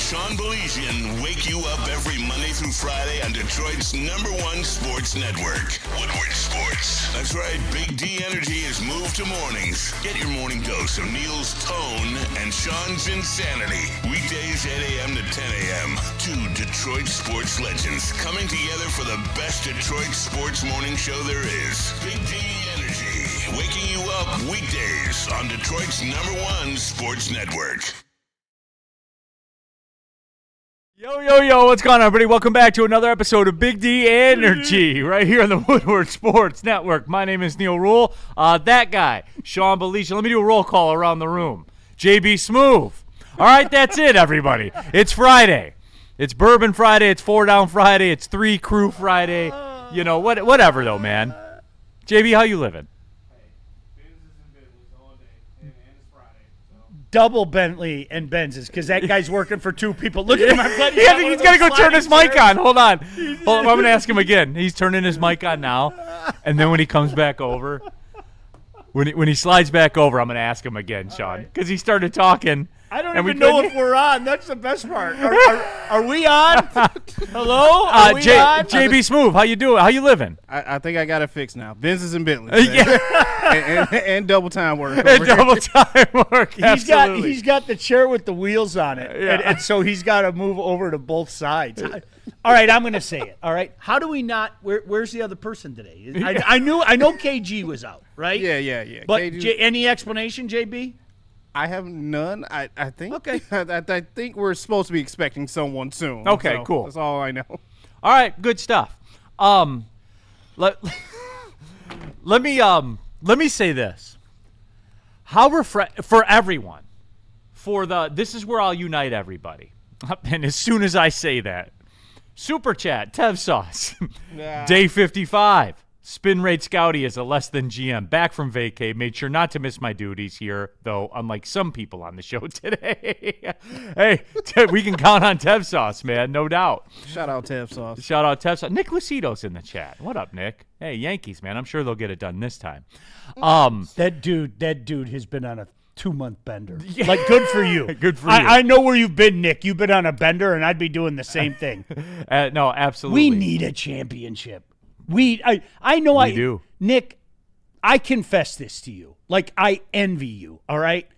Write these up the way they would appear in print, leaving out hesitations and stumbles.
Sean Baligian wake you up every Monday through Friday on Detroit's #1 sports network, Woodward Sports. That's right, Big D Energy has moved to mornings. Get your morning dose of Neal's tone and Sean's insanity. Weekdays 8 a.m. to 10 a.m. Two Detroit sports legends coming together for the best Detroit sports morning show there is. Big D Energy, waking you up weekdays on Detroit's #1 sports network. Yo, what's going on, everybody? Welcome back to another episode of Big D Energy right here on the Woodward Sports Network. My name is Neal Ruhl. That guy, Sean Baligian. Let me do a roll call around the room. JB Smooth. All right, that's it, everybody. It's Friday. It's Bourbon Friday. It's 4 Down Friday. It's 3 Crew Friday. You know, whatever, though, man. JB, how you living? Double Bentley and Benzes, because that guy's working for two people. Look at him. He's got to go turn his mic on. Hold on. I'm going to ask him again. He's turning his mic on now. And then when he comes back over, when he slides back over, I'm going to ask him again, Sean, because he started talking. I don't even know if we're on. That's the best part. Are we on? Hello? Are we on? JB Smooth, how you doing? How you living? I think I got it fixed now. Benzes and Bentleys. and double time work. And double time work. He's got the chair with the wheels on it. Yeah. And so he's got to move over to both sides. All right, I'm going to say it. All right. How do we not where's the other person today? I know KG was out, right? Yeah. But any explanation, JB? I have none. I think. Okay. I think we're supposed to be expecting someone soon. Okay, so cool. That's all I know. All right, good stuff. Let me say this. For everyone. This is where I'll unite everybody. And as soon as I say that, Super Chat, Tev Sauce, Day 55. Spin rate Scouty is a less than GM. Back from vacay. Made sure not to miss my duties here, though, unlike some people on the show today. Hey, we can count on Tev Sauce, man, no doubt. Shout out Tev Sauce. Shout out Tev Sauce. Nick Lucido's in the chat. What up, Nick? Hey, Yankees, man. I'm sure they'll get it done this time. That dude has been on a 2-month bender. Yeah. Like, good for you. Good for you. I know where you've been, Nick. You've been on a bender, and I'd be doing the same thing. No, absolutely. We need a championship. I know we do. Nick, I confess this to you. Like, I envy you, all right?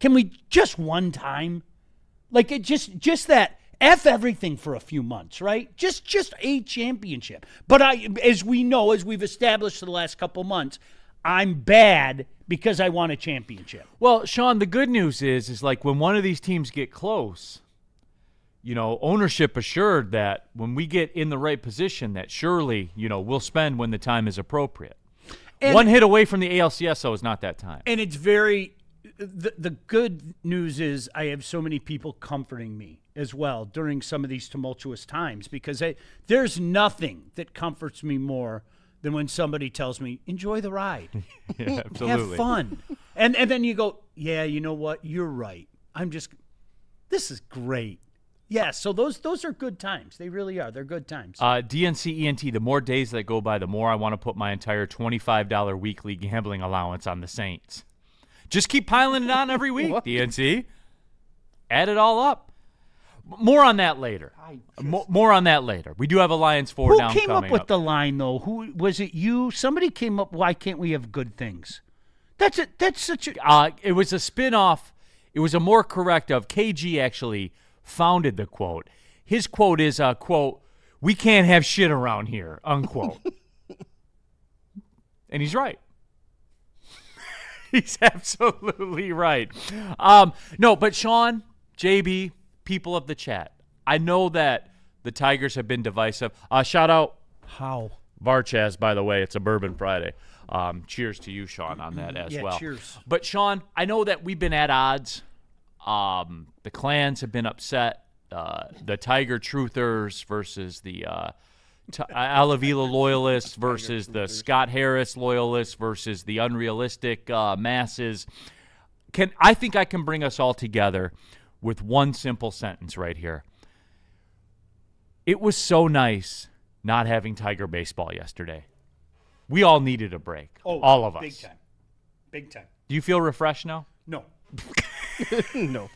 Can we just one time? Like, it just that, F everything for a few months, right? Just a championship. But as we know, as we've established for the last couple months, I'm bad because I want a championship. Well, Sean, the good news is like when one of these teams get close, you know, ownership assured that when we get in the right position that surely, you know, we'll spend when the time is appropriate. And one hit away from the ALCS, though, is not that time. And it's very the good news is I have so many people comforting me as well during some of these tumultuous times because there's nothing that comforts me more than when somebody tells me, enjoy the ride. Yeah, absolutely. Have fun. And then you go, yeah, you know what? You're right. This is great. Yeah, so those are good times. They really are. They're good times. DNC ENT, the more days that go by, the more I want to put my entire $25 weekly gambling allowance on the Saints. Just keep piling it on every week, DNC. Add it all up. More on that later. More on that later. We do have a Lions 4 down coming up. Who came up with the line, though? Who was it? You? Somebody came up, why can't we have good things? That's such a... It was a spin-off. It was a more correct of KG actually founded the quote. His quote is, quote, we can't have shit around here, unquote. And he's right. He's absolutely right. No, but Sean, JB, people of the chat, I know that the Tigers have been divisive. Shout out Varchaz, by the way. It's a Bourbon Friday. Cheers to you, Sean, on that as well. Cheers. But, Sean, I know that we've been at odds. The clans have been upset. The Tiger Truthers versus the Alavila loyalists versus the Scott Harris loyalists versus the unrealistic masses. I think I can bring us all together with one simple sentence right here. It was so nice not having Tiger baseball yesterday. We all needed a break. Oh, all of us. Big time. Do you feel refreshed now? No. No.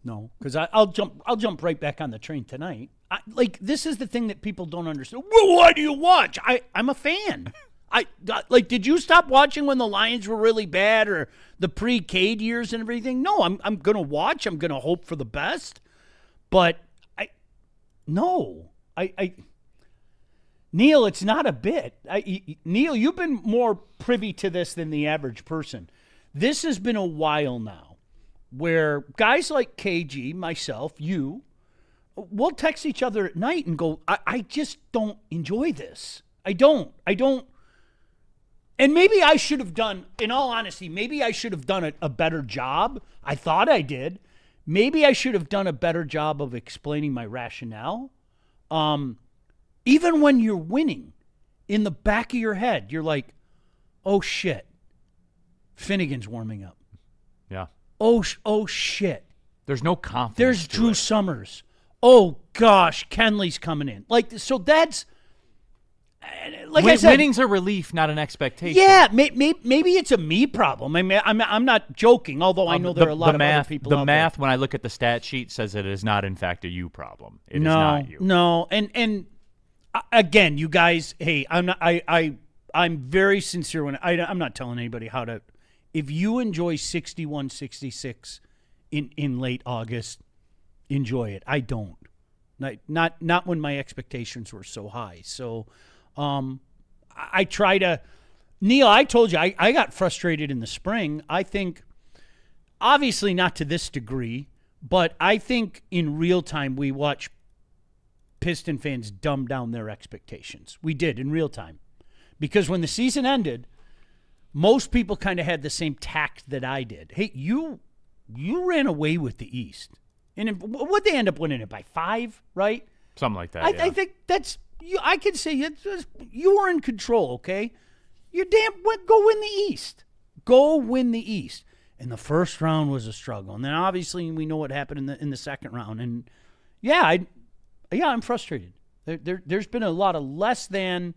No, because I'll jump right back on the train tonight. This is the thing that people don't understand. Well, why do you watch? I'm a fan. Did you stop watching when the Lions were really bad or the pre-Cade years and everything? No, I'm gonna watch. I'm gonna hope for the best. But Neal, it's not a bit. Neal, you've been more privy to this than the average person. This has been a while now where guys like KG, myself, you, we'll text each other at night and go, I just don't enjoy this. I don't. And maybe I should have done, in all honesty, maybe I should have done a better job. I thought I did. Maybe I should have done a better job of explaining my rationale. Even when you're winning, in the back of your head, you're like, oh, shit. Finnegan's warming up. Yeah. Oh, shit. There's no confidence. There's Drew Summers. Oh, gosh, Kenley's coming in. So that's, I said. Winning's a relief, not an expectation. Yeah, maybe it's a me problem. I mean, I'm not joking, although I know there are a lot of other people out there. The math, when I look at the stat sheet, says it is not, in fact, a you problem. It is not you. No, and again, you guys, hey, I'm very sincere when I'm not telling anybody how to. If you enjoy 61-66 in late August, enjoy it. I don't. Not when my expectations were so high. So I try to Neal, I told you I got frustrated in the spring. I think obviously not to this degree, but I think in real time we watch Piston fans dumb down their expectations. We did in real time. Because when the season ended, most people kind of had the same tact that I did. Hey, you ran away with the East. And what'd they end up winning it by 5, right? Something like that, I think that's I can say you were in control, okay? You go win the East. Go win the East. And the first round was a struggle. And then obviously we know what happened in the second round. And I'm frustrated. There's been a lot of less than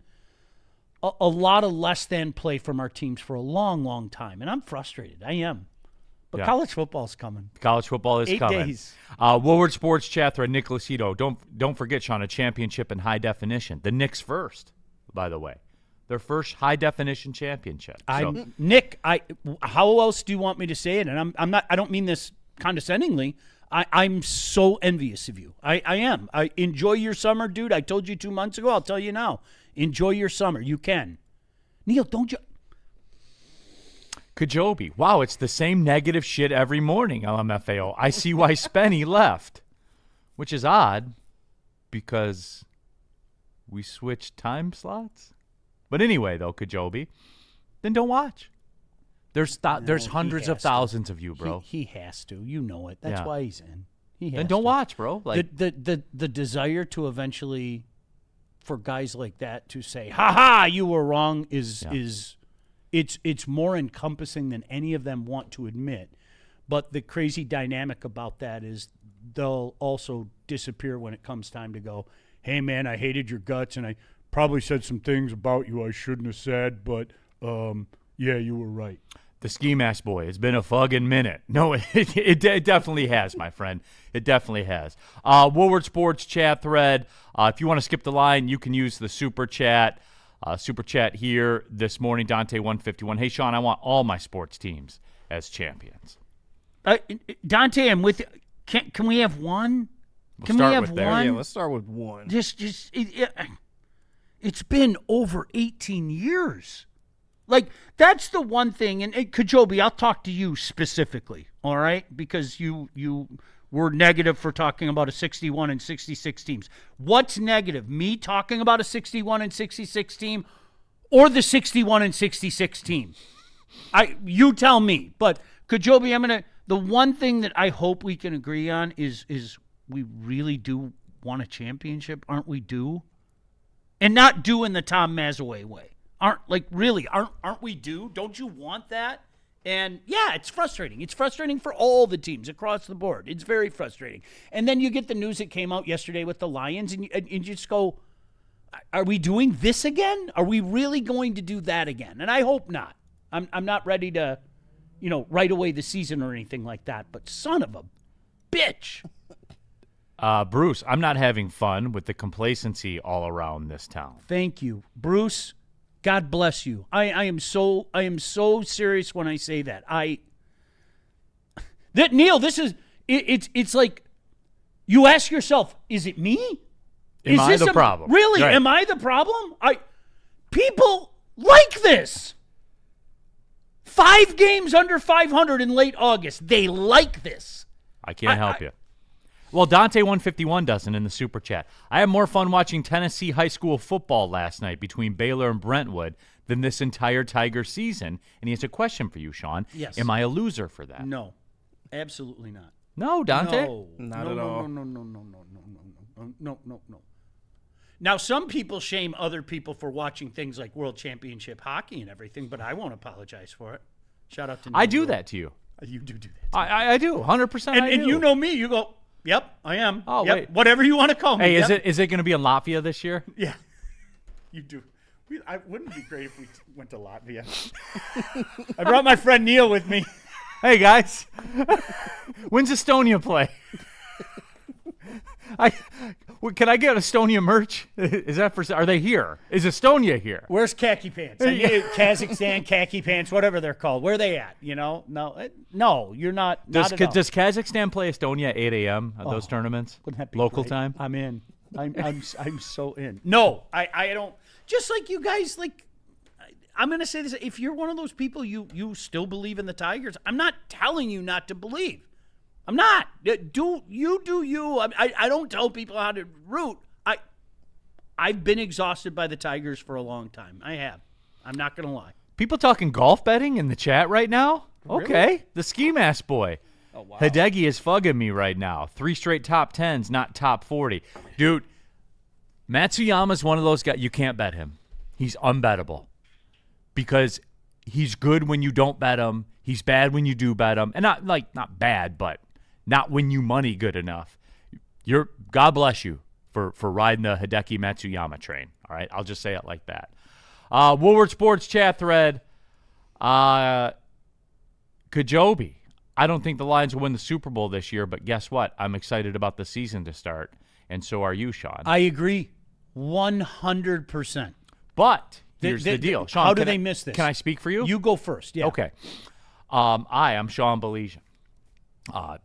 play from our teams for a long, long time. And I'm frustrated. I am. But college football's coming. College football is 8 coming. days. Woodward Sports chat thread, Nick Lucido. Don't forget, Sean, a championship in high definition. The Knicks first, by the way. Their first high definition championship. Nick, how else do you want me to say it? And I'm not. I don't mean this condescendingly. I'm so envious of you. I am. I enjoy your summer, dude. I told you 2 months ago. I'll tell you now. Enjoy your summer. You can. Neal, don't you? Kajobi. Wow, it's the same negative shit every morning, LMFAO. I see why Spenny left, which is odd because we switched time slots. But anyway, though, Kajobi, then don't watch. There's hundreds of thousands of you, bro. He has to. You know it. That's why he's in. Then don't watch, bro. The desire to eventually, for guys like that to say, "Ha ha, you were wrong," is it's more encompassing than any of them want to admit. But the crazy dynamic about that is they'll also disappear when it comes time to go, "Hey man, I hated your guts and I probably said some things about you I shouldn't have said, but yeah, you were right." The ski mask boy, it's been a fucking minute. No, it definitely has, my friend. It definitely has. Woodward Sports chat thread. If you want to skip the line, you can use the super chat. Super chat here this morning, Dante 151. Hey, Sean, I want all my sports teams as champions. Dante, I'm with you. Can we have one? Can we have one? Yeah, let's start with one. It's been over 18 years. Like, that's the one thing. And Kajobi, I'll talk to you specifically, all right? Because you were negative for talking about a 61 and 66 teams. What's negative? Me talking about a 61 and 66 team or the 61 and 66 team? You tell me. But Kajobi, the one thing that I hope we can agree on is we really do want a championship, aren't we due? And not due in the Tom Mazaway way. Aren't we due? Don't you want that? And yeah, it's frustrating. It's frustrating for all the teams across the board. It's very frustrating. And then you get the news that came out yesterday with the Lions, and you just go, are we doing this again? Are we really going to do that again? And I hope not. I'm not ready to, write away the season or anything like that. But son of a bitch. Bruce, I'm not having fun with the complacency all around this town. Thank you, Bruce. God bless you. I am so serious when I say that. Neal, this is it's like you ask yourself, is it me? Am I the problem? Really? Right. Am I the problem? People like this. 5 games under 500 in late August. They like this. I can't help you. Well, Dante151 doesn't in the Super Chat. I had more fun watching Tennessee high school football last night between Baylor and Brentwood than this entire Tiger season. And he has a question for you, Sean. Yes. Am I a loser for that? No, absolutely not. No, Dante? Not at all. No. Now, some people shame other people for watching things like World Championship hockey and everything, but I won't apologize for it. Shout out to Neal. I do that to you. You do that. I do, 100%. And you know me. You go, yep, I am. Oh, yep, wait. whatever you want to call me. Hey, yep. is it going to be in Latvia this year? Yeah, you do. Wouldn't it be great if we went to Latvia? I brought my friend Neal with me. Hey, guys. When's Estonia play? Can I get Estonia merch? Is that for? Are they here? Is Estonia here? Where's khaki pants? I need Kazakhstan khaki pants, whatever they're called. Where are they at? No, you're not. Does not at all. does Kazakhstan play Estonia at 8 a.m. at those tournaments? Wouldn't that be local great? time? I'm in. I'm so in. No, I don't. Just like you guys, like I'm going to say this: if you're one of those people, you still believe in the Tigers. I'm not telling you not to believe. I'm not. Do you. I don't tell people how to root. I've been exhausted by the Tigers for a long time. I have. I'm not going to lie. People talking golf betting in the chat right now? Really? Okay. The ski mask boy. Oh, wow. Hideki is fugging me right now. 3 straight top 10s, not top 40. Dude, Matsuyama's one of those guys. You can't bet him. He's unbettable. Because he's good when you don't bet him. He's bad when you do bet him. And not bad, but not when you money good enough. God bless you for riding the Hideki Matsuyama train. All right, I'll just say it like that. Woodward Sports chat thread. Kajobi. I don't think the Lions will win the Super Bowl this year, but guess what? I'm excited about the season to start, and so are you, Sean. I agree 100%. But here's the deal. Sean, how do they miss this? Can I speak for you? You go first. Yeah. Okay. I'm Sean Baligian.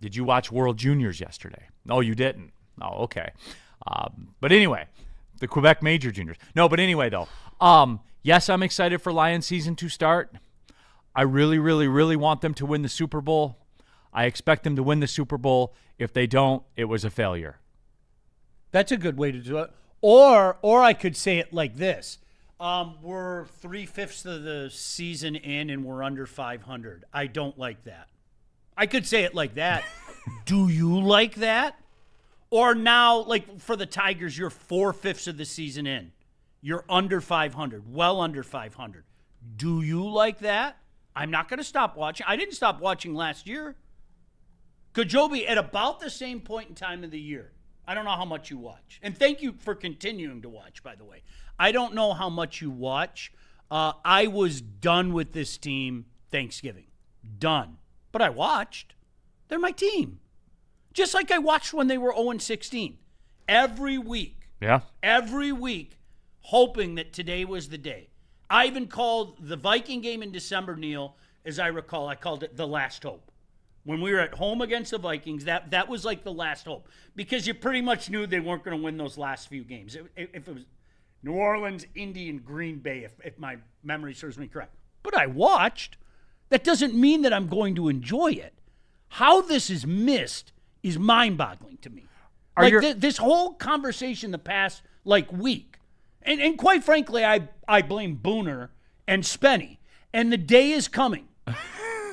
Did you watch World Juniors yesterday? No, you didn't. Oh, okay. But anyway, the Quebec Major Juniors. No, but anyway, though. Yes, I'm excited for Lions season to start. I really, really, really want them to win the Super Bowl. I expect them to win the Super Bowl. If they don't, it was a failure. That's a good way to do it. Or I could say it like this. We're 3/5 of the season in and we're under 500. I don't like that. I could say it like that. Do you like that? Or now, like for the Tigers, you're 4/5 of the season in. You're under 500, well under 500. Do you like that? I'm not going to stop watching. I didn't stop watching last year. Kajobi, at about the same point in time of the year, I don't know how much you watch. And thank you for continuing to watch, by the way. I don't know how much you watch. I was done with this team Thanksgiving. Done. But I watched. They're my team. Just like I watched when they were 0-16. Every week. Yeah. Every week, hoping that today was the day. I even called the Viking game in December, Neal, as I recall, I called it the last hope. When we were at home against the Vikings, that was like the last hope. Because you pretty much knew they weren't going to win those last few games. If it was New Orleans, Indy, and Green Bay, if my memory serves me correct. But I watched. That doesn't mean that I'm going to enjoy it. How this is missed is mind-boggling to me. This whole conversation the past week, and quite frankly, I blame Booner and Spenny. And the day is coming.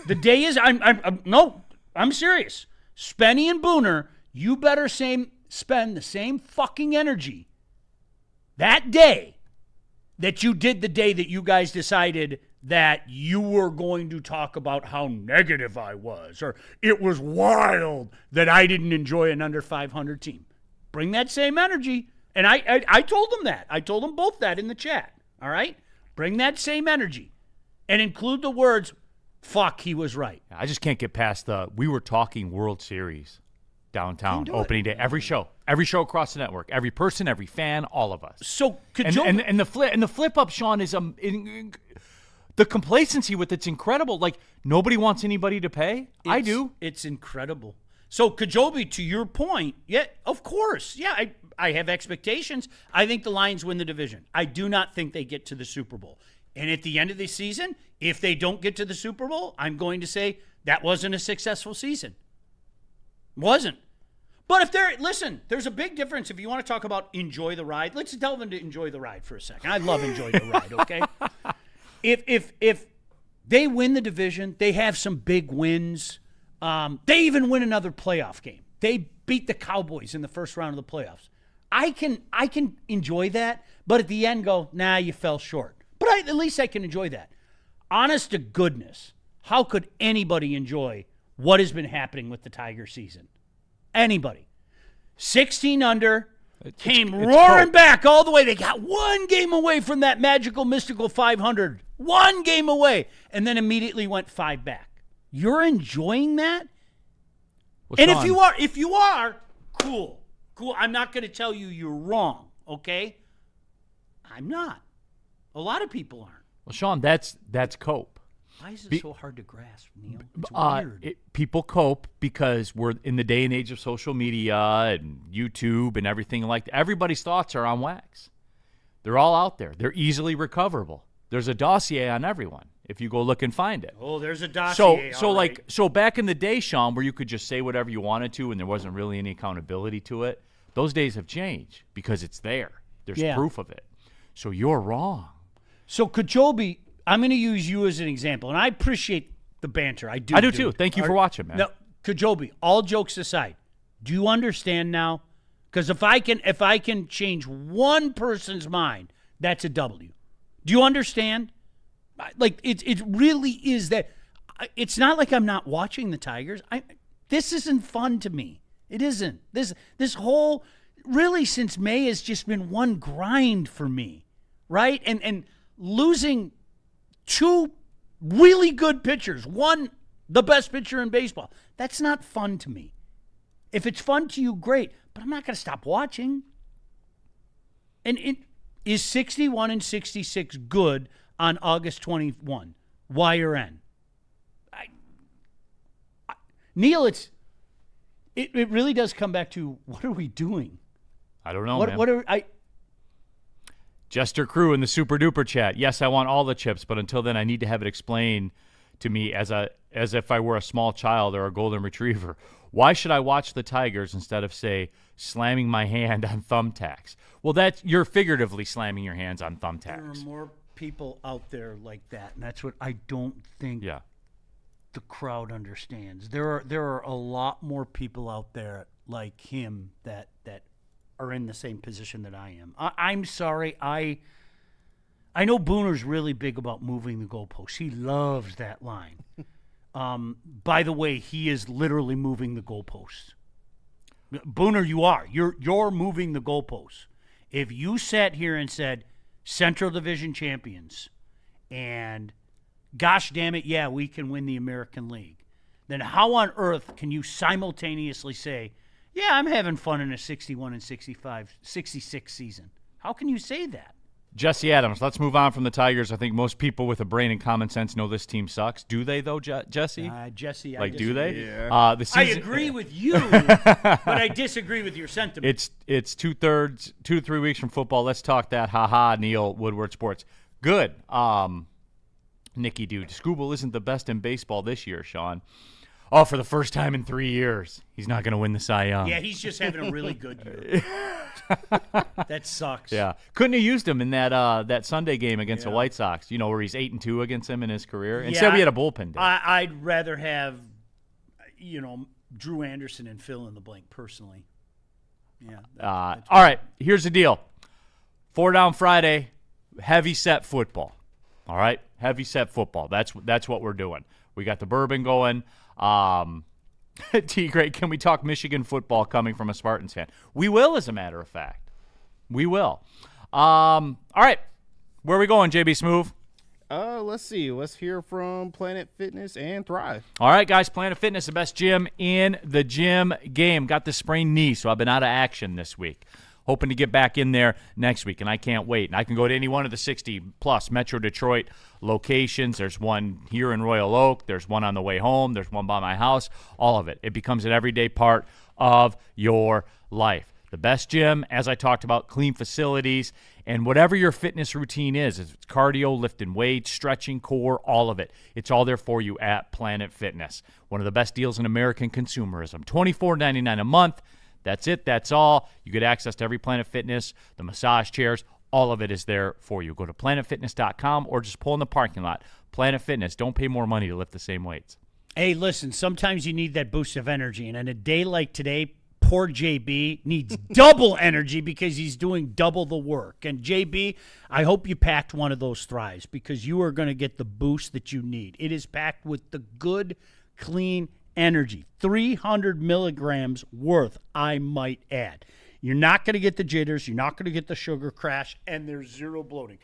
The day is I'm serious. Spenny and Booner, you better spend the same fucking energy that day that you did the day that you guys decided that you were going to talk about how negative I was, or it was wild that I didn't enjoy an under 500 team. Bring that same energy. And I told them that. I told them both that in the chat. All right? Bring that same energy and include the words, fuck, he was right. I just can't get past we were talking World Series. downtown opening day. Every show across the network, every person, every fan, all of us. So and the flip up, Sean, is the complacency with it's incredible. Like nobody wants anybody to pay. I do. It's incredible. So Kajobi, to your point, yeah, of course, yeah, I have expectations. I think the Lions win the division. I do not think they get to the Super Bowl. And at the end of the season, if they don't get to the Super Bowl, I'm going to say that wasn't a successful season. Wasn't. But if there's a big difference. If you want to talk about enjoy the ride, let's delve into enjoy the ride for a second. I love enjoy the ride, okay? If they win the division, they have some big wins. They even win another playoff game. They beat the Cowboys in the first round of the playoffs. I can enjoy that, but at the end go, nah, you fell short. But at least I can enjoy that. Honest to goodness, how could anybody enjoy what has been happening with the Tiger season? Anybody. 16 under, came roaring back all the way. They got one game away from that magical, mystical 500. One game away. And then immediately went 5 back. You're enjoying that? Well, and Sean, if you are, cool. I'm not going to tell you you're wrong, okay? I'm not. A lot of people aren't. Well, Sean, that's cope. Why is it so hard to grasp, Neal? It's weird. People cope because we're in the day and age of social media and YouTube and everything like that. Everybody's thoughts are on wax. They're all out there. They're easily recoverable. There's a dossier on everyone if you go look and find it. Oh, there's a dossier. So back in the day, Sean, where you could just say whatever you wanted to and there wasn't really any accountability to it, those days have changed because it's there. There's proof of it. So you're wrong. So Kajobi, I'm going to use you as an example, and I appreciate the banter. I do too. Thank you for watching, man. Now, Kajobi, all jokes aside, do you understand now? Because if I can change one person's mind, that's a W. Do you understand? Like it really is that. It's not like I'm not watching the Tigers. This isn't fun to me. It isn't. This whole really since May has just been one grind for me, right? And losing 2 really good pitchers, one the best pitcher in baseball. That's not fun to me. If it's fun to you, great, but I'm not going to stop watching. And it is 61-66 good on August 21. Y or N? Neal, it really does come back to what are we doing? I don't know, man. What are Jester Crew in the super duper chat. Yes, I want all the chips, but until then, I need to have it explained to me as if I were a small child or a golden retriever. Why should I watch the Tigers instead of, say, slamming my hand on thumbtacks? Well, you're figuratively slamming your hands on thumbtacks. There are more people out there like that, and that's what I don't think the crowd understands. There are a lot more people out there like him that are in the same position that I am. I'm sorry. I know Booner's really big about moving the goalposts. He loves that line. By the way, he is literally moving the goalposts. Booner, you are. You're moving the goalposts. If you sat here and said Central Division champions and gosh damn it, yeah, we can win the American League, then how on earth can you simultaneously say, yeah, I'm having fun in a 66 season? How can you say that? Jesse Adams, let's move on from the Tigers. I think most people with a brain and common sense know this team sucks. Do they, though, Jesse? Jesse, I do they? Yeah. I agree with you, but I disagree with your sentiment. It's 2 to 3 weeks from football. Let's talk that. Ha-ha, Neal, Woodward Sports. Good. Nicky dude, Scooble isn't the best in baseball this year, Sean. Oh, for the first time in 3 years, he's not going to win the Cy Young. Yeah, he's just having a really good year. That sucks. Yeah, couldn't have used him in that Sunday game against the White Sox. You know, where he's 8-2 against him in his career. Instead, we had a bullpen day. I'd rather have, Drew Anderson and fill in the blank personally. Yeah. All right, here's the deal. 4 Down Friday, heavy set football. All right, heavy set football. That's what we're doing. We got the bourbon going. T-Great, can we talk Michigan football coming from a Spartans fan? We will, as a matter of fact. We will. All right. Where are we going, JB Smoove? Let's see. Let's hear from Planet Fitness and Thrive. All right, guys, Planet Fitness, the best gym in the gym game. Got the sprained knee, so I've been out of action this week. Hoping to get back in there next week, and I can't wait. And I can go to any one of the 60-plus Metro Detroit locations. There's one here in Royal Oak. There's one on the way home. There's one by my house. All of it. It becomes an everyday part of your life. The best gym, as I talked about, clean facilities, and whatever your fitness routine is, if it's cardio, lifting weights, stretching, core, all of it. It's all there for you at Planet Fitness. One of the best deals in American consumerism. $24.99 a month. That's it. That's all. You get access to every Planet Fitness, the massage chairs. All of it is there for you. Go to planetfitness.com or just pull in the parking lot. Planet Fitness. Don't pay more money to lift the same weights. Hey, listen, sometimes you need that boost of energy. And on a day like today, poor JB needs double energy because he's doing double the work. And JB, I hope you packed one of those Thrives because you are going to get the boost that you need. It is packed with the good, clean energy. 300 milligrams worth, I might add. You're not going to get the jitters. You're not going to get the sugar crash. And there's zero bloating.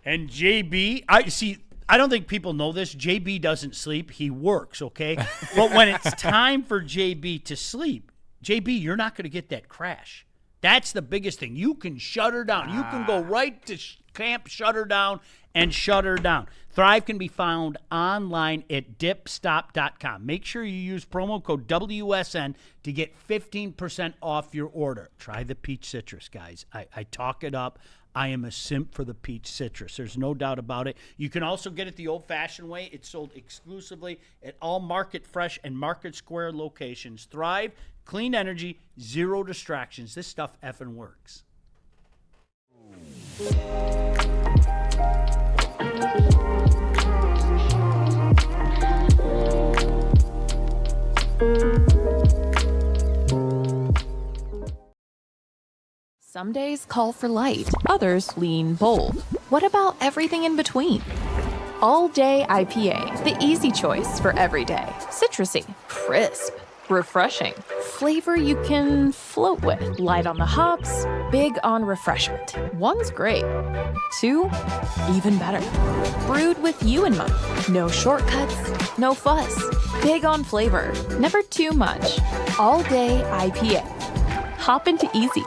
And JB, I don't think people know this. JB doesn't sleep. He works, okay? But when it's time for JB to sleep, JB, you're not going to get that crash. That's the biggest thing. You can shut her down. You can go right to camp, shut her down, and shut her down. Thrive can be found online at dipstop.com. Make sure you use promo code WSN to get 15% off your order. Try the peach citrus, guys. I talk it up. I am a simp for the peach citrus. There's no doubt about it. You can also get it the old-fashioned way. It's sold exclusively at all Market Fresh and Market Square locations. Thrive, clean energy, zero distractions. This stuff effing works. Some days call for light, others lean bold. What about everything in between? All Day IPA, the easy choice for every day. Citrusy, crisp, refreshing. Flavor you can float with. Light on the hops, big on refreshment. One's great. Two, even better. Brewed with you in mind. No shortcuts, no fuss. Big on flavor, never too much. All Day IPA. Hop into easy.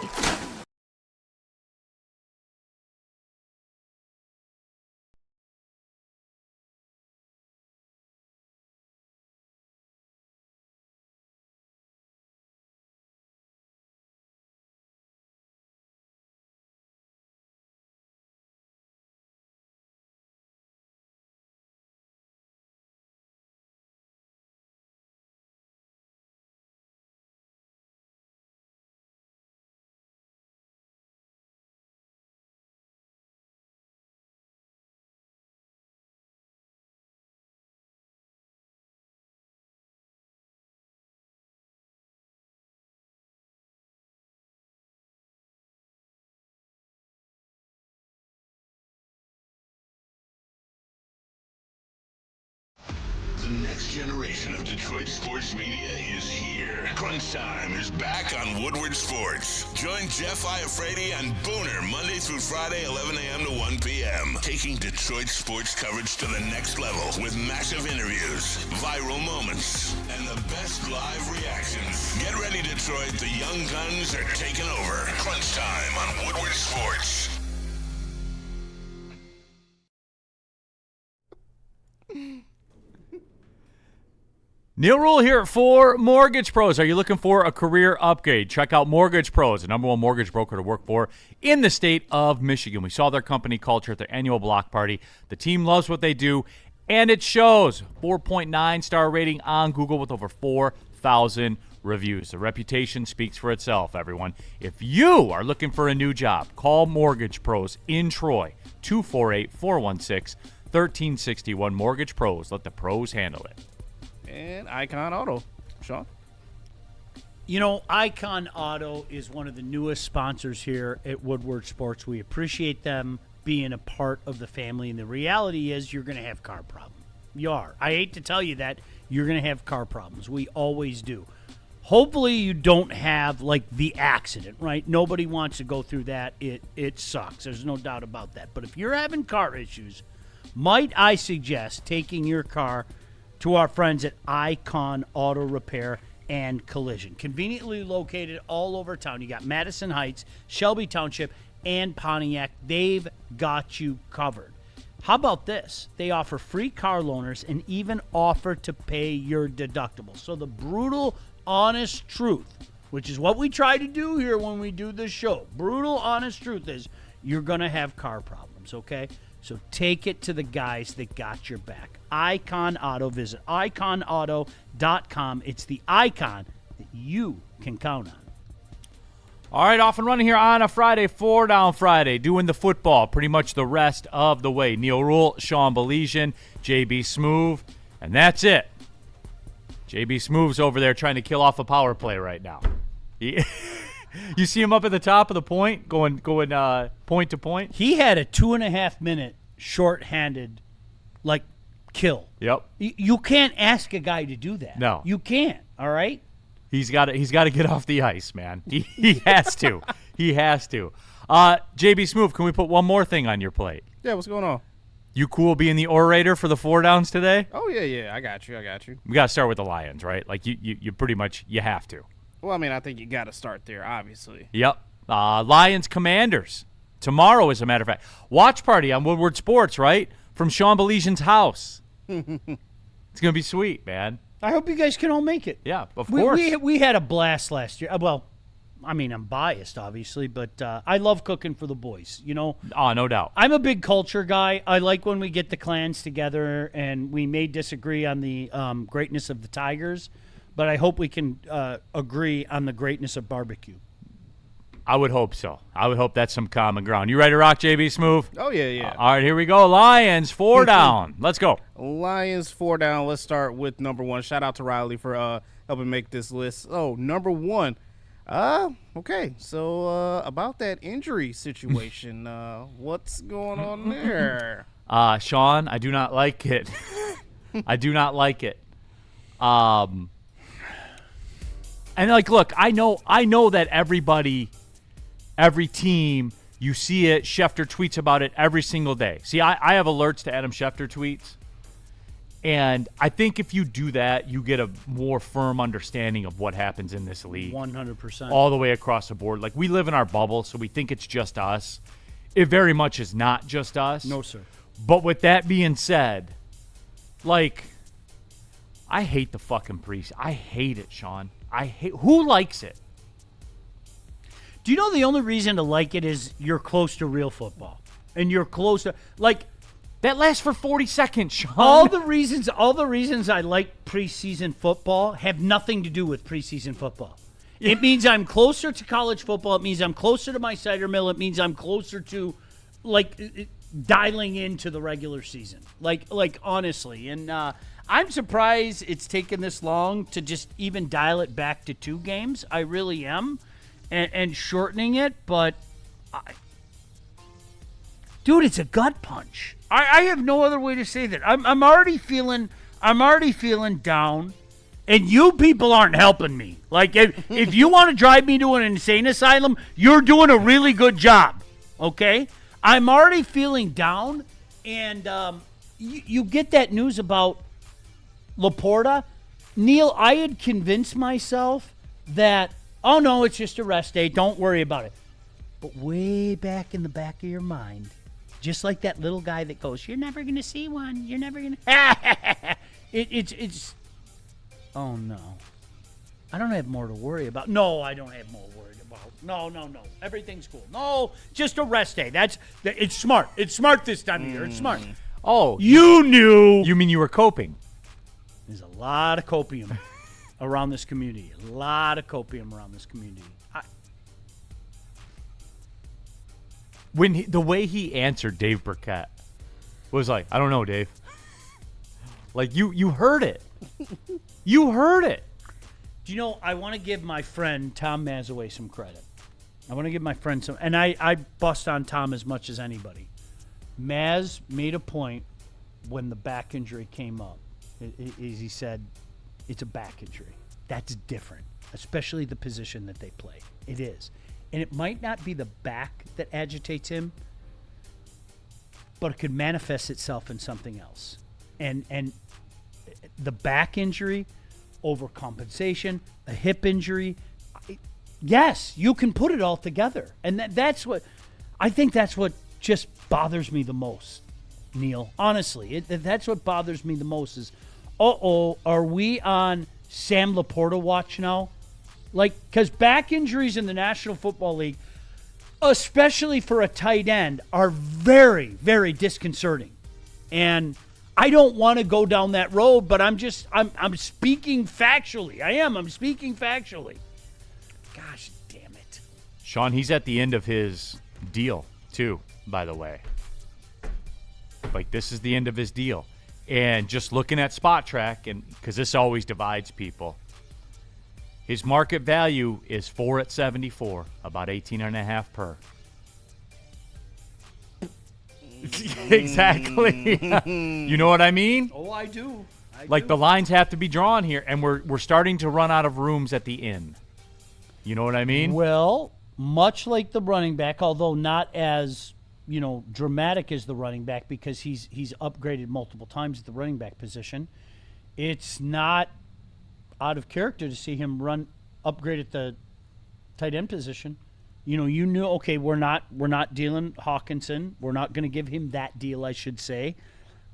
The next generation of Detroit sports media is here. Crunch Time is back on Woodward Sports. Join Jeff Iafrate and Booner Monday through Friday, 11 a.m. to 1 p.m. Taking Detroit sports coverage to the next level with massive interviews, viral moments, and the best live reactions. Get ready, Detroit. The young guns are taking over. Crunch Time on Woodward Sports. Neal Ruhl here for Mortgage Pros. Are you looking for a career upgrade? Check out Mortgage Pros, the number one mortgage broker to work for in the state of Michigan. We saw their company culture at their annual block party. The team loves what they do, and it shows. 4.9 star rating on Google with over 4,000 reviews. The reputation speaks for itself, everyone. If you are looking for a new job, call Mortgage Pros in Troy, 248-416-1361. Mortgage Pros. Let the pros handle it. And Icon Auto. Sean? You know, Icon Auto is one of the newest sponsors here at Woodward Sports. We appreciate them being a part of the family. And the reality is you're going to have car problems. You are. I hate to tell you that. You're going to have car problems. We always do. Hopefully you don't have, like, the accident, right? Nobody wants to go through that. It sucks. There's no doubt about that. But if you're having car issues, might I suggest taking your car to our friends at Icon Auto Repair and Collision. Conveniently located all over town. You got Madison Heights, Shelby Township, and Pontiac. They've got you covered. How about this? They offer free car loaners and even offer to pay your deductible. So the brutal, honest truth, which is what we try to do here when we do this show, brutal, honest truth is you're going to have car problems, okay? So take it to the guys that got your back. Icon Auto. Visit iconauto.com. It's the icon that you can count on. All right, off and running here on a Friday, 4 Down Friday, doing the football pretty much the rest of the way. Neal Ruhl, Sean Baligian, JB Smoove, and that's it. JB Smoove's over there trying to kill off a power play right now. You see him up at the top of the point, going point to point? He had a 2.5-minute shorthanded, kill. Yep. You can't ask a guy to do that. No. You can't, all right? He's got to get off the ice, man. He has to. He has to. JB Smoove, can we put one more thing on your plate? Yeah, what's going on? You cool being the orator for the 4 Downs today? Oh, yeah. I got you. We got to start with the Lions, right? Like, you pretty much, you have to. Well, I mean, I think you got to start there, obviously. Yep. Lions Commanders. Tomorrow, as a matter of fact. Watch party on Woodward Sports, right? From Sean Baligian's house. It's going to be sweet, man. I hope you guys can all make it. Yeah, of course. We had a blast last year. Well, I mean, I'm biased, obviously, but I love cooking for the boys, you know. Oh, no doubt. I'm a big culture guy. I like when we get the clans together, and we may disagree on the greatness of the Tigers, but I hope we can agree on the greatness of barbecue. I would hope so. I would hope that's some common ground. You ready to rock, JB Smoove? Oh, yeah. All right, here we go. Lions, 4 down. Let's go. Lions 4 down. Let's start with number 1. Shout out to Riley for helping make this list. Oh, number 1. Okay. So about that injury situation, what's going on there? Sean, I do not like it. I do not like it. And look, I know that every team, you see it. Schefter tweets about it every single day. See, I have alerts to Adam Schefter tweets. And I think if you do that, you get a more firm understanding of what happens in this league. 100%. All the way across the board. Like, we live in our bubble, so we think it's just us. It very much is not just us. No, sir. But with that being said, I hate the fucking preseason. I hate it, Sean. Who likes it? Do you know the only reason to like it is you're close to real football? And you're close to, that lasts for 40 seconds, Sean. all the reasons I like preseason football have nothing to do with preseason football. It means I'm closer to college football. It means I'm closer to my cider mill. It means I'm closer to, dialing into the regular season. Honestly. And I'm surprised it's taken this long to just even dial it back to 2 games. I really am. And shortening it, but dude, it's a gut punch. I have no other way to say that. I'm already feeling down, and you people aren't helping me. If you want to drive me to an insane asylum, you're doing a really good job. Okay, I'm already feeling down, and you get that news about Laporta. Neal, I had convinced myself that, oh, no, it's just a rest day. Don't worry about it. But way back in the back of your mind, just like that little guy that goes, you're never going to see one. You're never going to. It's. Oh, no. I don't have more to worry about. No, I don't have more worried about. No. Everything's cool. No, just a rest day. It's smart. It's smart this time of year. It's smart. Oh. You knew. You mean you were coping? There's a lot of copium around this community. A lot of copium around this community. The way he answered Dave Burkett was like, I don't know, Dave. You heard it. You heard it. Do you know, I want to give my friend Tom Mazaway some credit. I want to give my friend some, and I bust on Tom as much as anybody. Maz made a point when the back injury came up. He said, it's a back injury. That's different, especially the position that they play. It is. And it might not be the back that agitates him. but it could manifest itself in something else. And the back injury, overcompensation, a hip injury, yes, you can put it all together. And that's what just bothers me the most, Neal. Honestly, that's what bothers me the most is, are we on Sam Laporta watch now? Like, because back injuries in the National Football League, especially for a tight end, are very, very disconcerting. And I don't want to go down that road, but I'm speaking factually. I'm speaking factually. Gosh damn it. Sean, he's at the end of his deal, too, by the way. Like, this is the end of his deal. And just looking at Spot Track, and because this always divides people, his market value is 4 at 74, about 18.5 per. Exactly. You know what I mean? Oh, I do. The lines have to be drawn here, and we're starting to run out of rooms at the inn. You know what I mean? Well, much like the running back, although not as dramatic as the running back because he's upgraded multiple times at the running back position. It's not out of character to see him upgrade at the tight end position. You knew, okay, we're not dealing Hutchinson. We're not going to give him that deal, I should say.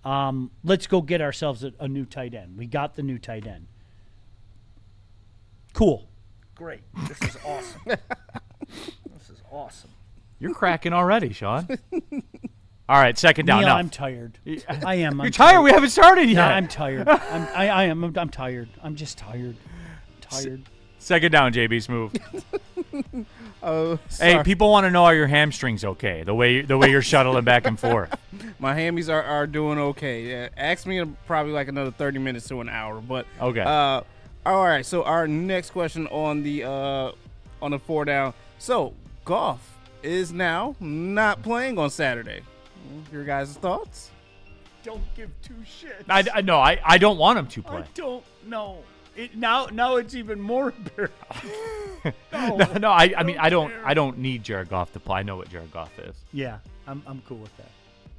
Let's go get ourselves a new tight end. We got the new tight end. Cool. Great. This is awesome. This is awesome. You're cracking already, Sean. All right, second down. Neal, Now. I'm tired. I am. You're tired? We haven't started yet. No, I'm tired. I am. I'm tired. I'm just tired. Tired. Second down, JB Smooth. Oh, hey, people want to know, are your hamstrings okay? The way you're shuttling back and forth. My hammies are doing okay. Yeah, ask me in probably like another 30 minutes to an hour. But okay. All right. So our next question on the 4 down. So Goff is now not playing on Saturday. Your guys' thoughts? Don't give two shits. I don't want him to play. I don't know. Now it's even more embarrassing. I don't need Jared Goff to play. I know what Jared Goff is. Yeah, I'm cool with that.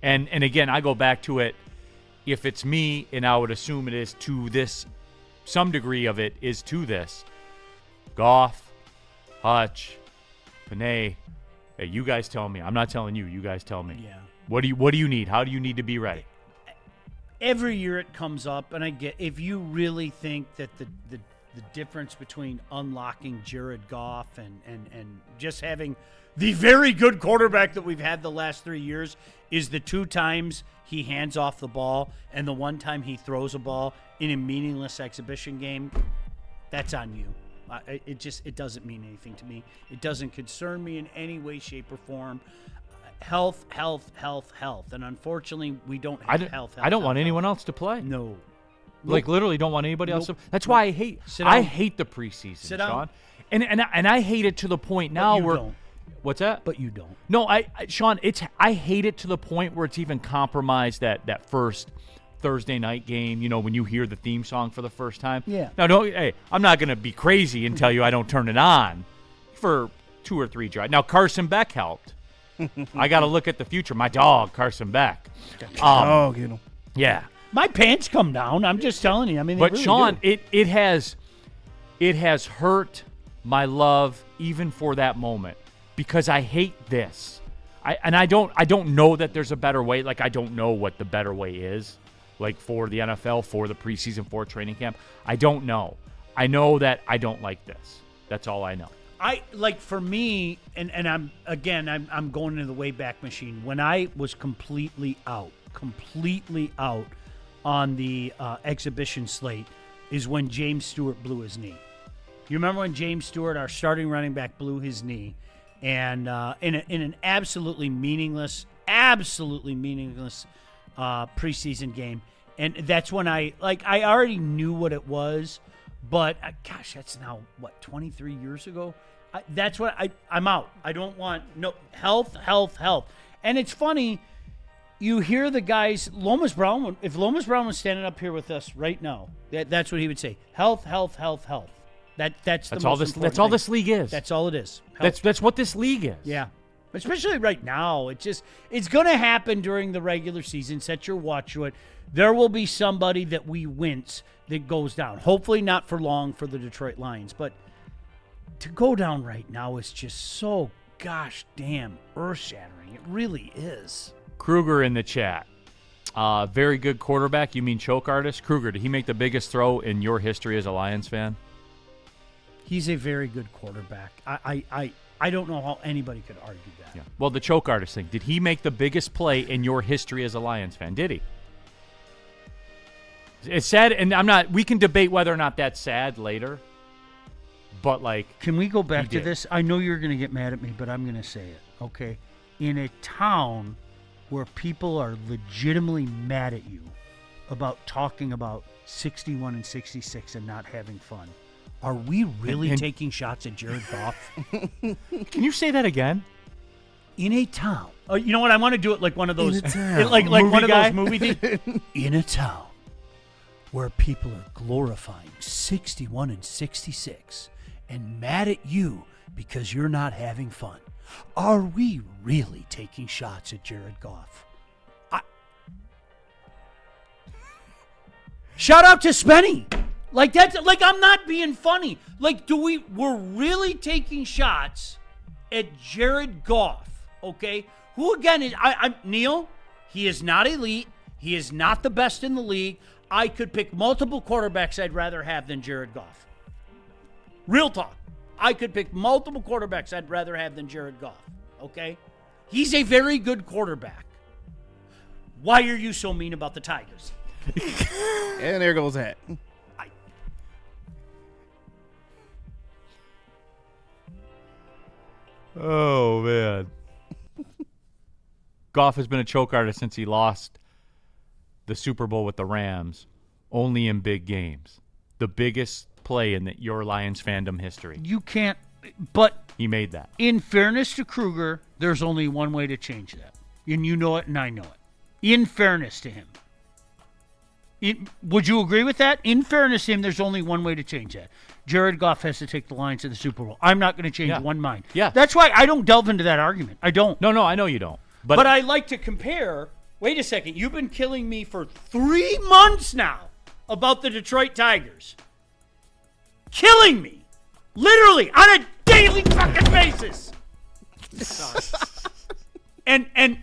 And again, I go back to it. If it's me, and I would assume it is to this, some degree of it is to this. Goff, Hutch, Panay. Hey, you guys tell me. I'm not telling you. You guys tell me. Yeah. What do you need? How do you need to be ready? Every year it comes up, and I get, if you really think that the difference between unlocking Jared Goff and just having the very good quarterback that we've had the last 3 years is the 2 times he hands off the ball and the 1 time he throws a ball in a meaningless exhibition game, that's on you. It doesn't mean anything to me. It doesn't concern me in any way, shape, or form. Health. And unfortunately, we don't have health. I don't want anyone else to play. No. Like, literally don't want anybody else to. That's why I hate the preseason, Sean. And I hate it to the point now where. Don't. What's that? But you don't. No, Sean, I hate it to the point where it's even compromised that first Thursday night game, when you hear the theme song for the first time. Yeah. Now, I'm not going to be crazy and tell you I don't turn it on for 2 or 3 drives. Now, Carson Beck helped. I got to look at the future. My dog, Carson Beck. Oh, get him. Yeah. My pants come down. I'm just telling you. I mean, but really Sean, do. it has hurt my love even for that moment because I hate this. I don't know that there's a better way. Like, I don't know what the better way is, like, for the NFL, for the preseason, for training camp. I don't know. I know that I don't like this. That's all I know. For me, and I'm going into the Wayback Machine. When I was completely out on the exhibition slate is when James Stewart blew his knee. You remember when James Stewart, our starting running back, blew his knee, and in an absolutely meaningless preseason game, and that's when I already knew what it was, but gosh, that's now 23 years ago. That's what I'm out. I don't want health. And it's funny, you hear the guys, Lomas Brown. If Lomas Brown was standing up here with us right now, that's what he would say. Health. That's all this league is. That's all it is. Health. That's what this league is. Yeah. especially right now. It's going to happen during the regular season. Set your watch to it. There will be somebody that we wince that goes down. Hopefully not for long for the Detroit Lions, but to go down right now is just so gosh damn earth-shattering. It really is. Kruger in the chat. Very good quarterback. You mean choke artist? Kruger, did he make the biggest throw in your history as a Lions fan? He's a very good quarterback. I don't know how anybody could argue that. Yeah. Well, the choke artist thing. Did he make the biggest play in your history as a Lions fan? Did he? It's sad, and we can debate whether or not that's sad later. But, like, can we go back to this? I know you're going to get mad at me, but I'm going to say it, okay? In a town where people are legitimately mad at you about talking about 61 and 66 and not having fun, are we really taking shots at Jared Goff? Can you say that again? In a town. Oh, you know what? I want to do it like one of those, like movie one guy? of those movie things. In a town where people are glorifying 61 and 66 and mad at you because you're not having fun. Are we really taking shots at Jared Goff? Shout out to Spenny. Like that's like I'm not being funny. Like we're really taking shots at Jared Goff, okay? Who again is Neal? He is not elite. He is not the best in the league. I could pick multiple quarterbacks I'd rather have than Jared Goff. Real talk. I could pick multiple quarterbacks I'd rather have than Jared Goff, okay? He's a very good quarterback. Why are you so mean about the Tigers? And there goes that. Oh, man. Goff has been a choke artist since he lost the Super Bowl with the Rams, only in big games. The biggest play in your Lions fandom history. You can't, but he made that. In fairness to Kruger, there's only one way to change that. And you know it, and I know it. In fairness to him. Would you agree with that? In fairness to him, there's only one way to change that. Jared Goff has to take the Lions to the Super Bowl. I'm not going to change one mind. Yeah. That's why I don't delve into that argument. I don't. No, I know you don't. But I like to compare. Wait a second. You've been killing me for 3 months now about the Detroit Tigers. Killing me. Literally on a daily fucking basis. and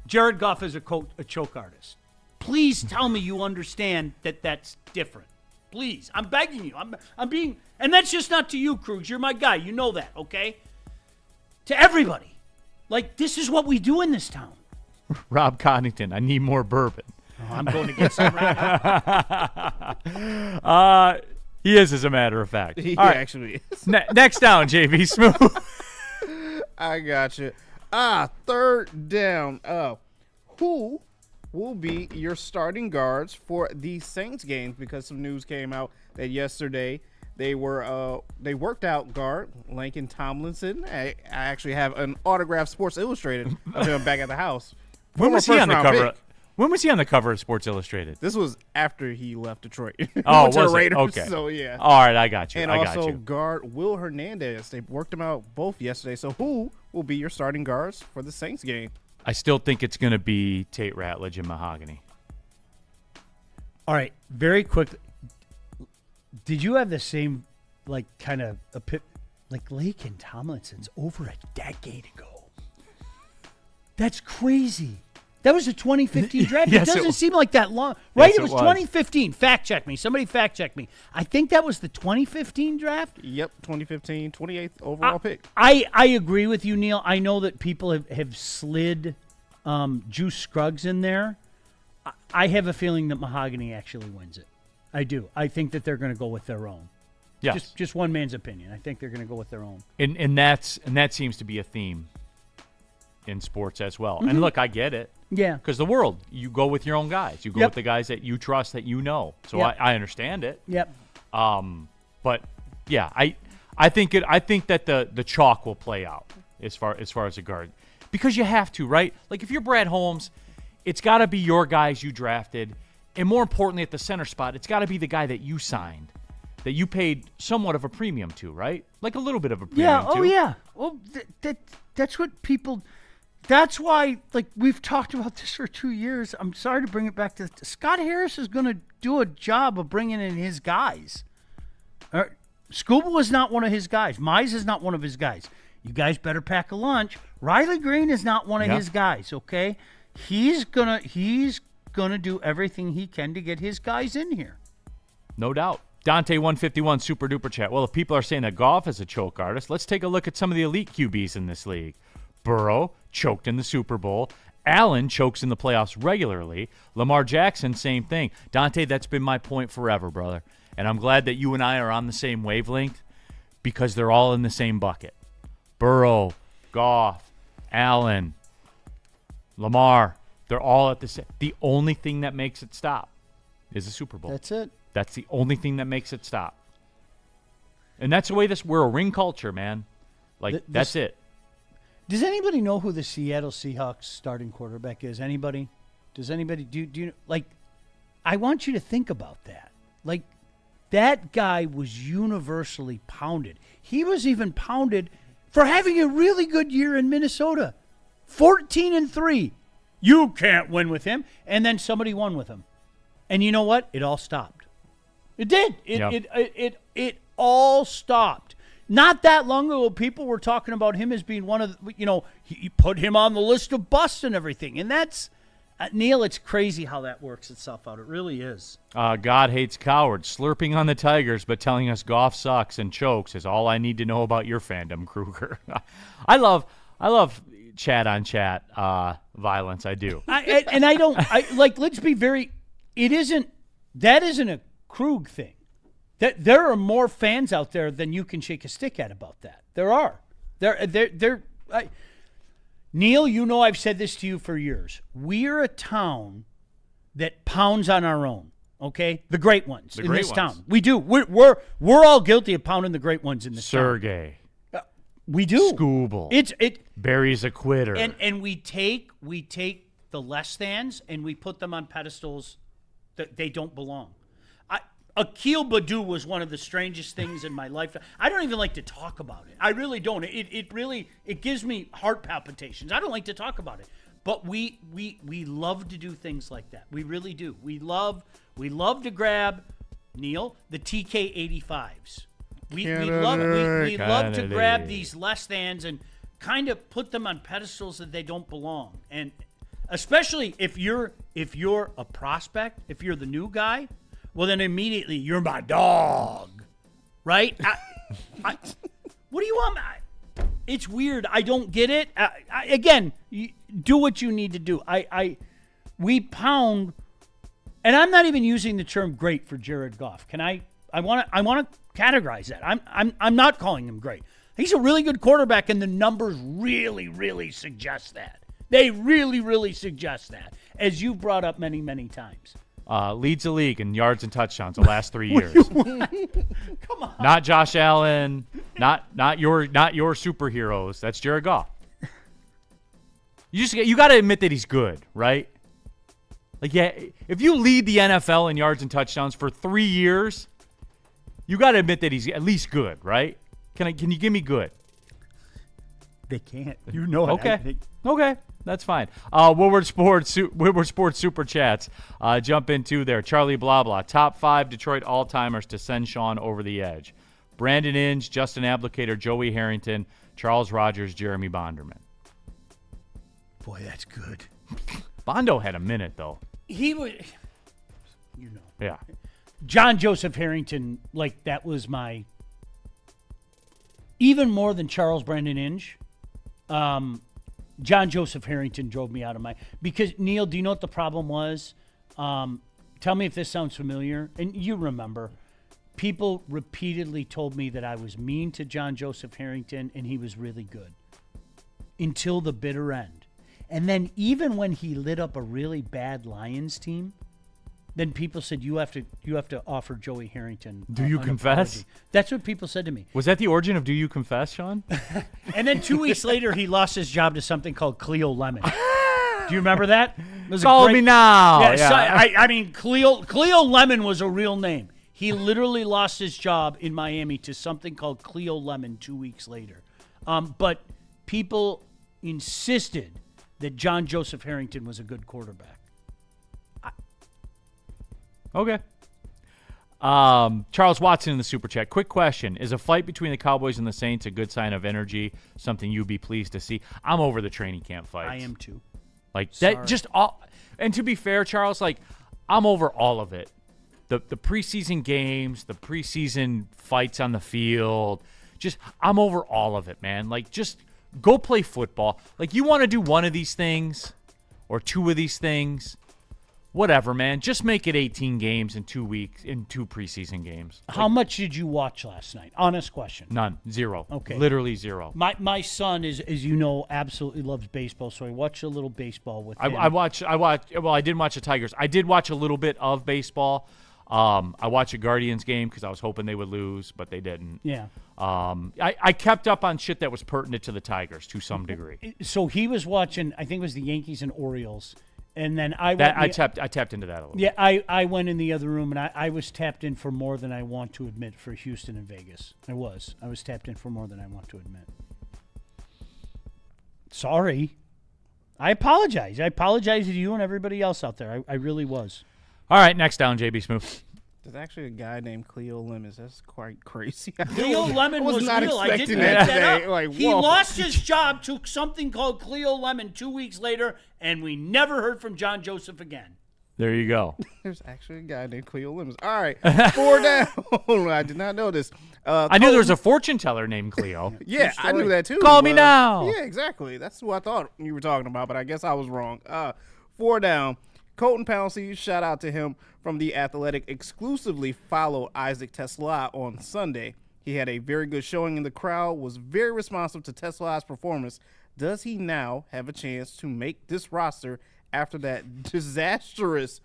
Jared Goff is a choke artist. Please tell me you understand that that's different. Please. I'm begging you. I'm being, and that's just not to you, Krugs. You're my guy. You know that, okay? To everybody. Like, this is what we do in this town. Rob Connington, I need more bourbon. Oh, I'm going to get some right now. He is, as a matter of fact. He right. actually is. Next down, JV Smooth. I got you. Third down. Who will be your starting guards for the Saints games? Because some news came out that yesterday they worked out guard Laken Tomlinson. I actually have an autographed Sports Illustrated of him back at the house. When was he on the cover? When was he on the cover of Sports Illustrated? This was after he left Detroit. Oh, went to the was it? Raiders, Okay. So yeah. All right, I got you. And I got also you. guard Will Hernandez. They worked them out both yesterday. So who will be your starting guards for the Saints game? I still think it's going to be Tate Ratledge and Mahogany. All right, very quickly. Did you have the same, like, kind of like Laken Tomlinson's over a decade ago? That's crazy. That was a 2015 draft. Yes, it doesn't it seem like that long. Right? Yes, it was it was. 2015. Fact check me. Somebody fact check me. I think that was the 2015 draft. Yep, 2015, 28th overall pick. I agree with you, Neal. I know that people have slid Juice Scruggs in there. I have a feeling that Mahogany actually wins it. I do. I think that they're going to go with their own. Yes. Just one man's opinion. I think they're going to go with their own. And that seems to be a theme in sports as well. Mm-hmm. And look, I get it. Yeah. Because the world, you go with your own guys. You go Yep. with the guys that you trust, that you know. So Yep. I understand it. Yep. But yeah, I think that the chalk will play out as far as a guard, because you have to, right? Like if you're Brad Holmes, it's got to be your guys you drafted, and more importantly, at the center spot, it's got to be the guy that you signed. that you paid somewhat of a premium to, right? Like a little bit of a premium Yeah. to. Oh, yeah. Well, that's what people. That's why, like, we've talked about this for 2 years. I'm sorry to bring it back to Scott Harris is going to do a job of bringing in his guys. Scuba was not one of his guys. Mize is not one of his guys. You guys better pack a lunch. Riley Green is not one of his guys. Okay, he's gonna do everything he can to get his guys in here. No doubt. Dante 151 super duper chat. Well, if people are saying that Goff is a choke artist, let's take a look at some of the elite QBs in this league. Burrow choked in the Super Bowl. Allen chokes in the playoffs regularly. Lamar Jackson, same thing. Dante, that's been my point forever, brother. And I'm glad that you and I are on the same wavelength because they're all in the same bucket. Burrow, Goff, Allen, Lamar, they're all at the same. The only thing that makes it stop is the Super Bowl. That's it. That's the only thing that makes it stop. And that's the way we're a ring culture, man. Like, that's it. Does anybody know who the Seattle Seahawks starting quarterback is? Anybody? Does anybody do you like? I want you to think about that. Like, that guy was universally pounded. He was even pounded for having a really good year in Minnesota. 14-3. You can't win with him. And then somebody won with him. And you know what? It all stopped. It did. It all stopped. Not that long ago, people were talking about him as being one of the, he put him on the list of busts and everything. And that's, Neal, it's crazy how that works itself out. It really is. God hates cowards. Slurping on the Tigers, but telling us Goff sucks and chokes is all I need to know about your fandom, Kruger. I love chat on chat violence. I do. Let's be very, that isn't a Krug thing. There are more fans out there than you can shake a stick at about that. There are. Neal, I've said this to you for years. We're a town that pounds on our own. Okay, the great ones in this town. We do. We're all guilty of pounding the great ones in this town. Sergey. We do. Scooble. Barry's a quitter. And we take the less thans and we put them on pedestals that they don't belong. Akil Badu was one of the strangest things in my life. I don't even like to talk about it. I really don't. It gives me heart palpitations. I don't like to talk about it. But we love to do things like that. We really do. We love to grab, Neal, the TK85s. We love to grab these less thans and kind of put them on pedestals that they don't belong. And especially if you're a prospect, if you're the new guy, well, then immediately you're my dog, right? What do you want? It's weird. I don't get it. Again, do what you need to do. We pound, and I'm not even using the term great for Jared Goff. I want to categorize that. I'm not calling him great. He's a really good quarterback, and the numbers really, really suggest that. They really, really suggest that, as you've brought up many, many times. Leads the league in yards and touchdowns the last 3 years. Come on. Not Josh Allen, not your superheroes. That's Jared Goff. You got to admit that he's good, right? Like, yeah, if you lead the NFL in yards and touchdowns for 3 years, you got to admit that he's at least good, right? Can you give me good? They can't. You know it. Okay. That's fine. Woodward Sports Super Chats. Jump into there. Charlie Blah Blah. Top 5 Detroit all-timers to send Sean over the edge. Brandon Inge, Justin Applicator, Joey Harrington, Charles Rogers, Jeremy Bonderman. Boy, that's good. Bondo had a minute, though. He was, Yeah. John Joseph Harrington, like, that was my, even more than Charles Brandon Inge, John Joseph Harrington drove me out of my, because, Neal, do you know what the problem was? Tell me if this sounds familiar. And you remember, people repeatedly told me that I was mean to John Joseph Harrington and he was really good until the bitter end. And then even when he lit up a really bad Lions team, then people said, you have to offer Joey Harrington. Do you confess? Apology. That's what people said to me. Was that the origin of Do You Confess, Sean? And then 2 weeks later, he lost his job to something called Cleo Lemon. Do you remember that? Call me now. Yeah. So, I mean, Cleo Lemon was a real name. He literally lost his job in Miami to something called Cleo Lemon 2 weeks later. But people insisted that John Joseph Harrington was a good quarterback. Okay. Charles Watson in the Super Chat. Quick question. Is a fight between the Cowboys and the Saints a good sign of energy, something you'd be pleased to see? I'm over the training camp fights. I am too. Like, Sorry. that just all. And to be fair, Charles, like, I'm over all of it. The preseason games, the preseason fights on the field. Just, I'm over all of it, man. Like, just go play football. Like, you want to do one of these things or two of these things, whatever, man. Just make it 18 games in 2 weeks, in 2 preseason games. How much did you watch last night? Honest question. None. Zero. Okay. Literally zero. My son is, as you know, absolutely loves baseball, so I watched a little baseball with him. I didn't watch the Tigers. I did watch a little bit of baseball. I watched a Guardians game because I was hoping they would lose, but they didn't. Yeah. I kept up on shit that was pertinent to the Tigers to some degree. So he was watching, I think it was the Yankees and Orioles, and then I tapped into that a little. Yeah, I went in the other room, and I was tapped in for more than I want to admit for Houston and Vegas. I was tapped in for more than I want to admit. Sorry. I apologize. I apologize to you and everybody else out there. I really was. All right, next down, JB Smooth. There's actually a guy named Cleo Lemons. That's quite crazy. Cleo Lemon was not real. I expecting didn't make that today. up. Like, he whoa. lost his job to something called Cleo Lemon 2 weeks later, and we never heard from John Joseph again. There you go. There's actually a guy named Cleo Lemons. All right, 4 down. I did not know this. I knew there was a fortune teller named Cleo. Yeah, I knew that too. Call me now. Yeah, exactly. That's who I thought you were talking about, but I guess I was wrong. 4 down. Colton Pouncey, shout out to him from The Athletic, exclusively followed Isaac Tesla on Sunday. He had a very good showing in the crowd, was very responsive to Tesla's performance. Does he now have a chance to make this roster after that disastrous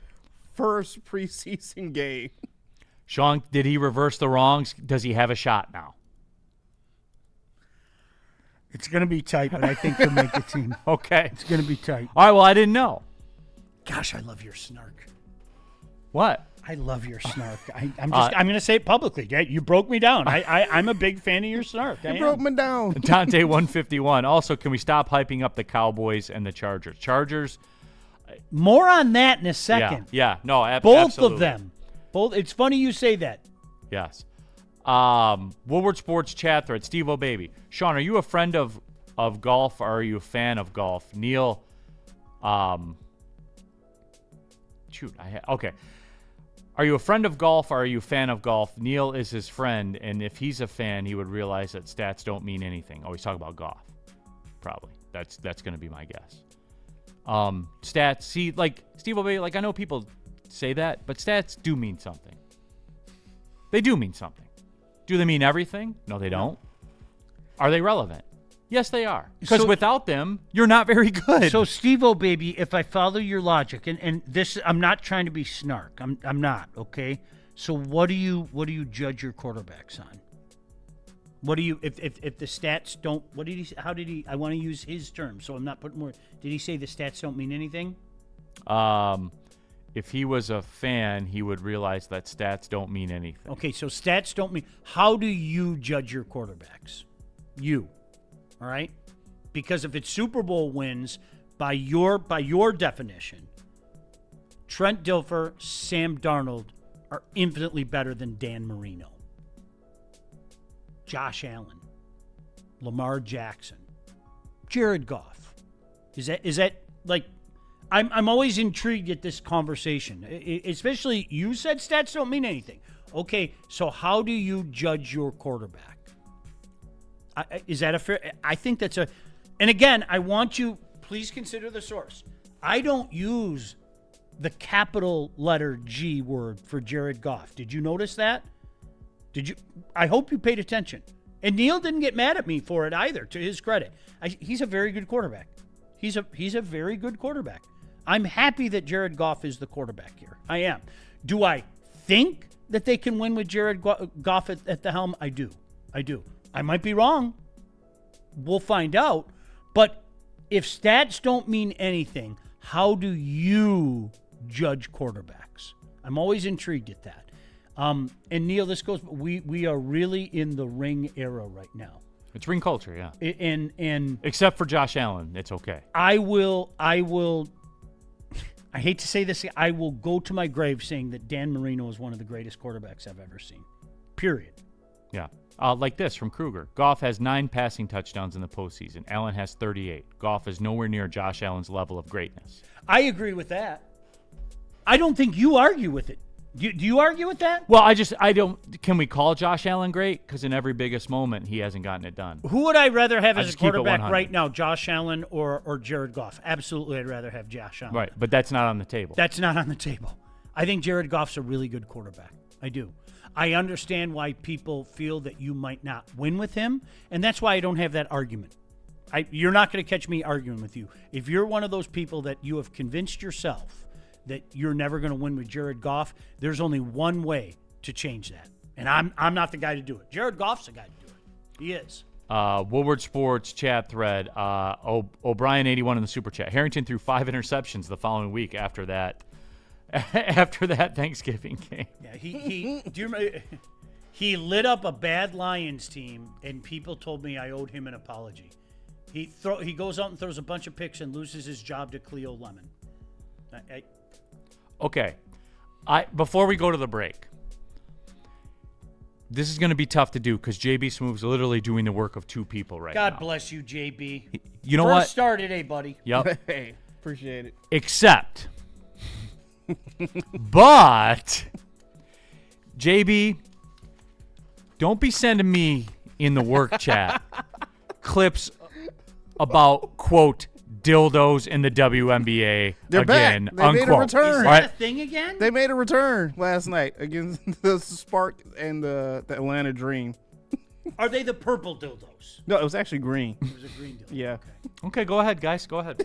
first preseason game? Sean, did he reverse the wrongs? Does he have a shot now? It's going to be tight, but I think he'll make the team. Okay. It's going to be tight. All right, well, I didn't know. Gosh, I love your snark. What? I love your snark. I'm going to say it publicly. You broke me down. I'm a big fan of your snark. You broke me down. Dante 151. Also, can we stop hyping up the Cowboys and the Chargers? Chargers. More on that in a second. Yeah. No, Both absolutely. of them. Both. It's funny you say that. Yes. Woodward Sports chat thread. Steve O'Baby. Sean, are you a friend of golf or are you a fan of golf? Neal. Okay. Are you a friend of golf or are you a fan of golf? Neal is his friend, and if he's a fan, he would realize that stats don't mean anything. Always talk about Goff. Probably. That's going to be my guess. Stats, see, like, Steve O'Baby, like, I know people say that, but stats do mean something. They do mean something. Do they mean everything? No, they don't. Are they relevant? Yes, they are. Because without them, you're not very good. So, Steve-O, baby, if I follow your logic, and this, I'm not trying to be snark. I'm not, okay? So, what do you judge your quarterbacks on? What do you if the stats don't? What did he? How did he? I want to use his term, so I'm not putting more. Did he say the stats don't mean anything? If he was a fan, he would realize that stats don't mean anything. Okay, so stats don't mean. How do you judge your quarterbacks? You. All right? Because if it's Super Bowl wins, by your definition, Trent Dilfer, Sam Darnold are infinitely better than Dan Marino, Josh Allen, Lamar Jackson, Jared Goff. Is that like? I'm always intrigued at this conversation, especially you said stats don't mean anything. Okay, so how do you judge your quarterback? Is that a fair? I think that's a. And again, I want you, please consider the source. I don't use the capital letter G word for Jared Goff. Did you notice that? Did you? I hope you paid attention. And Neal didn't get mad at me for it either, to his credit. He's a very good quarterback. He's a very good quarterback. I'm happy that Jared Goff is the quarterback here. I am. Do I think that they can win with Jared Goff at the helm? I do. I might be wrong. We'll find out. But if stats don't mean anything, how do you judge quarterbacks? I'm always intrigued at that. And Neal, this goes. We are really in the ring era right now. It's ring culture, yeah. And except for Josh Allen, it's okay. I will. I hate to say this. I will go to my grave saying that Dan Marino is one of the greatest quarterbacks I've ever seen. Period. Yeah. Like this from Kruger. Goff has 9 passing touchdowns in the postseason. Allen has 38. Goff is nowhere near Josh Allen's level of greatness. I agree with that. I don't think you argue with it. Do you argue with that? Well, I don't. Can we call Josh Allen great? Because in every biggest moment, he hasn't gotten it done. Who would I rather have as a just keep it quarterback 100. right now, Josh Allen or Jared Goff? Absolutely, I'd rather have Josh Allen. Right, but that's not on the table. That's not on the table. I think Jared Goff's a really good quarterback. I do. I understand why people feel that you might not win with him, and that's why I don't have that argument. You're not going to catch me arguing with you. If you're one of those people that you have convinced yourself that you're never going to win with Jared Goff, there's only one way to change that. And I'm not the guy to do it. Jared Goff's the guy to do it. He is. Woodward Sports chat thread. O'Brien81 in the super chat. Harrington threw 5 interceptions the following week after that. After that Thanksgiving game. Yeah, he do you remember? He lit up a bad Lions team, and people told me I owed him an apology. He goes out and throws a bunch of picks and loses his job to Cleo Lemon. Okay. Before we go to the break, this is going to be tough to do because JB Smooth's literally doing the work of 2 people right now. God bless you, JB. You know First what? started, buddy. Yep. Hey, appreciate it. Except, but, JB, don't be sending me in the work chat clips about, quote, dildos in the WNBA They're again, back. They unquote. made a return. Is All that right. a thing again? They made a return last night against the Spark and the Atlanta Dream. Are they the purple dildos? No, it was actually green. It was a green dildo. Yeah. Okay, go ahead, guys. Go ahead.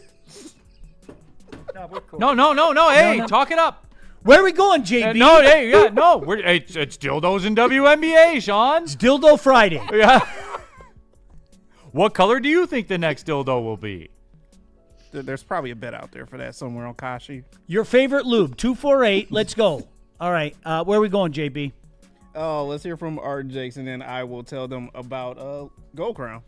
No, we're cool. No. Hey, talk it up. Where are we going, JB? No, hey, yeah, no. It's dildos in WNBA, Sean. It's Dildo Friday. Yeah. What color do you think the next dildo will be? There's probably a bet out there for that somewhere on Kashi. Your favorite lube, 248. Let's go. All right. Where are we going, JB? Oh, let's hear from Art and Jakes, and then I will tell them about Gold Crown.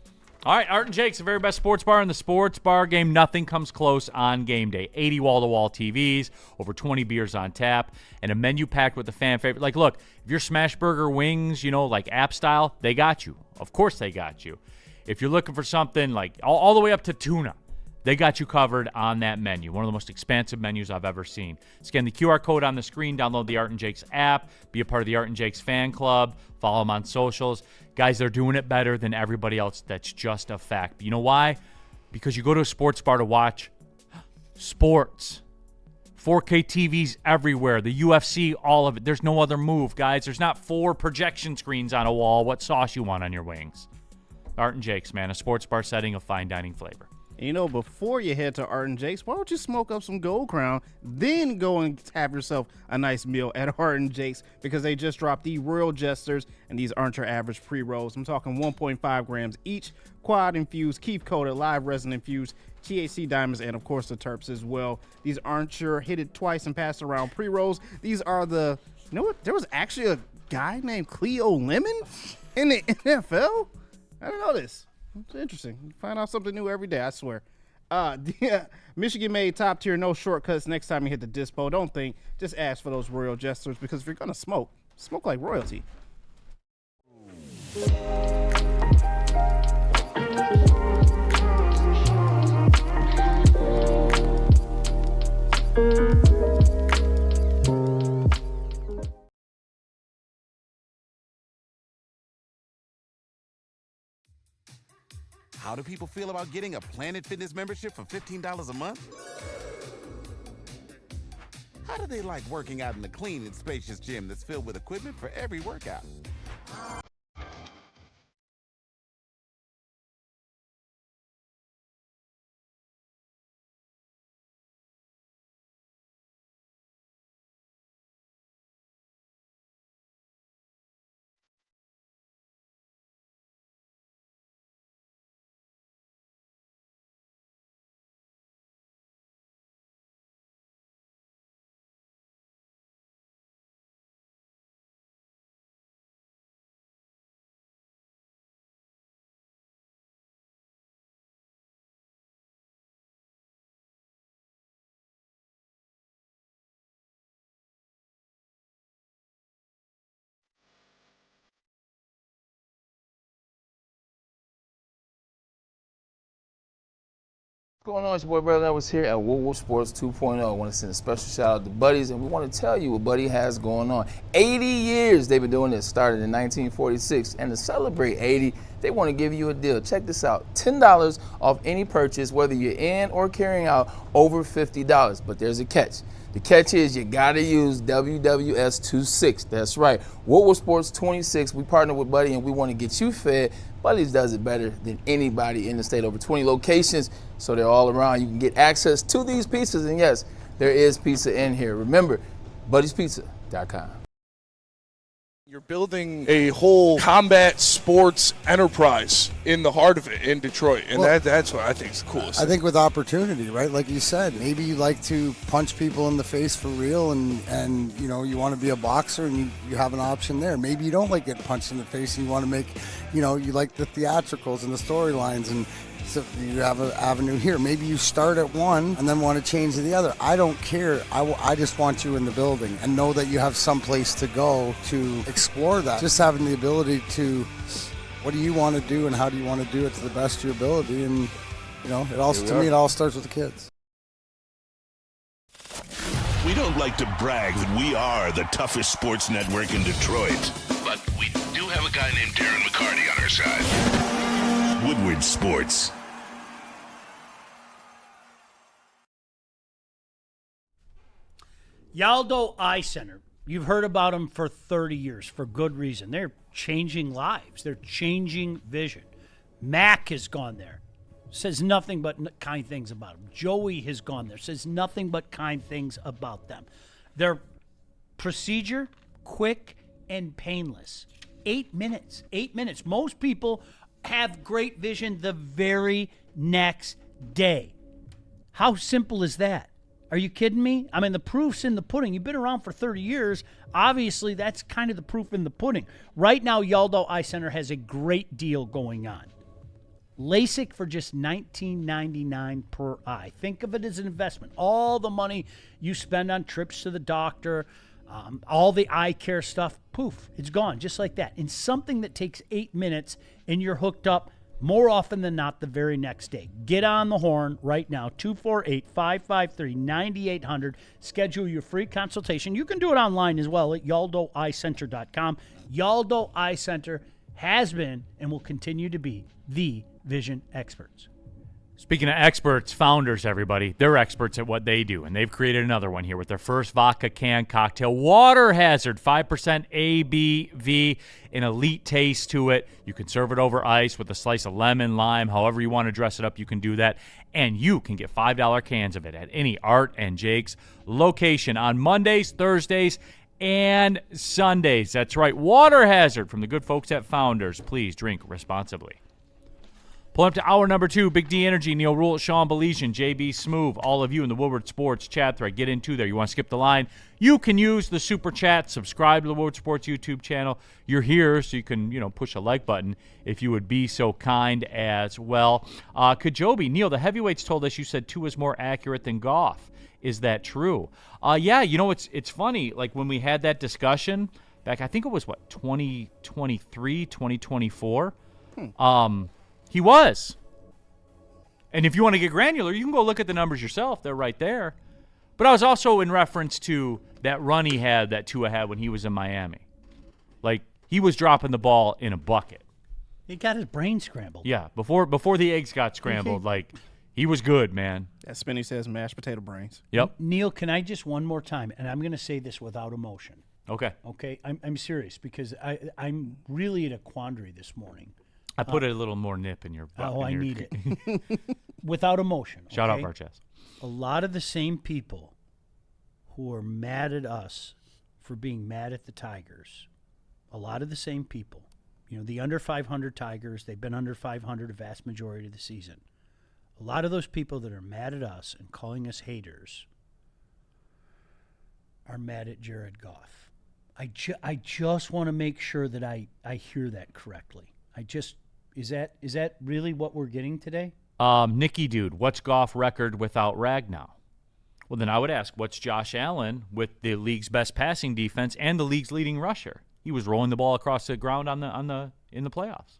All right, Art and Jake's the very best sports bar in the sports bar game. Nothing comes close on game day. 80 wall-to-wall TVs, over 20 beers on tap, and a menu packed with the fan favorite. Like, look, if you're smash burger wings, like app style, they got you. Of course they got you. If you're looking for something like all the way up to tuna, they got you covered on that menu. One of the most expansive menus I've ever seen. Scan the QR code on the screen, download the Art and Jake's app, be a part of the Art and Jake's fan club, follow them on socials. Guys, they're doing it better than everybody else. That's just a fact. But you know why? Because you go to a sports bar to watch sports. 4K TVs everywhere. The UFC, all of it. There's no other move, guys. There's not 4 projection screens on a wall. What sauce you want on your wings? Art and Jake's, man. A sports bar setting of fine dining flavor. Before you head to Art and Jake's, why don't you smoke up some Gold Crown, then go and have yourself a nice meal at Art and Jake's, because they just dropped the Royal Jesters, and these aren't your average pre-rolls. I'm talking 1.5 grams each, quad infused, keef coated, live resin infused, THC diamonds, and of course the terps as well. These aren't your hit it twice and pass around pre-rolls. These are the, you know what? There was actually a guy named Cleo Lemon in the NFL. I didn't know this. It's interesting. You find out something new every day, I swear. Yeah, Michigan made top tier, no shortcuts. Next time you hit the dispo, don't think. Just ask for those Royal Jesters, because if you're going to smoke like royalty. How do people feel about getting a Planet Fitness membership for $15 a month? How do they like working out in a clean and spacious gym that's filled with equipment for every workout? What's going on? It's your boy Braylon. I was here at Woodward Sports 2.0. I want to send a special shout out to Buddies, and we want to tell you what Buddy has going on. 80 years they've been doing this, started in 1946, and to celebrate 80, they want to give you a deal. Check this out, $10 off any purchase, whether you're in or carrying out over $50. But there's a catch. The catch is you got to use WWS26. That's right, Woodward Sports 26. We partner with Buddy, and we want to get you fed. Buddy's does it better than anybody in the state. Over 20 locations, so they're all around. You can get access to these pizzas, and yes, there is pizza in here. Remember, buddyspizza.com. You're building a whole combat sports enterprise in the heart of it in Detroit, and that's what I think is the coolest. I think with opportunity, right? Like you said, maybe you like to punch people in the face for real, and you know, you want to be a boxer, and you have an option there. Maybe you don't like getting punched in the face, and you want to make, you know, you like the theatricals and the storylines, and so you have an avenue here. Maybe you start at one and then want to change to the other. I don't care. I just want you in the building and know that you have some place to go to explore that. Just having the ability to, what do you want to do and how do you want to do it to the best of your ability? And, you know, it all starts with the kids. We don't like to brag that we are the toughest sports network in Detroit, but we do have a guy named Darren McCarty on our side. Woodward Sports. Yaldo Eye Center. You've heard about them for 30 years for good reason. They're changing lives. They're changing vision. Mac has gone there. Says nothing but kind things about them. Joey has gone there. Says nothing but kind things about them. Their procedure, quick and painless. 8 minutes. 8 minutes. Most people have great vision the very next day. How simple is that? Are you kidding me? I mean, the proof's in the pudding. You've been around for 30 years. Obviously, that's kind of the proof in the pudding. Right now, Yaldo Eye Center has a great deal going on. LASIK for just $19.99 per eye. Think of it as an investment. All the money you spend on trips to the doctor, all the eye care stuff, poof, it's gone just like that. In something that takes 8 minutes and you're hooked up more often than not the very next day. Get on the horn right now, 248-553-9800. Schedule your free consultation. You can do it online as well at yaldoeyecenter.com. Yaldo Eye Center has been and will continue to be the vision experts. Speaking of experts, Founders, everybody, they're experts at what they do, and they've created another one here with their first vodka can cocktail. Water Hazard, 5% ABV, an elite taste to it. You can serve it over ice with a slice of lemon, lime, however you want to dress it up, you can do that. And you can get $5 cans of it at any Art and Jake's location on Mondays, Thursdays, and Sundays. That's right, Water Hazard from the good folks at Founders. Please drink responsibly. Pull up to hour number 2, Big D Energy, Neal, Ruhl, Sean, Baligian, JB Smooth, all of you in the Woodward Sports chat thread. Get into there. You want to skip the line? You can use the super chat. Subscribe to the Woodward Sports YouTube channel. You're here, so you can, push a like button if you would be so kind as well. Kajobi, Neal, the heavyweights told us you said Tua is more accurate than Goff. Is that true? Yeah, it's funny. Like when we had that discussion back, I think it was, 2023, 2024? He was. And if you want to get granular, you can go look at the numbers yourself. They're right there. But I was also in reference to that run he had, that Tua had when he was in Miami. Like, he was dropping the ball in a bucket. He got his brain scrambled. Yeah, before the eggs got scrambled, he was good, man. As Spinny says, mashed potato brains. Yep. Neal, can I just one more time, and I'm going to say this without emotion. Okay. Okay, I'm serious because I'm really in a quandary this morning. I put a little more nip in your butt. I need it. Without emotion. Shout out Barches. A lot of the same people who are mad at us for being mad at the Tigers, a lot of the same people, the under 500 Tigers, they've been under 500 a vast majority of the season. A lot of those people that are mad at us and calling us haters are mad at Jared Goff. I just want to make sure that I hear that correctly. Is that really what we're getting today? Nicky Dude, what's Goff record without Ragnow? Well, then I would ask, what's Josh Allen with the league's best passing defense and the league's leading rusher? He was rolling the ball across the ground in the playoffs.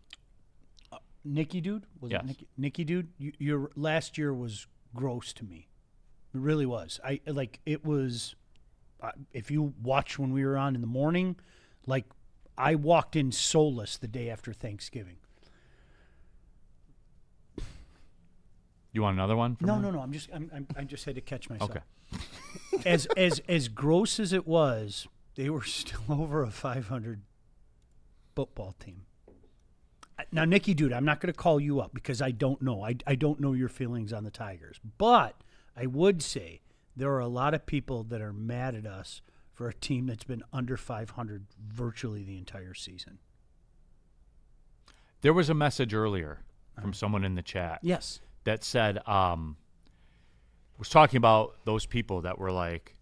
Nicky Dude? Was Yes. it Nicky Dude? Your last year was gross to me. It really was. It was, if you watch when we were on in the morning, like I walked in soulless the day after Thanksgiving. You want another one? No. I just had to catch myself. Okay. As gross as it was, they were still over a 500 football team. Now, Nicky Dude, I'm not going to call you up because I don't know. I don't know your feelings on the Tigers. But I would say there are a lot of people that are mad at us for a team that's been under 500 virtually the entire season. There was a message earlier from someone in the chat. Yes. That said, was talking about those people that were like,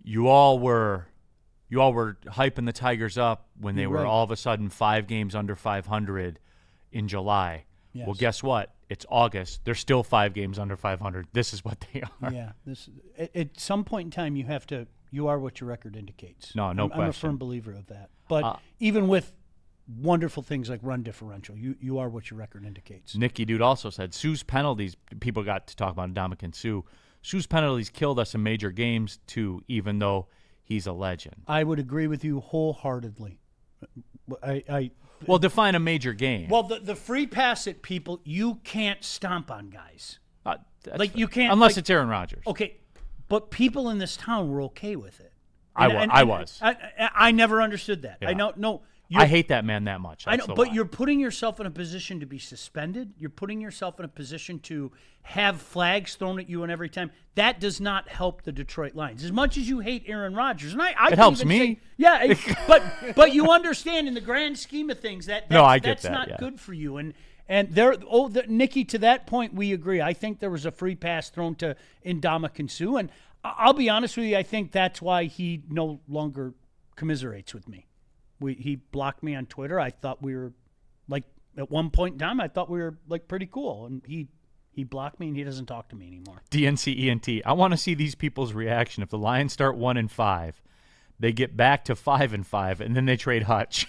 you all were hyping the Tigers up when they were all of a sudden 5 games under 500 in July. Yes. Well, guess what? It's August. They're still 5 games under 500. This is what they are. Yeah. At some point in time, you are what your record indicates. No question. I'm a firm believer of that. But even with wonderful things like run differential, you are what your record indicates. Nicky Dude also said, Sue's penalties, people got to talk about Ndamukong Suh. Sue's penalties killed us in major games, too, even though he's a legend. I would agree with you wholeheartedly. Well, define a major game. Well, the free pass at people, you can't stomp on guys. You can't. Unless it's Aaron Rodgers. Okay, but people in this town were okay with it. I was. I never understood that. Yeah. I know. No. I hate that man that much. I know, but you're putting yourself in a position to be suspended. You're putting yourself in a position to have flags thrown at you and every time. That does not help the Detroit Lions. As much as you hate Aaron Rodgers, and it helps me. But you understand in the grand scheme of things that's not good for you. And Nicky, to that point, we agree. I think there was a free pass thrown to Ndamukong Suh, and I'll be honest with you. I think that's why he no longer commiserates with me. He blocked me on Twitter. I thought we were, like, at one point in time, I thought we were, like, pretty cool. And he blocked me, and he doesn't talk to me anymore. DNCENT. I want to see these people's reaction. If the Lions start 1-5, they get back to 5-5, and then they trade Hutch.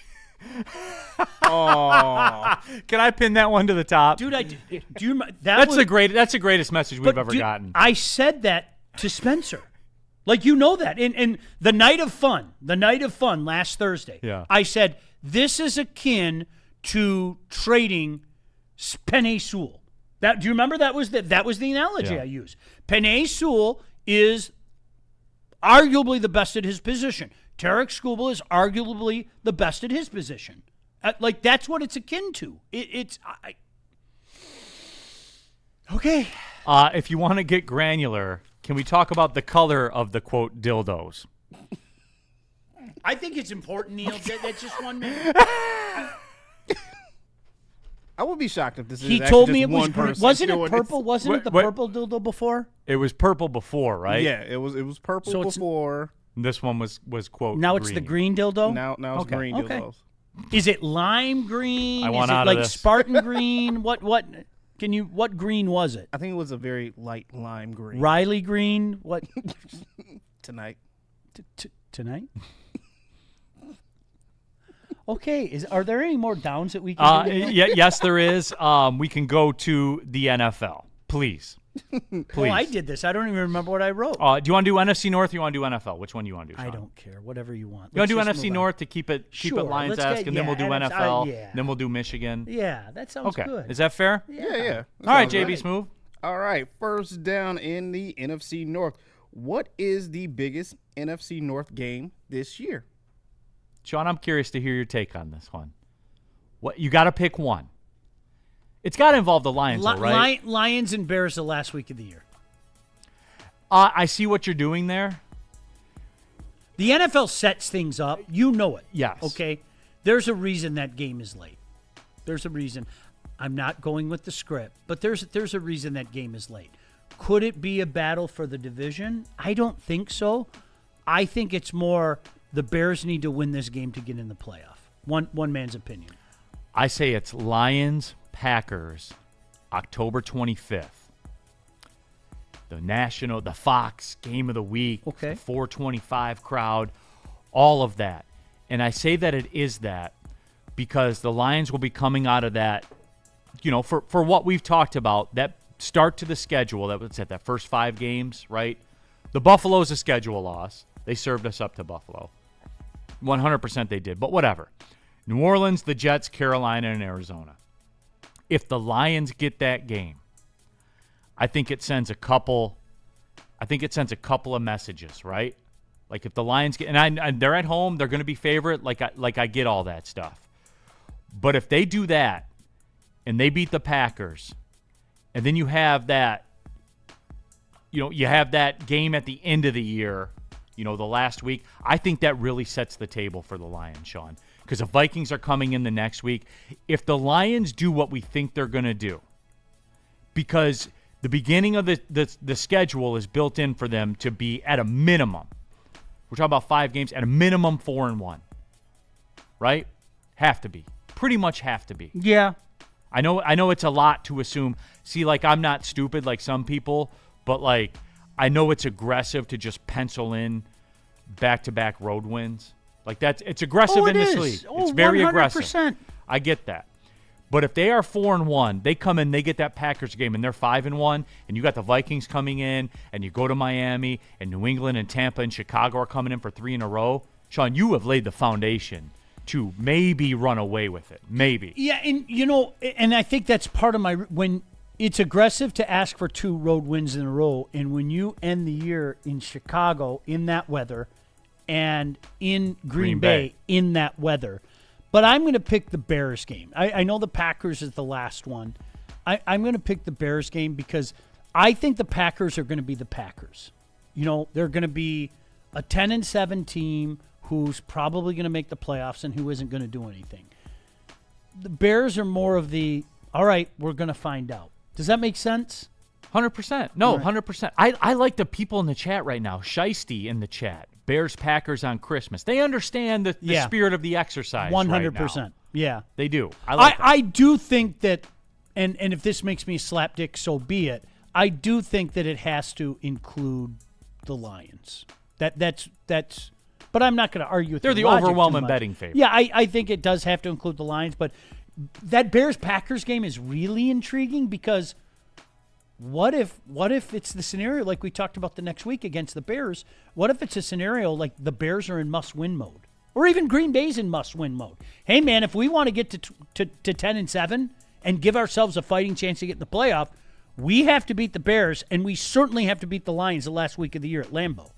Oh, can I pin that one to the top? Dude, do you that's the greatest message we've ever gotten. I said that to Spencer. Like, you know that. In the night of fun last Thursday, I said, this is akin to trading Penei Sewell. Do you remember that was the analogy I used? Penei Sewell is arguably the best at his position. Tarek Skubal is arguably the best at his position. That's what it's akin to. Okay. If you want to get granular, can we talk about the color of the, quote, dildos? I think it's important, Neal. That's just 1 minute. I would be shocked if this is He actually told just me it was one green. person. Wasn't it purple? Wasn't it the purple dildo before? It was purple before, right? Yeah, it was purple before. This one was quote, now it's green. the green dildo? Now it's green dildos. Is it lime green? I want is it out like of this. Spartan green? What green was it? I think it was a very light lime green. Riley green? What? Tonight. Tonight? Okay. Are there any more downs that we can do? Yes, there is. We can go to the NFL, please. Well, I did this. I don't even remember what I wrote. Do you want to do NFC North or you want to do NFL? Which one do you want to do, Sean? I don't care. Whatever you want. You want to do NFC North to keep it Lions-esque, and then we'll do NFL, then we'll do Michigan? Yeah, that sounds good. Is that fair? Yeah. All right, JB Smooth. All right, first down in the NFC North. What is the biggest NFC North game this year? Sean, I'm curious to hear your take on this one. What you got to pick one. It's got to involve the Lions, though, right? Lions and Bears the last week of the year. I see what you're doing there. The NFL sets things up. You know it. Yes. Okay? There's a reason that game is late. There's a reason. I'm not going with the script, but there's a reason that game is late. Could it be a battle for the division? I don't think so. I think it's more the Bears need to win this game to get in the playoff. One man's opinion. I say it's Lions-Packers, October 25th. The Fox game of the week, okay. The 425 crowd, all of that. And I say that it is that because the Lions will be coming out of that for what we've talked about, that start to the schedule, that first 5 games, right? The Buffalo's a schedule loss. They served us up to Buffalo. 100% they did, but whatever. New Orleans, the Jets, Carolina, and Arizona. If the Lions get that game, I think it sends a couple of messages, right? Like if the Lions get, and they're at home, they're going to be favorite. Like I get all that stuff. But if they do that and they beat the Packers, and then you have that, you have that game at the end of the year, the last week, I think that really sets the table for the Lions, Sean. Because the Vikings are coming in the next week. If the Lions do what we think they're going to do, because the beginning of the schedule is built in for them to be at a minimum. We're talking about 5 games, at a minimum 4-1. Right? Have to be. Pretty much have to be. Yeah. I know it's a lot to assume. See, like, I'm not stupid like some people, but, like, I know it's aggressive to just pencil in back-to-back road wins. Like, it's aggressive in this league. It's very 100%. aggressive. I get that. But if they are 4-1, they come in, they get that Packers game, and they're 5-1, and you got the Vikings coming in, and you go to Miami, and New England and Tampa and Chicago are coming in for 3 in a row. Sean, you have laid the foundation to maybe run away with it. Maybe. Yeah, and and I think that's part of when it's aggressive to ask for 2 road wins in a row, and when you end the year in Chicago in that weather and in Green Bay in that weather. But I'm going to pick the Bears game. I know the Packers is the last one. I'm going to pick the Bears game because I think the Packers are going to be the Packers. They're going to be a 10-7 team who's probably going to make the playoffs and who isn't going to do anything. The Bears are more of the, all right, we're going to find out. Does that make sense? 100%. No, 100%. I like the people in the chat right now. Shiesty in the chat. Bears, Packers on Christmas. They understand the spirit of the exercise 100%. Right now. Yeah. They do. I do think that, and if this makes me slapdick, so be it. I do think that it has to include the Lions. That's. But I'm not going to argue with They're the overwhelming betting favorite. Yeah, I think it does have to include the Lions. But that Bears-Packers game is really intriguing because what if it's the scenario like we talked about the next week against the Bears? What if it's a scenario like the Bears are in must-win mode? Or even Green Bay's in must-win mode. Hey, man, if we want to get to 10-7 and give ourselves a fighting chance to get in the playoff, we have to beat the Bears, and we certainly have to beat the Lions the last week of the year at Lambeau.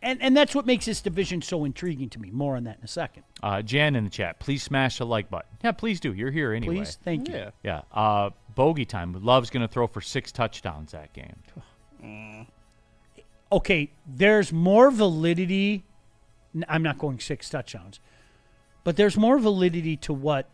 And that's what makes this division so intriguing to me. More on that in a second. Jan in the chat, please smash the like button. Yeah, please do. You're here anyway. Please, thank you. Yeah. Bogey time. Love's going to throw for 6 touchdowns that game. Okay, there's more validity. I'm not going 6 touchdowns. But there's more validity to what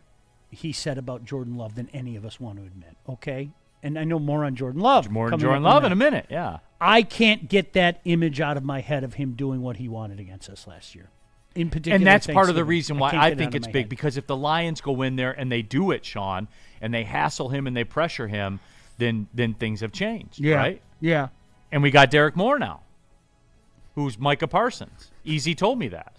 he said about Jordan Love than any of us want to admit, okay? And I know more on Jordan Love. More on Jordan Love in a minute, yeah. I can't get that image out of my head of him doing what he wanted against us last year. In particular, and that's part of the reason why I think it's big, head. because if the Lions go in there and they do it, Sean, and they hassle him and they pressure him, then things have changed, right? Yeah. And we got Derek Moore now, who's Micah Parsons. Easy told me that.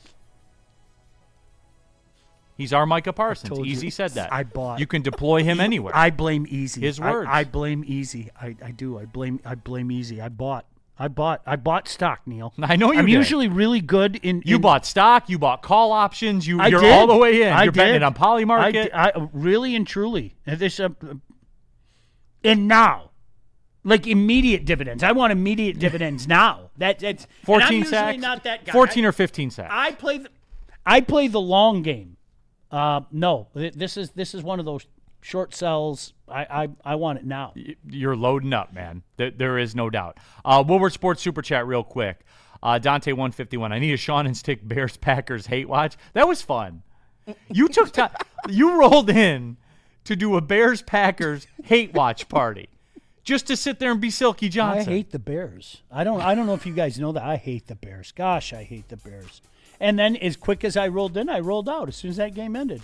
He's our Micah Parsons. Easy said that. I bought. You can deploy him anywhere. I blame Easy. His words. I blame Easy. I do. I blame Easy. I bought stock, Neal. I know you I'm did. usually really good in. You bought stock. You bought call options. You're did. all the way in. I You're betting did. it on Polymarket. I really and truly. And now, like immediate dividends. I want immediate dividends now. That's 14 I'm sacks. usually not that guy. 14 or 15 sacks. I play the long game. No, this is one of those short sells. I want it now. You're loading up, man. There is no doubt. Woodward Sports Super Chat real quick. Dante 151. I need a Sean and Stick Bears Packers hate watch. That was fun. You took time. You rolled in to do a Bears Packers hate watch party just to sit there and be Silky Johnson. I hate the Bears. I don't know if you guys know that. I hate the Bears. Gosh, I hate the Bears. And then as quick as I rolled in, I rolled out as soon as that game ended.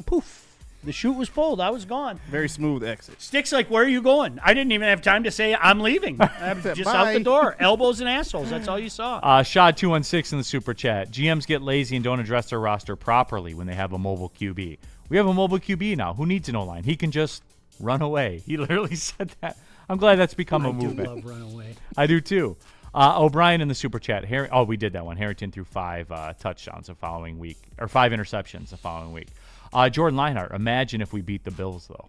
Poof. The chute was pulled. I was gone. Very smooth exit. Stick's like, where are you going? I didn't even have time to say I'm leaving. I'm just out the door. Elbows and assholes. That's all you saw. Shad 216 in the Super Chat. GMs get lazy and don't address their roster properly when they have a mobile QB. We have a mobile QB now. Who needs an O-line? He can just run away. He literally said that. I'm glad that's become a movement. I do love run away. I do too. O'Brien in the super chat. We did that one. Harrington threw 5 touchdowns the following week, or 5 interceptions the following week. Jordan Leinhart. Imagine if we beat the Bills, though.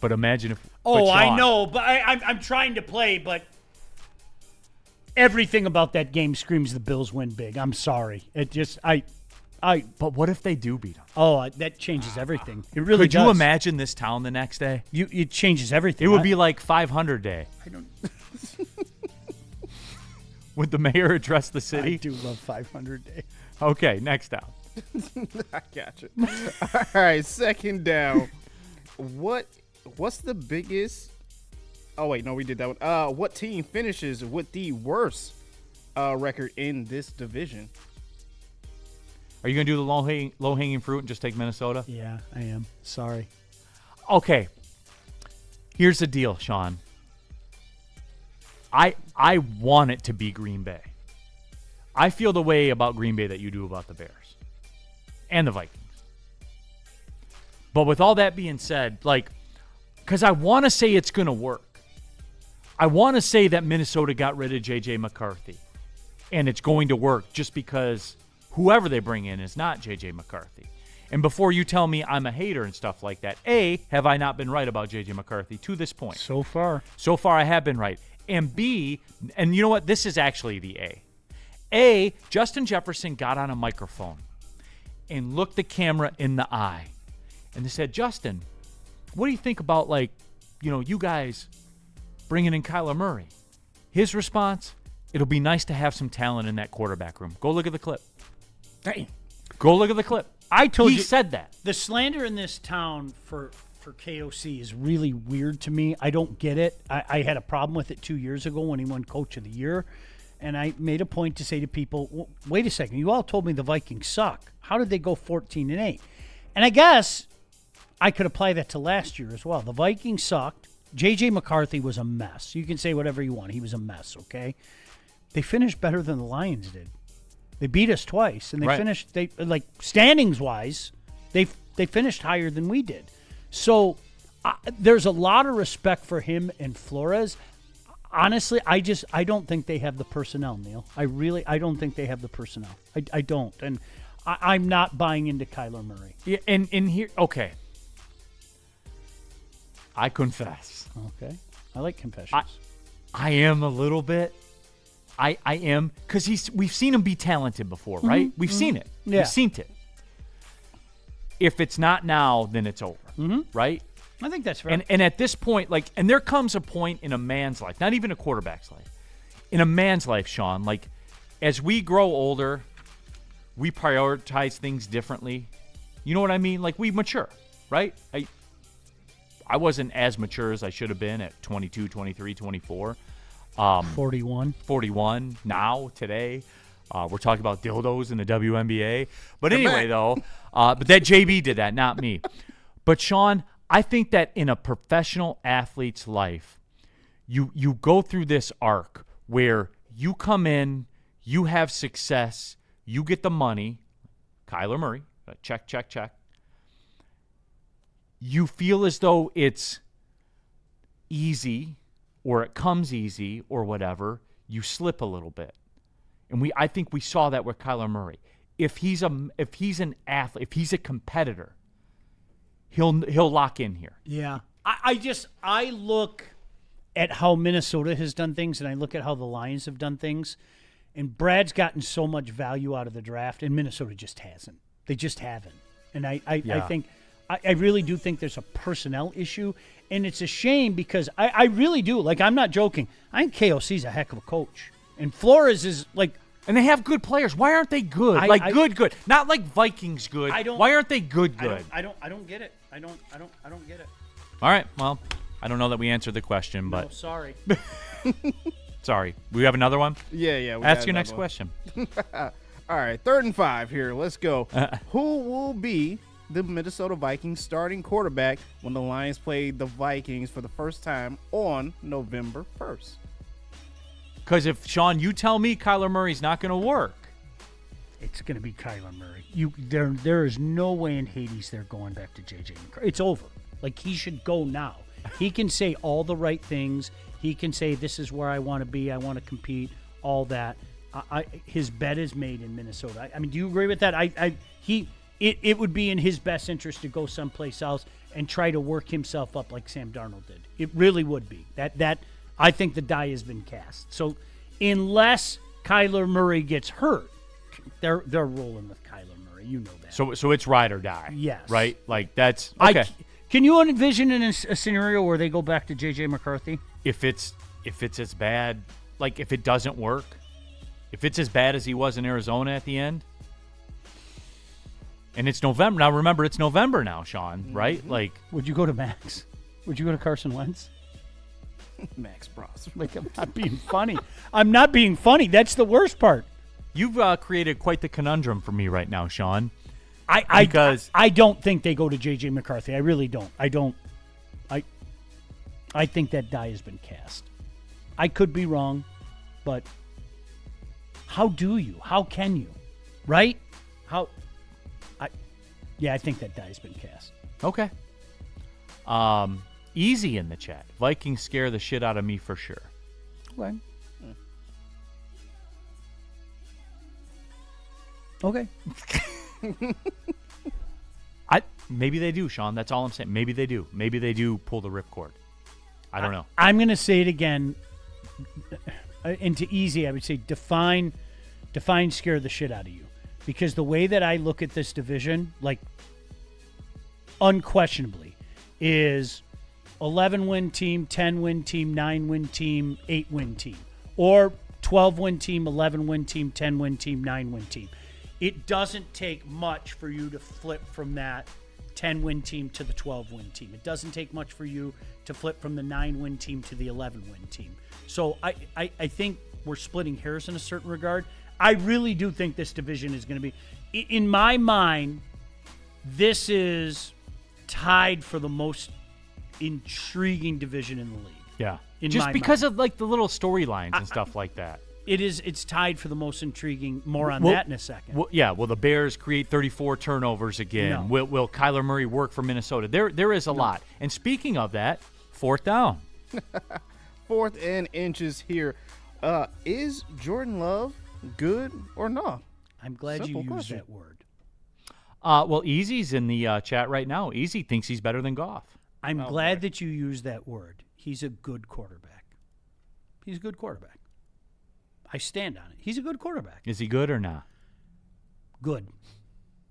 But imagine if. Oh, I know, but I'm trying to play, but everything about that game screams the Bills win big. I'm sorry. It just But what if they do beat them? Oh, that changes everything. It really does. Could you imagine this town the next day? It changes everything. It would be like 500 day. I don't. Would the mayor address the city? I do love 500 day. Okay, next down. I got you. All right, second down. What's the biggest? Oh wait, no, we did that one. What team finishes with the worst record in this division? Are you going to do the low-hanging fruit and just take Minnesota? Yeah, I am. Sorry. Okay. Here's the deal, Sean. I want it to be Green Bay. I feel the way about Green Bay that you do about the Bears and the Vikings. But with all that being said, because I want to say it's going to work. I want to say that Minnesota got rid of J.J. McCarthy, and it's going to work just because whoever they bring in is not J.J. McCarthy. And before you tell me I'm a hater and stuff like that, A, have I not been right about J.J. McCarthy to this point? So far. So far I have been right. And B, and you know what? This is actually the A. A, Justin Jefferson got on a microphone and looked the camera in the eye. And they said, Justin, what do you think about, you guys bringing in Kyler Murray? His response, it'll be nice to have some talent in that quarterback room. Go look at the clip. Dang. Go look at the clip. I told you. He said that. The slander in this town for KOC is really weird to me. I don't get it. I had a problem with it 2 years ago when he won Coach of the Year. And I made a point to say to people, wait a second. You all told me the Vikings suck. How did they go 14-8? And I guess I could apply that to last year as well. The Vikings sucked. J.J. McCarthy was a mess. You can say whatever you want. He was a mess, okay? They finished better than the Lions did. They beat us twice, and they finished. Standings-wise, they finished higher than we did. So there's a lot of respect for him and Flores. Honestly, I don't think they have the personnel, Neal. I don't think they have the personnel. I don't, and I'm not buying into Kyler Murray. Yeah, and here, okay. I confess. Okay, I like confessions. I am a little bit. I am, because we've seen him be talented before, right? We've seen it. Yeah. We've seen it. If it's not now, then it's over, right? I think that's right. And at this point, and there comes a point in a man's life, not even a quarterback's life, in a man's life, Sean, as we grow older, we prioritize things differently. You know what I mean? We mature, right? I wasn't as mature as I should have been at 22, 23, 24. 41 now, today. We're talking about dildos in the WNBA. But anyway, though, but that JB did that, not me. But, Sean, I think that in a professional athlete's life, you go through this arc where you come in, you have success, you get the money. Kyler Murray, check, check, check. You feel as though it's easy, or it comes easy, or whatever, you slip a little bit. And I think we saw that with Kyler Murray. If he's an athlete, if he's a competitor, he'll lock in here. Yeah. I look at how Minnesota has done things, and I look at how the Lions have done things, and Brad's gotten so much value out of the draft, and Minnesota just hasn't. They just haven't. And I think I really do think there's a personnel issue. And it's a shame because I really do. I'm not joking. I think KOC's a heck of a coach. And Flores is and they have good players. Why aren't they good? Good. Not like Vikings good. Why aren't they good? I don't get it. I don't get it. All right. Well, I don't know that we answered the question, but no, sorry. Sorry. We have another one? Yeah. Ask your next question. All right, 3rd and 5 here. Let's go. Who will be the Minnesota Vikings starting quarterback when the Lions play the Vikings for the first time on November 1st? Because if, Sean, you tell me Kyler Murray's not going to work, It's going to be Kyler Murray. There is no way in Hades they're going back to J.J. McCarthy. It's over. Like, he should go now. He can say all the right things. He can say, this is where I want to be. I want to compete, all that. His bet is made in Minnesota. I mean, do you agree with that? It would be in his best interest to go someplace else and try to work himself up like Sam Darnold did. It really would be. That I think the die has been cast. So unless Kyler Murray gets hurt, they're rolling with Kyler Murray. You know that. So it's ride or die. Yes. Right? Like, that's okay. Can you envision a scenario where they go back to J.J. McCarthy? If it's as bad, like if it doesn't work, if it's as bad as he was in Arizona at the end, and it's November. Now, remember, it's November now, Sean, right? Like, would you go to Max? Would you go to Carson Wentz? Max Bros. Like, I'm not being funny. I'm not being funny. That's the worst part. You've created quite the conundrum for me right now, Sean. Because I don't think they go to J.J. McCarthy. I really don't. I think that die has been cast. I could be wrong, but how do you? How can you? Right? I think that die has been cast. Okay. Easy in the chat. Vikings scare the shit out of me for sure. Okay. Maybe they do, Sean. That's all I'm saying. Maybe they do. Maybe they do pull the ripcord. I don't know. I'm going to say it again. Into easy, I would say define scare the shit out of you. Because the way that I look at this division, like, unquestionably, is 11-win team, 10-win team, 9-win team, 8-win team. Or 12-win team, 11-win team, 10-win team, 9-win team. It doesn't take much for you to flip from that 10-win team to the 12-win team. It doesn't take much for you to flip from the 9-win team to the 11-win team. So I think we're splitting hairs in a certain regard. I really do think this division is going to be, in my mind, this is tied for the most intriguing division in the league. Yeah. Just because of like the little storylines and stuff like that. It's tied for the most intriguing. More on that in a second. Will the Bears create 34 turnovers again? No. Will Kyler Murray work for Minnesota? There is a lot. And speaking of that, fourth down. 4th and inches here. Is Jordan Love good or not? I'm glad you used that word. Well, Easy's in the chat right now. Easy thinks he's better than Goff. I'm glad that you used that word. He's a good quarterback. He's a good quarterback. I stand on it. He's a good quarterback. Is he good or not? Good.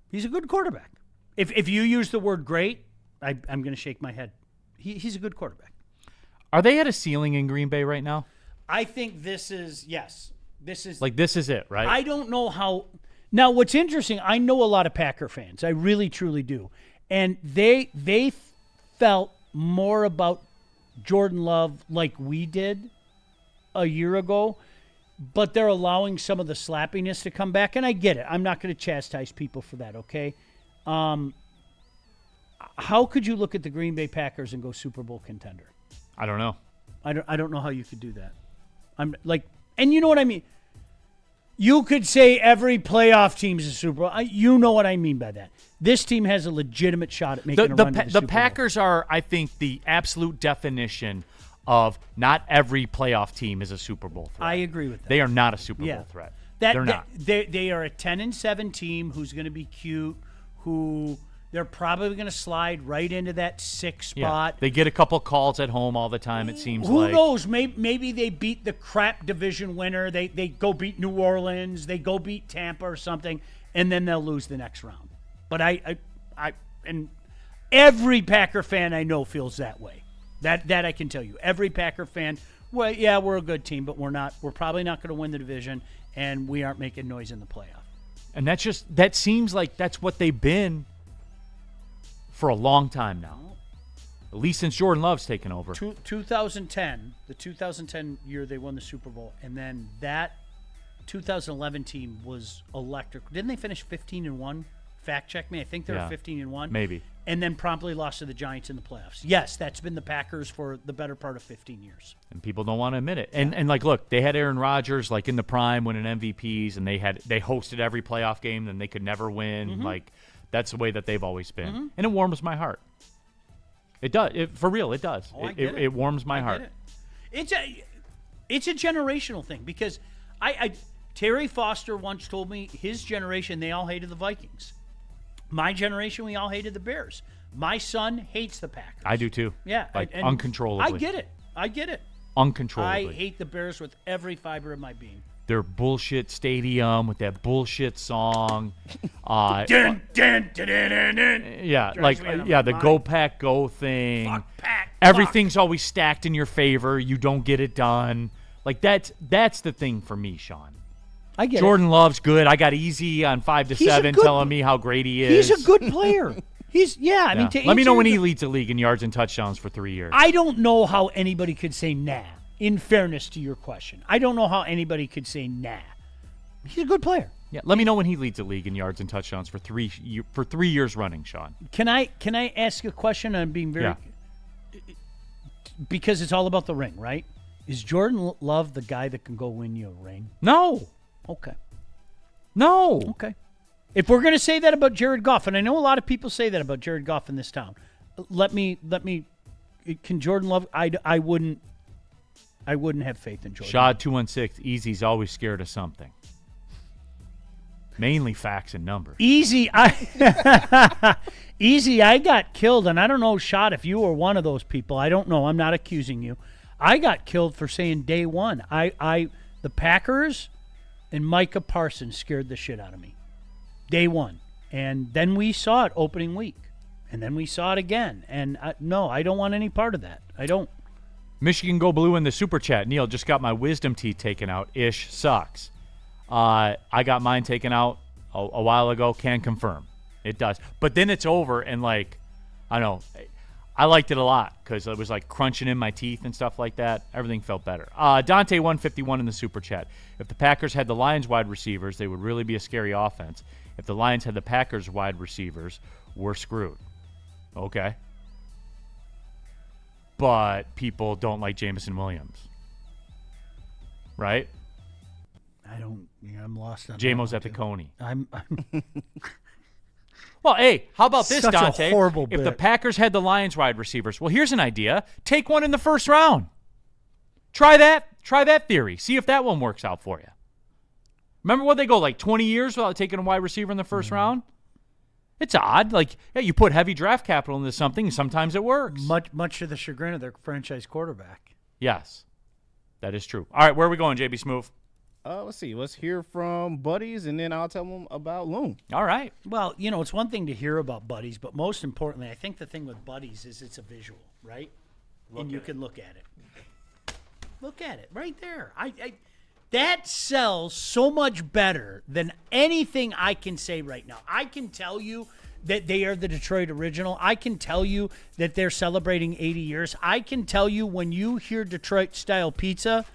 He's a good quarterback. If you use the word great, I'm going to shake my head. He's a good quarterback. Are they at a ceiling in Green Bay right now? I think this is, yes. This is it, right? I don't know how. Now, what's interesting, I know a lot of Packer fans. I really, truly do. And they felt more about Jordan Love like we did a year ago, but they're allowing some of the slappiness to come back, and I get it. I'm not going to chastise people for that, okay? How could you look at the Green Bay Packers and go Super Bowl contender? I don't know. I don't know how you could do that. I'm like, and you know what I mean? You could say every playoff team's a Super Bowl. You know what I mean by that. This team has a legitimate shot at making a run to the Super Bowl. The Packers are, I think, the absolute definition of not every playoff team is a Super Bowl threat. I agree with that. They are not a Super Bowl threat. They're not. They are a 10-7 team who's going to be cute, who they're probably going to slide right into that 6 spot. Yeah. They get a couple calls at home all the time, it seems like. Who knows? Maybe they beat the crap division winner. They go beat New Orleans. They go beat Tampa or something, and then they'll lose the next round. But and every Packer fan I know feels that way. That I can tell you. Every Packer fan, well, yeah, we're a good team, but we're not. We're probably not going to win the division, and we aren't making noise in the playoff. And that seems like that's what they've been for a long time now. At least since Jordan Love's taken over. 2010, the 2010 year they won the Super Bowl, and then that 2011 team was electric. Didn't they finish 15-1? Fact check me. I think they were 15-1. Maybe. And then promptly lost to the Giants in the playoffs. Yes, that's been the Packers for the better part of 15 years. And people don't want to admit it. And like, look, they had Aaron Rodgers like in the prime winning MVPs, and they hosted every playoff game, and they could never win. Like, that's the way that they've always been. And it warms my heart. It does. For real, it does. Oh, It warms my heart. It's a generational thing because Terry Foster once told me his generation, they all hated the Vikings. My generation, we all hated the Bears. My son hates the Packers. I do too. Yeah. Like and uncontrollably. I get it. Uncontrollably. I hate the Bears with every fiber of my being. Their bullshit stadium with that bullshit song. Dun, dun, dun, dun, dun, dun. Yeah, Drives me out of the my Go mind. Pack Go thing. Fuck Pack. Everything's always stacked in your favor. You don't get it done. Like that's the thing for me, Sean. I get Jordan Love's good. I got Easy on 5 to He's a 7 good- telling me how great he is. He's a good player. I mean, to Let me know answer when your- he leads the league in yards and touchdowns for 3 years. I don't know how anybody could say nah, in fairness to your question. I don't know how anybody could say nah. He's a good player. Yeah, let me know when he leads the league in yards and touchdowns for 3 years running, Sean. Can I ask you a question? I'm being very because it's all about the ring, right? Is Jordan Love the guy that can go win you a ring? No. Okay. No. Okay. If we're going to say that about Jared Goff, and I know a lot of people say that about Jared Goff in this town, let me. Can Jordan Love? I wouldn't have faith in Jordan. Shad 216. Easy's always scared of something. Mainly facts and numbers. Easy, I got killed, and I don't know, Shot, if you were one of those people. I don't know. I'm not accusing you. I got killed for saying day one. The Packers and Micah Parsons scared the shit out of me. Day one. And then we saw it opening week. And then we saw it again. And no, I don't want any part of that. I don't. Michigan Go Blue in the Super Chat. Neal, just got my wisdom teeth taken out. Ish sucks. I got mine taken out a while ago. Can confirm. It does. But then it's over, and like, I don't know. I liked it a lot because it was like crunching in my teeth and stuff like that. Everything felt better. Dante 151 in the Super Chat. If the Packers had the Lions wide receivers, they would really be a scary offense. If the Lions had the Packers wide receivers, we're screwed. Okay. But people don't like Jameson Williams. Right? I'm lost on JMO's that at the one, Coney. I'm Well, hey, how about this, Such a Dante? horrible If the bit. Packers had the Lions wide receivers, well, here's an idea. Take one in the first round. Try that theory. See if that one works out for you. Remember what they go, like 20 years without taking a wide receiver in the first round? It's odd. Like, yeah, you put heavy draft capital into something, and sometimes it works. much to the chagrin of their franchise quarterback. Yes, that is true. All right, where are we going, JB Smoove? Let's see. Let's hear from Buddies, and then I'll tell them about Loom. All right. Well, it's one thing to hear about Buddies, but most importantly, I think the thing with Buddies is it's a visual, right? And you can look at it. Look at it right there. That sells so much better than anything I can say right now. I can tell you that they are the Detroit original. I can tell you that they're celebrating 80 years. I can tell you when you hear Detroit-style pizza,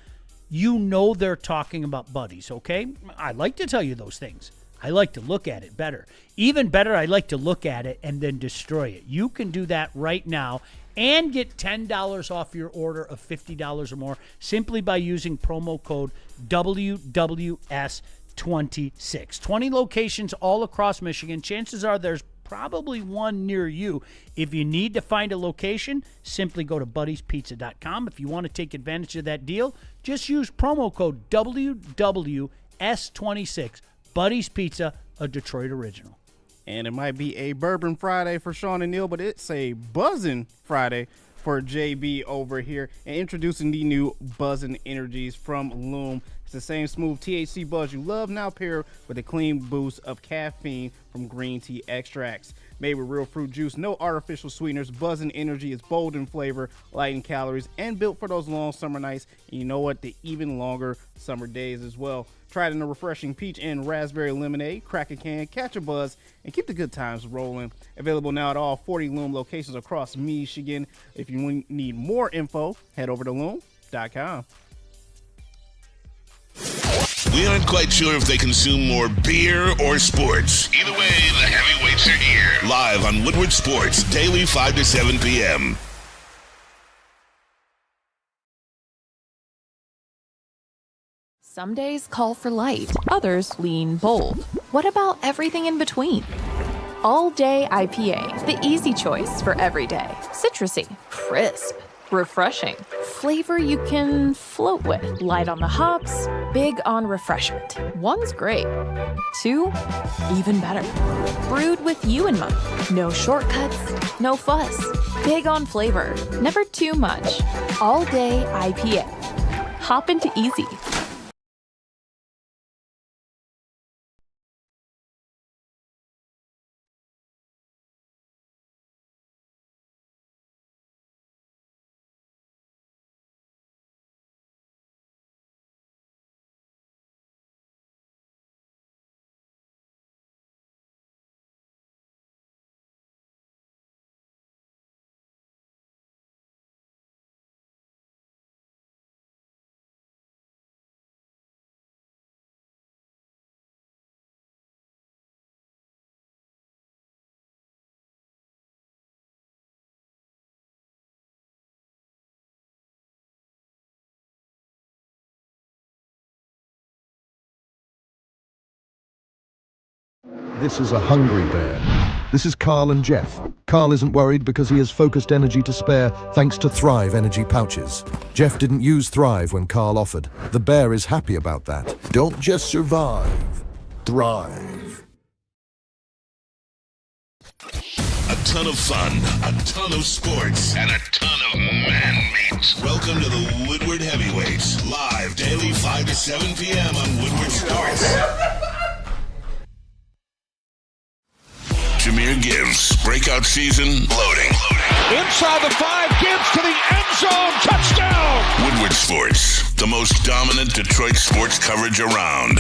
you know they're talking about Buddies, okay? I like to tell you those things. I like to look at it better. Even better, I like to look at it and then destroy it. You can do that right now and get $10 off your order of $50 or more simply by using promo code WWS26. 20 locations all across Michigan. Chances are there's probably one near you. If you need to find a location, simply go to buddiespizza.com. If you want to take advantage of that deal, just use promo code WWS26. Buddies Pizza, a Detroit original. And it might be a Bourbon Friday for Sean and Neal, but it's a Buzzin' Friday for JB over here. And introducing the new Buzzin' Energies from Loom. It's the same smooth THC buzz you love, now paired with a clean boost of caffeine from green tea extracts. Made with real fruit juice, no artificial sweeteners, Buzzin' Energy is bold in flavor, light in calories, and built for those long summer nights. And you know what? The even longer summer days as well. Try it in a refreshing peach and raspberry lemonade. Crack a can, catch a buzz, and keep the good times rolling. Available now at all 40 Loom locations across Michigan. If you need more info, head over to loom.com. We aren't quite sure if they consume more beer or sports. Either way, the heavyweight Sports are here. Live on Woodward Sports, daily 5 to 7 p.m. Some days call for light, others lean bold. What about everything in between? All Day IPA, the easy choice for every day. Citrusy, crisp, refreshing. Flavor you can float with. Light on the hops, big on refreshment. One's great. Two, even better. Brewed with you in mind. No shortcuts, no fuss. Big on flavor, never too much. All Day IPA. Hop into easy. This is a hungry bear. This is Carl and Jeff. Carl isn't worried because he has focused energy to spare thanks to Thrive energy pouches. Jeff didn't use Thrive when Carl offered. The bear is happy about that. Don't just survive. Thrive. A ton of fun, a ton of sports, and a ton of man meat. Welcome to the Woodward Heavyweights, live daily 5 to 7 p.m. on Woodward Sports. Jahmyr Gibbs, breakout season, loading. Inside the 5, Gibbs to the end zone, touchdown! Woodward Sports, the most dominant Detroit sports coverage around.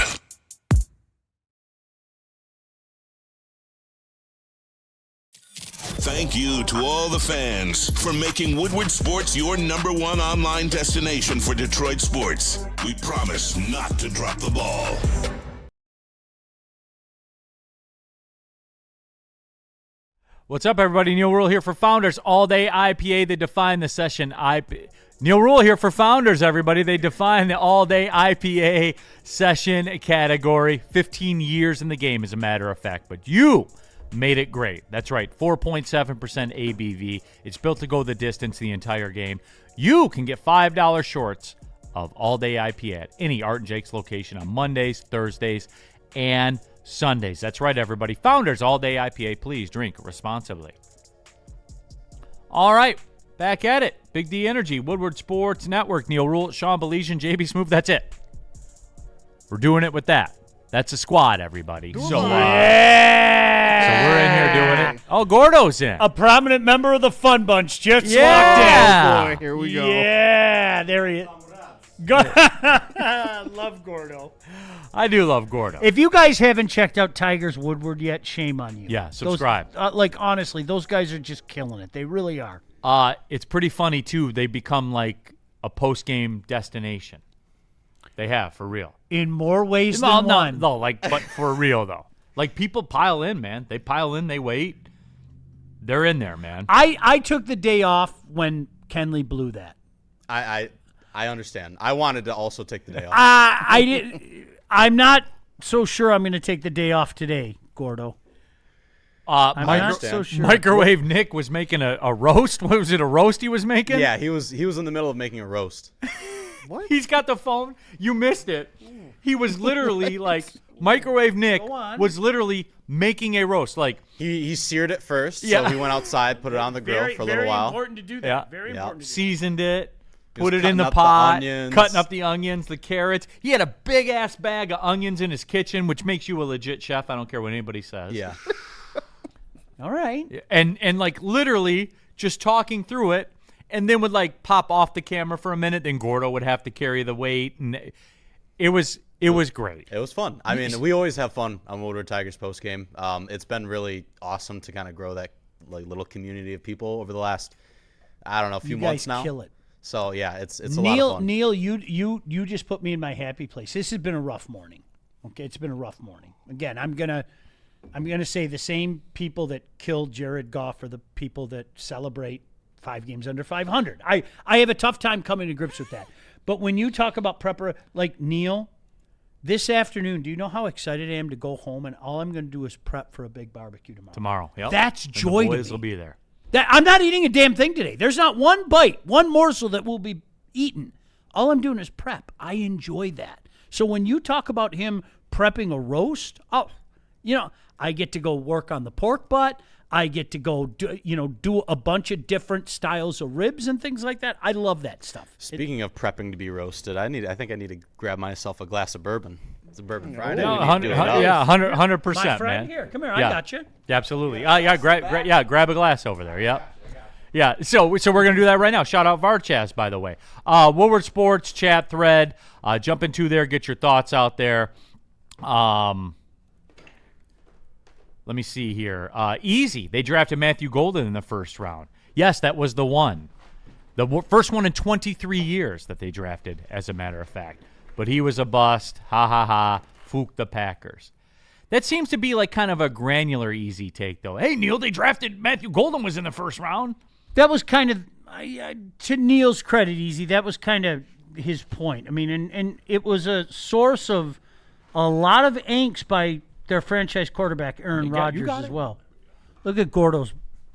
Thank you to all the fans for making Woodward Sports your #1 online destination for Detroit sports. We promise not to drop the ball. What's up, everybody? Neal Ruhl here for Founders. All Day IPA, they define the session Neal Ruhl here for Founders, everybody. They define the All Day IPA session category. 15 years in the game, as a matter of fact. But you made it great. That's right, 4.7% ABV. It's built to go the distance the entire game. You can get $5 shorts of All Day IPA at any Art and Jake's location on Mondays, Thursdays, and Sundays. That's right, everybody. Founders All Day IPA. Please drink responsibly. All right, back at it. Big D Energy, Woodward Sports Network, Neal Ruhl, Sean Baligian, JB Smooth. That's it. We're doing it with that. That's a squad, everybody. So we're in here doing it. Oh, Gordo's in. A prominent member of the Fun Bunch just walked in. Oh, boy, here we go. Yeah, there he is. Love Gordo. I do love Gordo. If you guys haven't checked out Tigers Woodward yet, shame on you. Yeah, subscribe. Honestly, those guys are just killing it. They really are. It's pretty funny, too. They become like a post-game destination. They have, for real. In more ways than one. No, but for real, though. Like, people pile in, man. They pile in, they wait. They're in there, man. I took the day off when Kenley blew that. I understand. I wanted to also take the day off. I did. I'm not so sure I'm going to take the day off today, Gordo. I'm not so sure. Microwave Nick was making a roast. What was it? A roast he was making? Yeah, he was in the middle of making a roast. What? He's got the phone. You missed it. He was literally Microwave Nick was literally making a roast. He seared it first. Yeah. So he went outside, put it on the grill for a little while. Very important to do that. Yeah. Very important. Seasoned it. Put it in the pot, cutting up the onions, the carrots. He had a big-ass bag of onions in his kitchen, which makes you a legit chef. I don't care what anybody says. Yeah. All right. And literally just talking through it, and then would, pop off the camera for a minute. Then Gordo would have to carry the weight. And it was great. It was fun. I mean, we always have fun on Woodward Tigers postgame. It's been really awesome to kind of grow that little community of people over the last, few months now. You guys kill it. So yeah, it's a lot of fun. Neal, you just put me in my happy place. This has been a rough morning. Okay, it's been a rough morning. Again, I'm gonna I'm going to say the same people that killed Jared Goff are the people that celebrate 5 games under 500. I have a tough time coming to grips with that. But when you talk about prepper, like Neal, this afternoon, do you know how excited I am to go home and all I'm going to do is prep for a big barbecue tomorrow? Yep. That's And joy the to boys me. will be there. I'm not eating a damn thing today. There's not one bite, one morsel that will be eaten. All I'm doing is prep. I enjoy that. So when you talk about him prepping a roast, I get to go work on the pork butt. I get to go do a bunch of different styles of ribs and things like that. I love that stuff. Speaking of prepping to be roasted, I think I need to grab myself a glass of bourbon. It's a bourbon Friday. No, We need to do it up. 100%, My friend, man. here, come here. Yeah. I got you. Yeah, absolutely. Grab a glass over there. Yep. Yeah, so we're going to do that right now. Shout out Varchaz, by the way. Woodward Sports chat thread. Jump into there, get your thoughts out there. Let me see here. Easy. They drafted Matthew Golden in the first round. Yes, that was the one. The first one in 23 years that they drafted, as a matter of fact. But he was a bust. Ha, ha, ha. Fook the Packers. That seems to be like kind of a granular easy take, though. Hey, Neal, they drafted Matthew Golden was in the first round. That was kind of, to Neal's credit, easy. That was kind of his point. I mean, and it was a source of a lot of angst by their franchise quarterback, Aaron Rodgers, as well. Look at Gordo's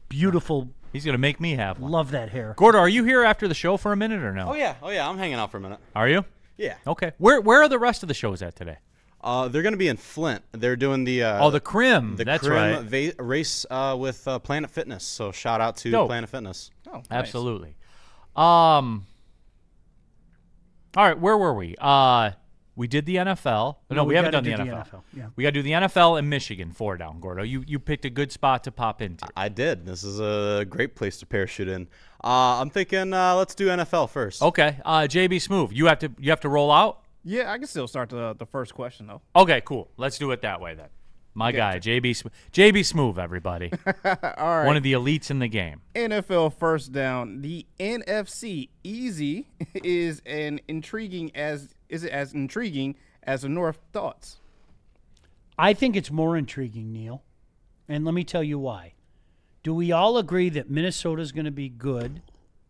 beautiful. He's going to make me have one. Love that hair. Gordo, are you here after the show for a minute or no? Oh yeah, I'm hanging out for a minute. Are you? Yeah. Okay. Where are the rest of the shows at today? They're going to be in Flint. They're doing the the Crim. That's Crim right. Race with Planet Fitness. So shout out to Dope. Planet Fitness. Oh, nice. Absolutely. All right, where were we? We did the NFL. No, we haven't done the NFL. Yeah. We got to do the NFL and Michigan 4 down, Gordo. You picked a good spot to pop into. I did. This is a great place to parachute in. I'm thinking let's do NFL first. Okay. JB Smoove, you have to roll out? Yeah, I can still start the first question, though. Okay, cool. Let's do it that way then. My guy, JB Smoove, everybody. All right. One of the elites in the game. NFL first down. The NFC easy is as intriguing as the North thoughts? I think it's more intriguing, Neal. And let me tell you why. Do we all agree that Minnesota's going to be good,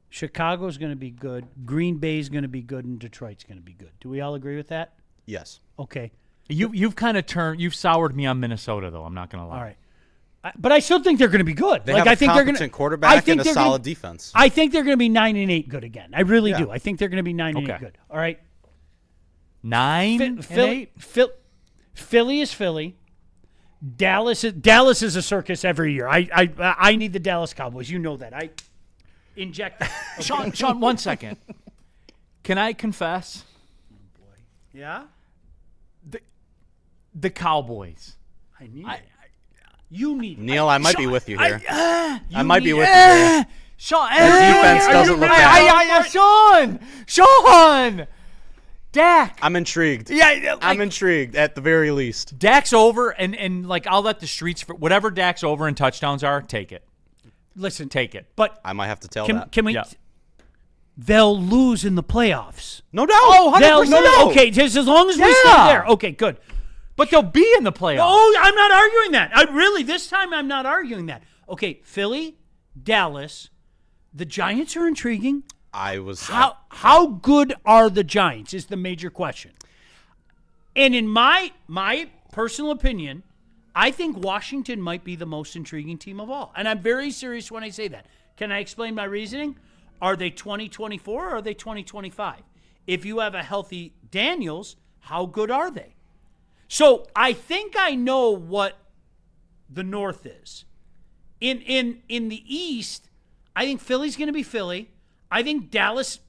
Chicago's going to be good, Green Bay's going to be good, and Detroit's going to be good? Do we all agree with that? Yes. Okay. You've soured me on Minnesota, though. I'm not going to lie. All right. But I still think they're going to be good. They have a competent quarterback and a solid defense. I think they're going to be 9-8 good again. I really do. I think they're going to be 9-8 good. All right. 9-8? Philly is Philly. Dallas is a circus every year. I need the Dallas Cowboys. You know that. I inject that. Okay. Sean, 1 second. Can I confess? Oh boy. Yeah? The Cowboys. I need it. You need Neal, I might be with you here. I might be with you here. Sean, the defense doesn't look bad. Sean! Dak. I'm intrigued. Yeah, I'm intrigued at the very least. Dak's over, and like I'll let the streets for whatever Dak's over and touchdowns are, take it. Listen, take it. But I might have to tell that. Can we? Yeah. They'll lose in the playoffs. No doubt. Oh, 100%. Okay, just as long as we stay there. Okay, good. But they'll be in the playoffs. Oh, I'm not arguing that. This time I'm not arguing that. Okay, Philly, Dallas, the Giants are intriguing. How good are the Giants is the major question. And in my personal opinion, I think Washington might be the most intriguing team of all. And I'm very serious when I say that. Can I explain my reasoning? Are they 2024 or are they 2025? If you have a healthy Daniels, how good are they? So I think I know what the North is. In the East, I think Philly's going to be Philly. I think Dallas,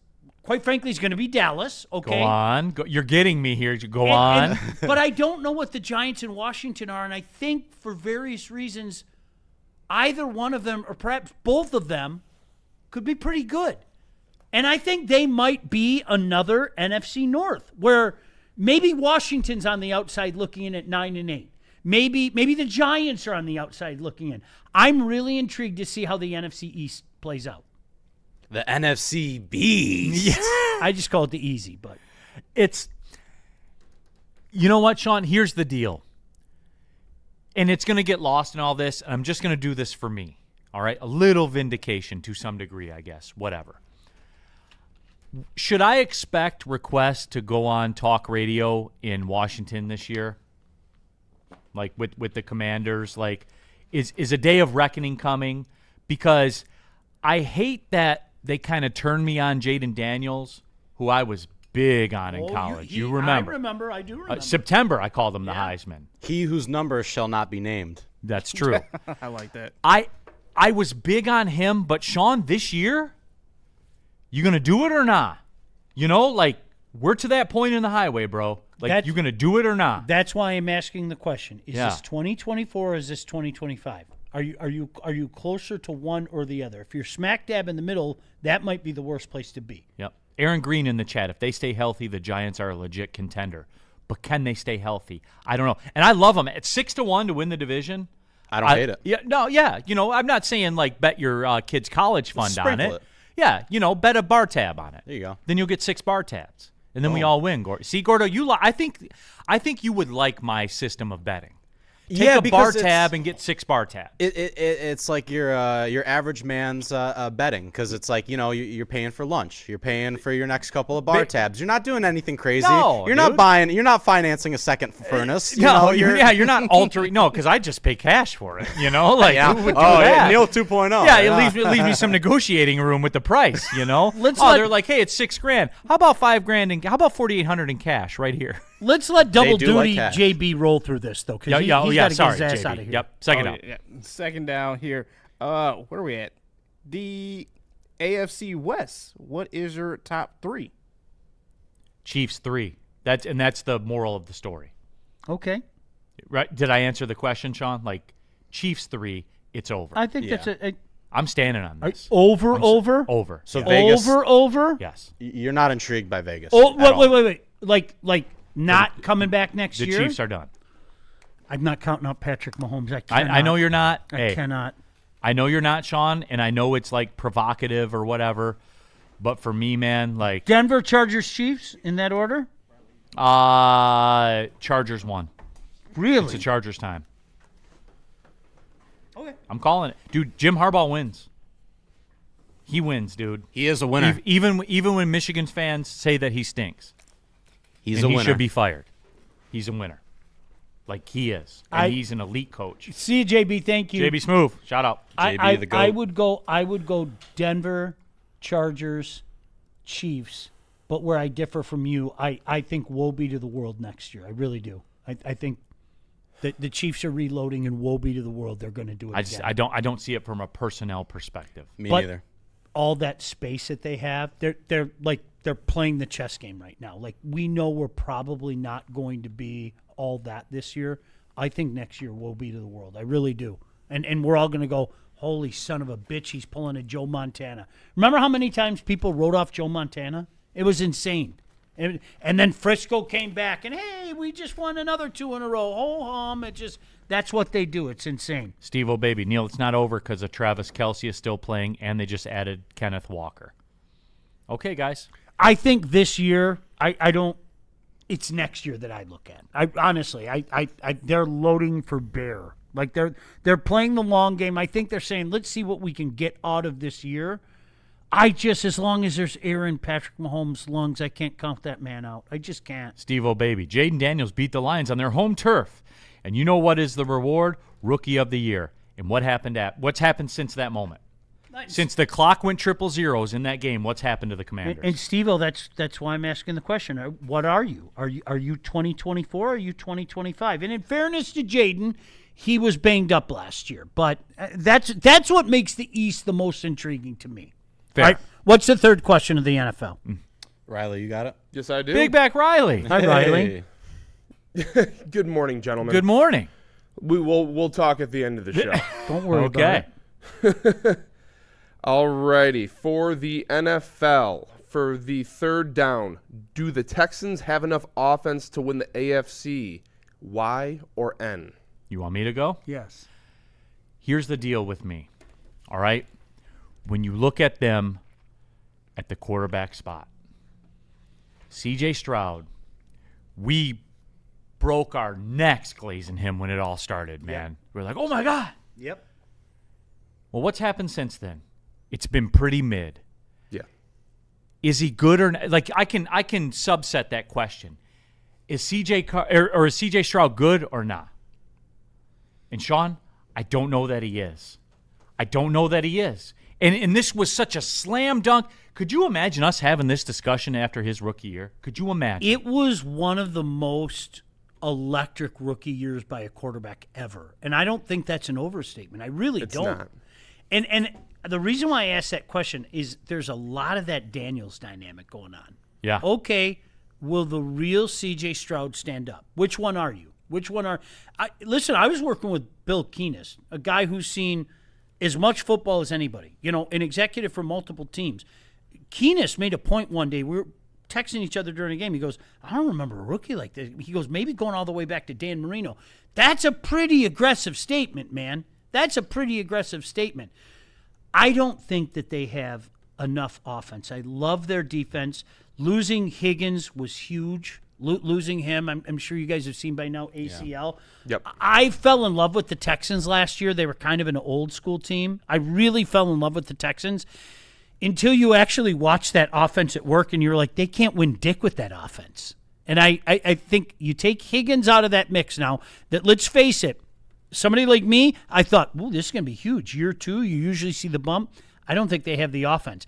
quite frankly, is going to be Dallas. Okay, go on. You're getting me here. Go on. But I don't know what the Giants and Washington are, and I think for various reasons, either one of them or perhaps both of them could be pretty good. And I think they might be another NFC North where maybe Washington's on the outside looking in at 9-8. Maybe the Giants are on the outside looking in. I'm really intrigued to see how the NFC East plays out. The NFC Beast. I just call it the easy, but it's. You know what, Sean? Here's the deal. and it's going to get lost in all this, and I'm just going to do this for me, all right? A little vindication to some degree, I guess, whatever. Should I expect requests to go on talk radio in Washington this year? Like with the Commanders? Like, is a day of reckoning coming? Because I hate that they kind of turned me on Jaden Daniels, who I was big on in college. You remember? I do remember. September, I called him the Heisman. He whose number shall not be named. That's true. I like that. I was big on him, but Sean, this year, you going to do it or not? You know, like, we're to that point in the highway, bro. Like, you going to do it or not? That's why I'm asking the question. Is this 2024 or is this 2025? Are you closer to one or the other? If you're smack dab in the middle, that might be the worst place to be. Yep. Aaron Green in the chat. If they stay healthy, the Giants are a legit contender. But can they stay healthy? I don't know. And I love them. At 6-1 to win the division. I don't hate it. Yeah, no, yeah. You know, I'm not saying like bet your kid's college fund on it. it. Yeah, you know, bet a bar tab on it. There you go. Then you'll get 6 bar tabs, and then we all win. See, Gordo, I think you would like my system of betting. Take a bar tab and get 6 bar tabs. It's like your average man's betting, because it's like, you know, you're paying for lunch, you're paying for your next couple of bar tabs. You're not doing anything crazy. No, you're not buying. You're not financing a second furnace. You're not altering. No, because I just pay cash for it. You know, like who would do that? Neal 2.0. Yeah, it leaves me some negotiating room with the price. You know, they're like, hey, it's $6,000. How about $5,000? And how about $4,800 in cash right here? Let's let double duty JB roll through this though, because he's got to get his ass JB. out of here. Yep, second down. Yeah. Second down here. Where are we at? The AFC West. What is your top 3? Chiefs 3. That's the moral of the story. Okay. Right? Did I answer the question, Sean? Like, Chiefs 3, it's over. I think that's I'm standing on this. Over. So Yeah. Vegas. Over. Yes. You're not intrigued by Vegas. Oh, wait. Like not coming back next year? The Chiefs are done. I'm not counting out Patrick Mahomes. I cannot. I know you're not. I cannot. I know you're not, Sean, and I know it's like provocative or whatever, but for me, man, like Denver, Chargers, Chiefs in that order? Chargers won. Really? It's the Chargers time. Okay. I'm calling it. Dude, Jim Harbaugh wins. He wins, dude. He is a winner. Even when Michigan fans say that he stinks. He's a winner. He should be fired. He's a winner. Like he is. And he's an elite coach. See you, JB. Thank you. JB Smooth. Shout out. JB the GOAT. I would go Denver, Chargers, Chiefs. But where I differ from you, I think woe be to the world next year. I really do. I think that the Chiefs are reloading, and woe be to the world. They're going to do it again. I don't see it from a personnel perspective. Me neither. All that space that they have, they're playing the chess game right now. Like, we know we're probably not going to be all that this year. I think next year will be to the world. I really do. And we're all going to go, holy son of a bitch, he's pulling a Joe Montana. Remember how many times people wrote off Joe Montana? It was insane. And then Frisco came back, and, hey, we just won another 2 in a row. Oh, that's what they do. It's insane. Steve-O baby. Neal, it's not over because of Travis Kelce is still playing, and they just added Kenneth Walker. Okay, guys. I think this year, I don't – it's next year that I look at. Honestly, they're loading for bear. Like, they're playing the long game. I think they're saying, let's see what we can get out of this year. As long as there's air in Patrick Mahomes' lungs, I can't count that man out. I just can't. Steve-O baby. Jaden Daniels beat the Lions on their home turf. And you know what is the reward? Rookie of the year. And what's happened since that moment? Nice. Since the clock went 000 in that game, what's happened to the Commanders? And Steve-O, that's why I'm asking the question. What are you? Are you 2024 or are you 2025? And in fairness to Jaden, he was banged up last year. But that's what makes the East the most intriguing to me. Fair. Right. What's the third question of the NFL? Riley, you got it? Yes, I do. Big back Riley. Hi, Riley. Good morning, gentlemen. Good morning. We'll talk at the end of the show. Don't worry about it. All righty. For the NFL, for the third down, do the Texans have enough offense to win the AFC? Y or N? You want me to go? Yes. Here's the deal with me. All right? When you look at them at the quarterback spot, C.J. Stroud, we broke our necks glazing him when it all started, man. We're like, oh, my God. Yep. Well, what's happened since then? It's been pretty mid. Yeah. Is he good or not? Like, I can subset that question. Is CJ Stroud good or not? And Sean, I don't know that he is. I don't know that he is. And this was such a slam dunk. Could you imagine us having this discussion after his rookie year? Could you imagine? It was one of the most electric rookie years by a quarterback ever. And I don't think that's an overstatement. I really don't. Not. And the reason why I asked that question is there's a lot of that Daniels dynamic going on. Yeah. Okay, will the real C.J. Stroud stand up? Which one are you? Listen, I was working with Bill Keenis, a guy who's seen as much football as anybody, an executive for multiple teams. Keenis made a point one day. We were texting each other during a game. He goes, I don't remember a rookie like this. He goes, maybe going all the way back to Dan Marino. That's a pretty aggressive statement, man. That's a pretty aggressive statement. I don't think that they have enough offense. I love their defense. Losing Higgins was huge. Losing him, I'm sure you guys have seen by now, ACL. Yep. I fell in love with the Texans last year. They were kind of an old school team. I really fell in love with the Texans until you actually watch that offense at work and you're like, they can't win dick with that offense. And I think you take Higgins out of that mix now, that let's face it, somebody like me, I thought, well, this is going to be huge. Year two, you usually see the bump. I don't think they have the offense.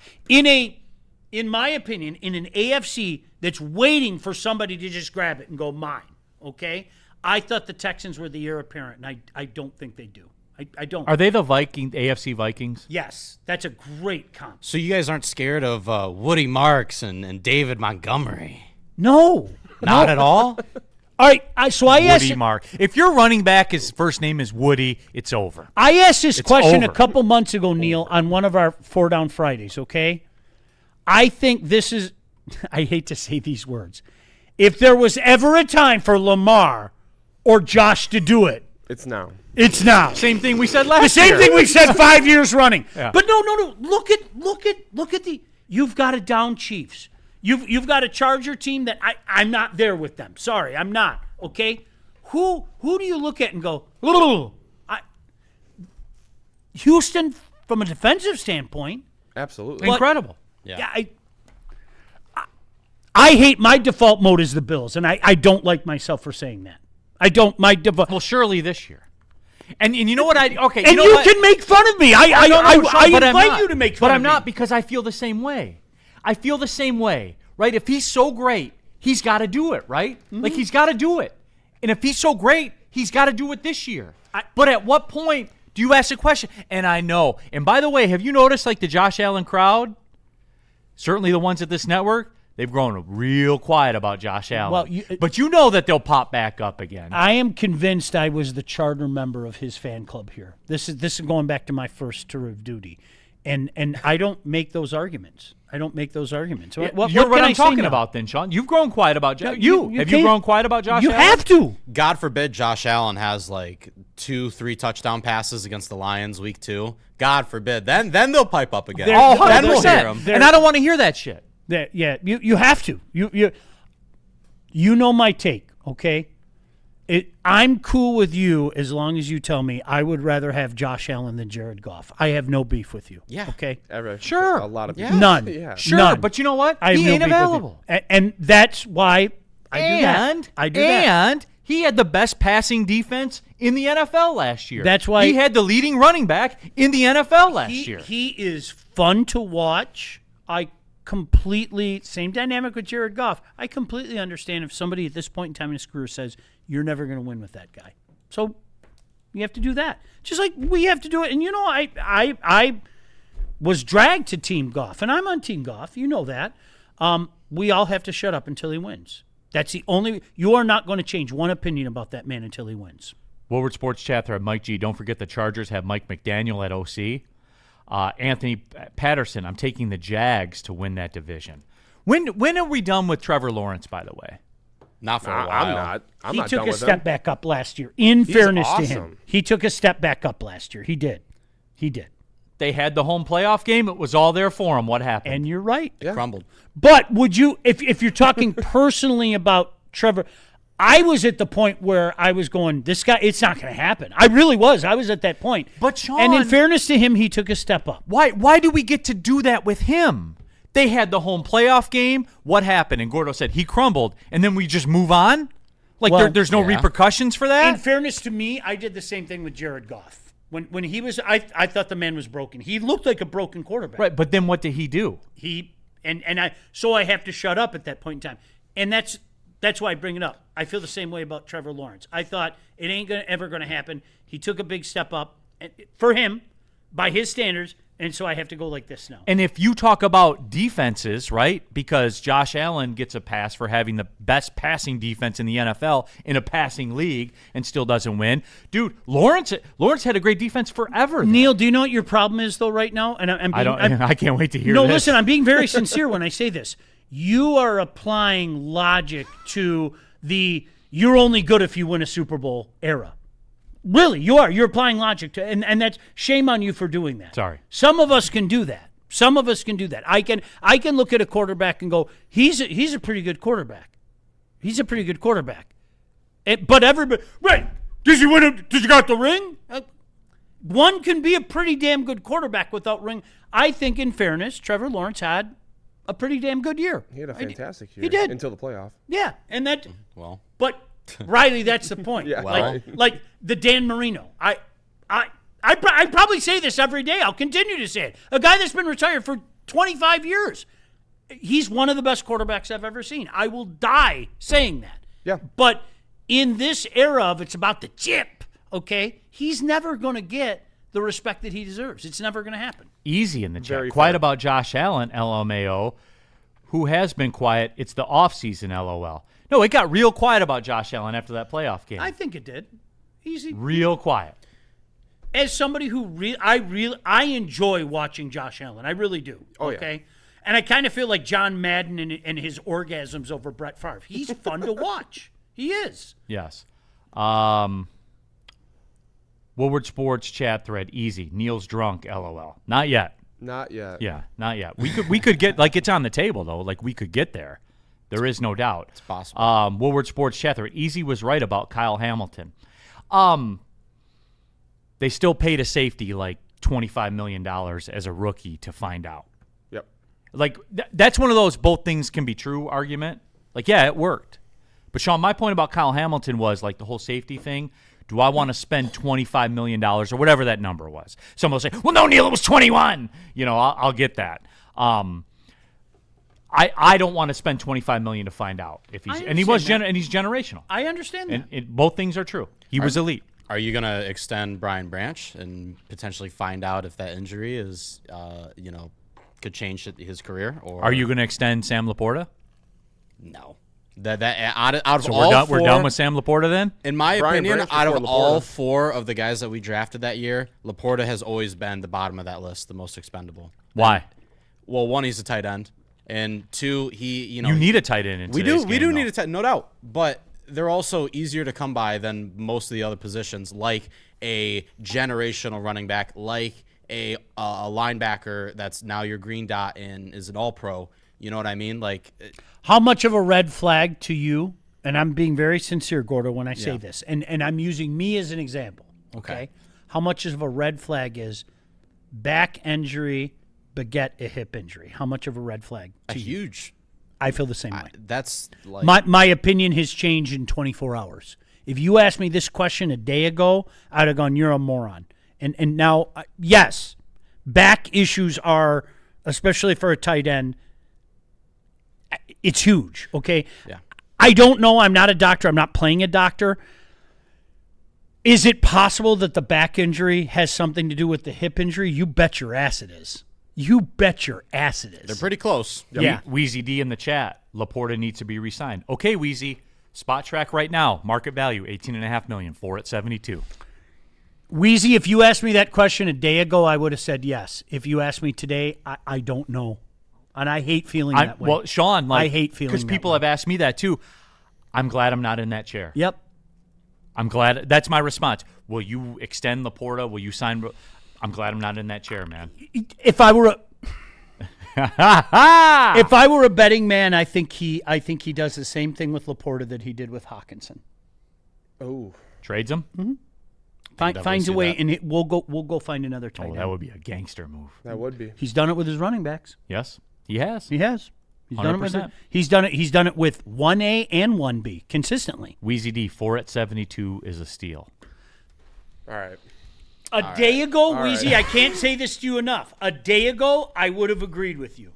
In my opinion, in an AFC that's waiting for somebody to just grab it and go mine, okay? I thought the Texans were the heir apparent, and I don't think they do. I don't. Are they the AFC Vikings? Yes. That's a great comp. So you guys aren't scared of Woody Marks and David Montgomery? No. Not at all? All right, so I asked... Woody Mark. If your running back, his first name is Woody, it's over. I asked this question over. a couple months ago, Neal, on one of our 4 Down Fridays, okay? I think this is... I hate to say these words. If there was ever a time for Lamar or Josh to do it, it's now. It's now. Same thing we said last year. The same thing we said 5 years running. Yeah. But no. Look at the... You've got a down Chiefs. You've got a Charger team that I'm not there with them. Sorry, I'm not. Okay? Who do you look at and go, Houston, from a defensive standpoint... Absolutely. Incredible. Yeah. I hate my default mode is the Bills, and I don't like myself for saying that. I don't. My default. Well, surely this year. And you know what okay. And you can make fun of me. I invite you to make fun of me. But I'm not, because I feel the same way. Right? If he's so great, he's got to do it, right? Mm-hmm. Like, he's got to do it. And if he's so great, he's got to do it this year. But at what point do you ask a question? And I know. And by the way, have you noticed, like, the Josh Allen crowd, certainly the ones at this network, they've grown real quiet about Josh Allen. Well, but you know that they'll pop back up again. I am convinced I was the charter member of his fan club here. This is going back to my first tour of duty. And I don't make those arguments. You're what I'm talking about then, Sean. You've grown quiet about Josh. Have you grown quiet about Josh Allen? You have to. God forbid Josh Allen has like 2-3 touchdown passes against the Lions week 2. God forbid. Then they'll pipe up again. Then we'll hear them. And I don't want to hear that shit. Yeah, you have to. You know my take, okay? I'm cool with you as long as you tell me I would rather have Josh Allen than Jared Goff. I have no beef with you. Yeah. Okay? Sure. A lot of people. None. Yeah. Sure. None. But you know what? I have He no ain't beef with you. available. And that's why I do that. I do that. And he had the best passing defense in the NFL last year. That's why he had the leading running back in the NFL last year. He is fun to watch. Same dynamic with Jared Goff. I completely understand if somebody at this point in time in his career says, you're never going to win with that guy. So you have to do that. Just like we have to do it. And, you know, I was dragged to Team Goff, and I'm on Team Goff. You know that. We all have to shut up until he wins. That's the only – you are not going to change one opinion about that man until he wins. Woodward Sports Chat thread, Mike G. Don't forget the Chargers have Mike McDaniel at OC. Anthony Patterson, I'm taking the Jags to win that division. When are we done with Trevor Lawrence, by the way? Not for a while. I'm not. He not took done a with step him. back up last year. In fairness to him, awesome. he took a step back up last year. He did. They had the home playoff game. It was all there for him. What happened? And you're right. Crumbled. But would you, if you're talking personally about Trevor, I was at the point where I was going, this guy, it's not going to happen. I really was. I was at that point. But Sean, and in fairness to him, he took a step up. Why do we get to do that with him? They had the home playoff game. What happened? And Gordo said he crumbled, and then we just move on? Like there's no repercussions for that? In fairness to me, I did the same thing with Jared Goff. When he was, I thought the man was broken. He looked like a broken quarterback. Right, but then what did he do? So I have to shut up at that point in time. And that's why I bring it up. I feel the same way about Trevor Lawrence. I thought it ain't ever going to happen. He took a big step up for him by his standards, and so I have to go like this now. And if you talk about defenses, right, because Josh Allen gets a pass for having the best passing defense in the NFL in a passing league and still doesn't win. Dude, Lawrence had a great defense forever. Neal, do you know what your problem is, though, right now? And I can't wait to hear this. this. No, listen, I'm being very sincere when I say this. You are applying logic to the you're only good if you win a Super Bowl era. Really, you are. You're applying logic to, and that's shame on you for doing that. Sorry. Some of us can do that. I can look at a quarterback and go, he's a pretty good quarterback. He's a pretty good quarterback. But everybody, right? Does he win? Does he got the ring? One can be a pretty damn good quarterback without ring. I think, in fairness, Trevor Lawrence had a pretty damn good year. He had a fantastic year. He did until the playoff. Yeah, and that. Well, but Riley, that's the point. Yeah. Like the Dan Marino. I probably say this every day. I'll continue to say it. A guy that's been retired for 25 years. He's one of the best quarterbacks I've ever seen. I will die saying that. Yeah. But in this era of it's about the chip, okay, he's never going to get the respect that he deserves. It's never going to happen. Easy in the chat. Very Quiet fair. about Josh Allen, LMAO. Who has been quiet? It's the offseason, LOL. No, it got real quiet about Josh Allen after that playoff game. I think it did. Easy. Real quiet. As somebody who I enjoy watching Josh Allen. I really do. Oh, okay? yeah. And I kind of feel like John Madden and his orgasms over Brett Favre. He's fun to watch. He is. Yes. Woodward Sports chat thread, easy. Neal's drunk, LOL. Not yet. Not yet. Yeah, not yet. We could get, like, it's on the table, though. Like, we could get there. There is no doubt. It's possible. Woodward Sports chat thread, easy was right about Kyle Hamilton. They still paid a safety like $25 million as a rookie to find out. Yep. Like, that's one of those both things can be true argument. Like, yeah, it worked. But, Sean, my point about Kyle Hamilton was, like, the whole safety thing. Do I want to spend $25 million or whatever that number was? Someone will say, well, no, Neal, it was 21. You know, I'll get that. I don't want to spend $25 million to find out if he's and he's generational. I understand that. And both things are true. He was elite. Are you gonna extend Brian Branch and potentially find out if that injury is, could change his career? Or are you going to extend Sam Laporta? No. That out of so all we're done with Sam Laporta then? In my Brian opinion, Branch out of before all Laporta. 4 of the guys that we drafted that year, Laporta has always been the bottom of that list, the most expendable. Why? Well, 1, he's a tight end, and 2, you need a tight end in we today's do game, need a tight, no doubt, but they're also easier to come by than most of the other positions, like a generational running back, like a linebacker that's now your green dot and is an all-pro. You know what I mean? Like, how much of a red flag to you? And I'm being very sincere, Gordo, when I say this, and I'm using me as an example. Okay, how much of a red flag is back injury beget a hip injury? How much of a red flag? To you? Huge. I feel the same way. That's like my opinion has changed in 24 hours. If you asked me this question a day ago, I'd have gone, "You're a moron." And now, yes, back issues are, especially for a tight end, it's huge. Okay. Yeah. I don't know. I'm not a doctor. I'm not playing a doctor. Is it possible that the back injury has something to do with the hip injury? You bet your ass it is. You bet your ass it is. they're pretty close. Yeah. Wheezy D in the chat. Laporta needs to be re-signed. Okay, Wheezy. Spot track right now. Market value, $18.5 million. 4 at 72. Wheezy, if you asked me that question a day ago, I would have said yes. If you asked me today, I don't know. And I hate feeling that way. Well, Sean, I hate feeling because that people way. have asked me that too. I'm glad I'm not in that chair. Yep. I'm glad. That's my response. Will you extend Laporta? Will you sign? I'm glad I'm not in that chair, man. If I were If I were a betting man, I think he does the same thing with Laporta that he did with Hutchinson. Oh, Trades him? Mm-hmm. Finds a way, and we'll go find another tight end. That would be a gangster move. That would be. He's done it with his running backs. Yes, he has. He has. He's done it with 100%. He's done it with 1A and 1B consistently. Wheezy D 4 at 72 is a steal. All right. A day ago, All Wheezy, right. I can't say this to you enough. A day ago, I would have agreed with you.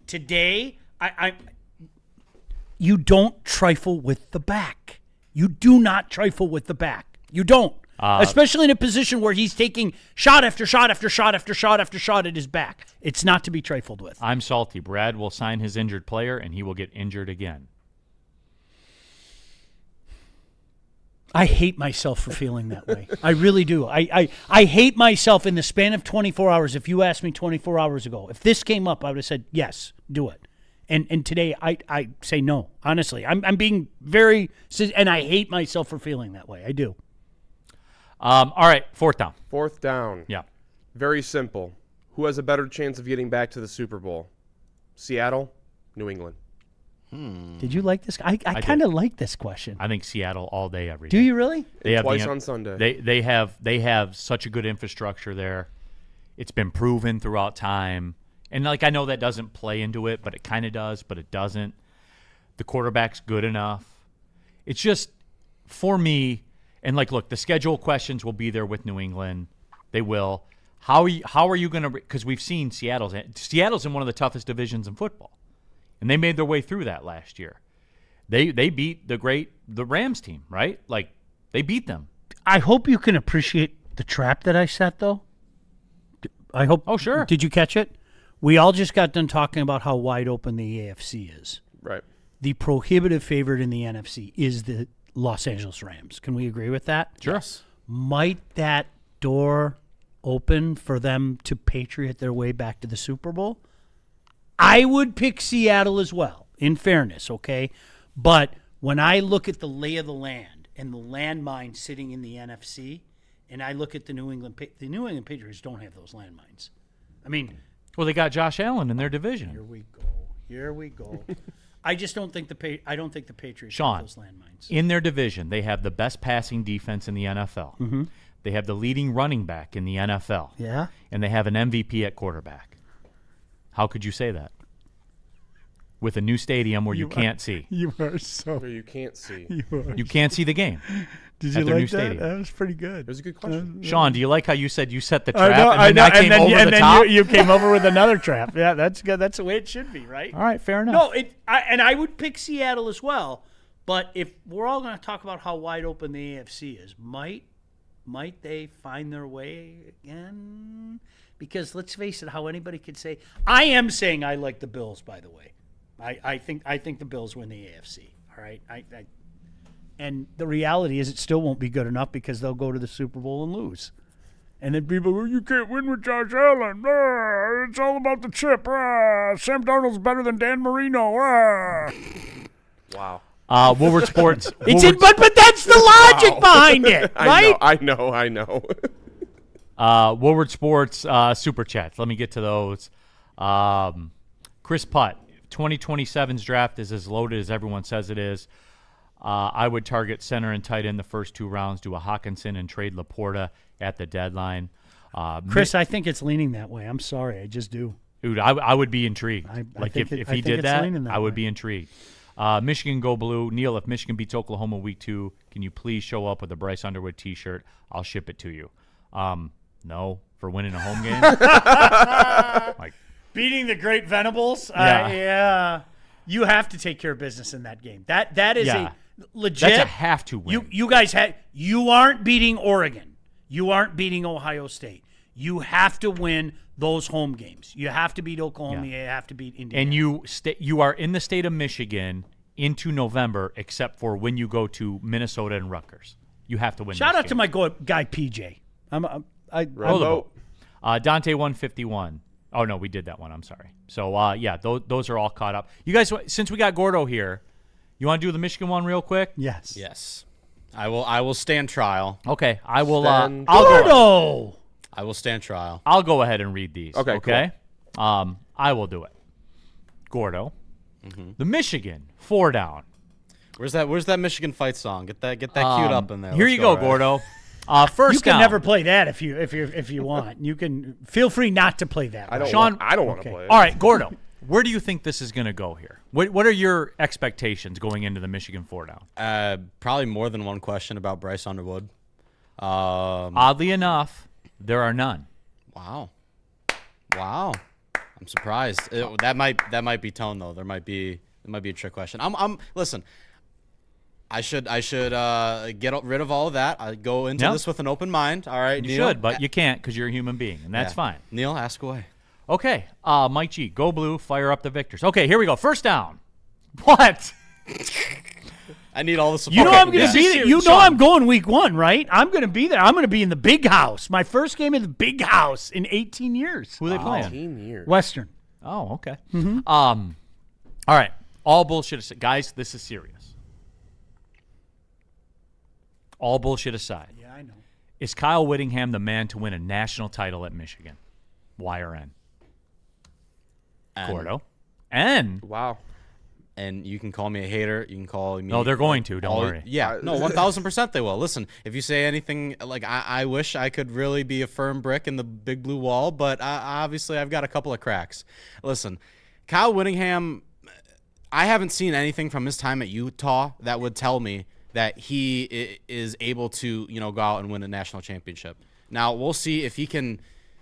Today, you don't trifle with the back. You do not trifle with the back. You don't. Especially in a position where he's taking shot after shot after shot after shot after shot at his back. It's not to be trifled with. I'm salty. Brad will sign his injured player, and he will get injured again. I hate myself for feeling that way. I really do. I hate myself in the span of 24 hours. If you asked me 24 hours ago, if this came up, I would have said, yes, do it. And today I say no. Honestly, I'm being very, and I hate myself for feeling that way. I do. All right, fourth down. Fourth down. Yeah. Very simple. Who has a better chance of getting back to the Super Bowl? Seattle, New England. Did you like this? I kind of like this question. I think Seattle all day, every day. Do you really? They have Twice on Sunday. They have such a good infrastructure there. It's been proven throughout time. And I know that doesn't play into it, but it kind of does, but it doesn't. The quarterback's good enough. It's just, for me, and look, the schedule questions will be there with New England. They will. How are you going to, because we've seen Seattle's in one of the toughest divisions in football. And they made their way through that last year. They beat the Rams team, right? They beat them. I hope you can appreciate the trap that I set, though. I hope. Oh, sure. Did you catch it? We all just got done talking about how wide open the AFC is. Right. The prohibitive favorite in the NFC is the Los Angeles Rams. Can we agree with that? Sure. Yes. Might that door open for them to patriot their way back to the Super Bowl? I would pick Seattle as well, in fairness, okay? But when I look at the lay of the land and the landmine sitting in the NFC, and I look at the New England Patriots don't have those landmines. I mean, Well, they got Josh Allen in their division. Here we go. I just don't think the Patriots Sean, have those landmines. in their division, they have the best passing defense in the NFL. Mm-hmm. They have the leading running back in the NFL. Yeah. And they have an MVP at quarterback. How could you say that? With a new stadium where you can't see. You are so. Where you can't see. You can't see the game. Did at you their new like that? stadium. That was pretty good. It was a good question. Sean, do you like how you said you set the I trap know, and then I came over the top? You came over with another trap. Yeah, that's good. That's the way it should be, right? All right, fair enough. No, I would pick Seattle as well. But if we're all going to talk about how wide open the AFC is, might they find their way again? Because let's face it, how anybody could say. I am saying I like the Bills. By the way, I think the Bills win the AFC. All right, and the reality is it still won't be good enough because they'll go to the Super Bowl and lose. And then people, well, you can't win with Josh Allen. It's all about the chip. Sam Darnold's better than Dan Marino. Wow. Woodward Sports. But that's the logic behind it, right? I know. Woodward Sports Super Chats. Let me get to those. Chris Putt, 2027's draft is as loaded as everyone says it is. I would target center and tight end the first two rounds, do a Hutchinson, and trade Laporta at the deadline. Chris, I think it's leaning that way. I'm sorry. I just do. Dude, I would be intrigued. If he did that, I would be intrigued. Michigan go blue. Neal, if Michigan beats Oklahoma week 2, can you please show up with a Bryce Underwood T-shirt? I'll ship it to you. No, for winning a home game. Beating the Great Venables? Yeah. You have to take care of business in that game. That is a legit. That's a have to win. You guys you aren't beating Oregon. You aren't beating Ohio State. You have to win those home games. You have to beat Oklahoma. You have to beat Indiana. And you are in the state of Michigan into November, except for when you go to Minnesota and Rutgers. You have to win. Shout out games. to my guy PJ. Dante 151. Oh no, we did that one. I'm sorry. So those are all caught up. You guys, since we got Gordo here, you want to do the Michigan one real quick? Yes. I will stand trial. Okay, I will. Gordo. I will stand trial. I'll go ahead and read these. Okay. I will do it. Gordo, the Michigan 4 down. Where's that Michigan fight song? Get that queued up in there. Here Let's you go, right? Gordo. First You can down. never play that if you want. You can feel free not to play that. I don't Sean- want to play it. All right, Gordo. Where do you think this is going to go here? What are your expectations going into the Michigan 4 down? Probably more than one question about Bryce Underwood. Oddly enough, there are none. Wow. I'm surprised. That might be tone though. There might be a trick question. Listen. I should get rid of all of that. I go into this with an open mind. All right, You Neal? should, but you can't because you're a human being, and that's fine. Neal, ask away. Okay, Mike G, go blue, fire up the victors. Okay, here we go. First down. What? I need all the support. You know I'm going to This be is there. serious. You know Sean. I'm going week 1, right? I'm going to be there. I'm going to be in the big house. My first game in the big house in 18 years. Who are they playing? 18 years. Western. Oh, okay. All right, all bullshit aside. Guys, this is serious. All bullshit aside. Yeah, I know. Is Kyle Whittingham the man to win a national title at Michigan? Y or N? Gordo. N. Wow. And you can call me a hater. You can call me. No, they're going to. Don't worry. Yeah, no, 1,000% they will. Listen, if you say anything like I wish I could really be a firm brick in the big blue wall, but obviously I've got a couple of cracks. Listen, Kyle Whittingham, I haven't seen anything from his time at Utah that would tell me that he is able to, go out and win a national championship. Now, we'll see if he can,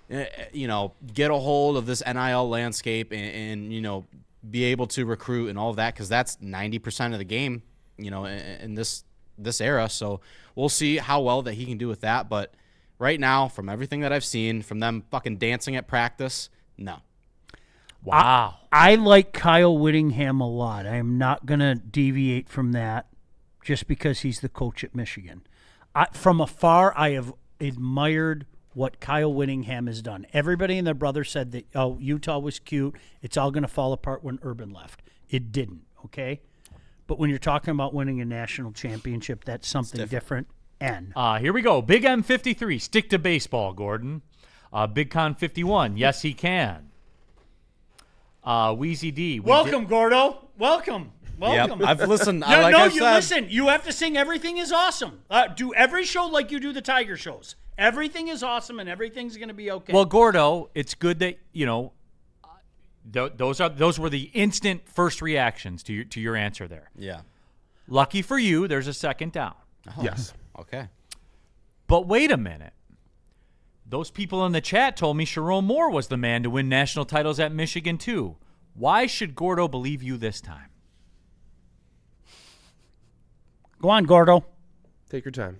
get a hold of this NIL landscape and be able to recruit and all of that, because that's 90% of the game, in this era. So we'll see how well that he can do with that. But right now, from everything that I've seen, from them fucking dancing at practice, no. Wow. I like Kyle Whittingham a lot. I am not going to deviate from that just because he's the coach at Michigan. From afar, I have admired what Kyle Whittingham has done. Everybody and their brother said that, Utah was cute. It's all going to fall apart when Urban left. It didn't, okay? But when you're talking about winning a national championship, that's something different. N. Here we go. Big M53. Stick to baseball, Gordon. Big Con 51. Yes, he can. Wheezy D. Welcome, Gordo. Welcome. Yep. I've listened. Listen. You have to sing "Everything is Awesome." Do every show like you do the Tiger shows. Everything is awesome, and everything's going to be okay. Well, Gordo, it's good that those were the instant first reactions to your answer there. Yeah. Lucky for you, there's a second down. Oh, Yes. Okay. But wait a minute. Those people in the chat told me Sharon Moore was the man to win national titles at Michigan too. Why should Gordo believe you this time? Go on, Gordo. Take your time.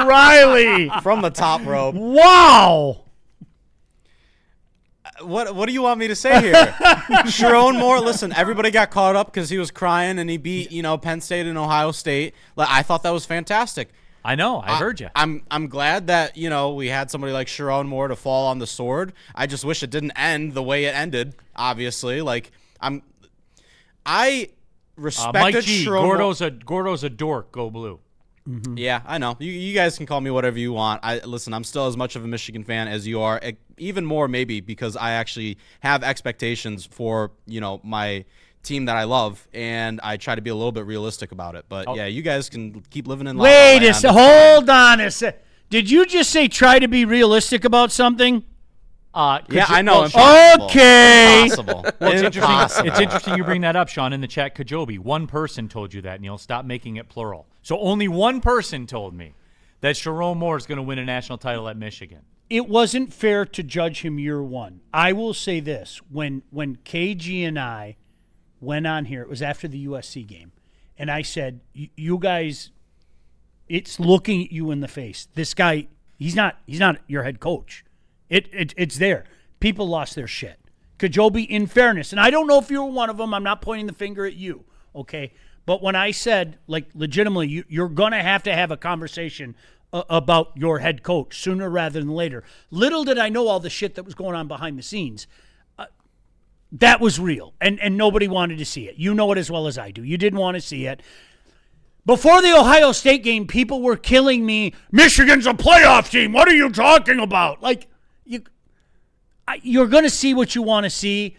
Riley. From the top rope. Wow. What do you want me to say here? Sharon Moore, listen, everybody got caught up because he was crying and he beat, Penn State and Ohio State. I thought that was fantastic. I know. I heard you. I'm glad that, we had somebody like Sharon Moore to fall on the sword. I just wish it didn't end the way it ended, obviously. I respected Mike G, Sharon Moore. Gordo's a dork. Go blue. Mm-hmm. Yeah, I know. You guys can call me whatever you want. Listen, I'm still as much of a Michigan fan as you are. Even more maybe because I actually have expectations for, my team that I love, and I try to be a little bit realistic about it. But yeah, you guys can keep living in. Wait a second. Hold on a second. Did you just say try to be realistic about something? Yeah, I know. Okay. Impossible. Well, it's interesting you bring that up, Sean, in the chat. Kajobi, one person told you that, Neal. Stop making it plural. So only one person told me that Sharon Moore is going to win a national title at Michigan. It wasn't fair to judge him year one. I will say this. When KG and I went on here, it was after the USC game, and I said, you guys, it's looking at you in the face. This guy, he's not your head coach. It's there. People lost their shit. Kajobi, in fairness, and I don't know if you were one of them. I'm not pointing the finger at you, okay? But when I said, legitimately, you're going to have a conversation about your head coach sooner rather than later. Little did I know all the shit that was going on behind the scenes. That was real, and nobody wanted to see it. You know it as well as I do. You didn't want to see it. Before the Ohio State game, people were killing me. Michigan's a playoff team. What are you talking about? you're going to see what you want to see,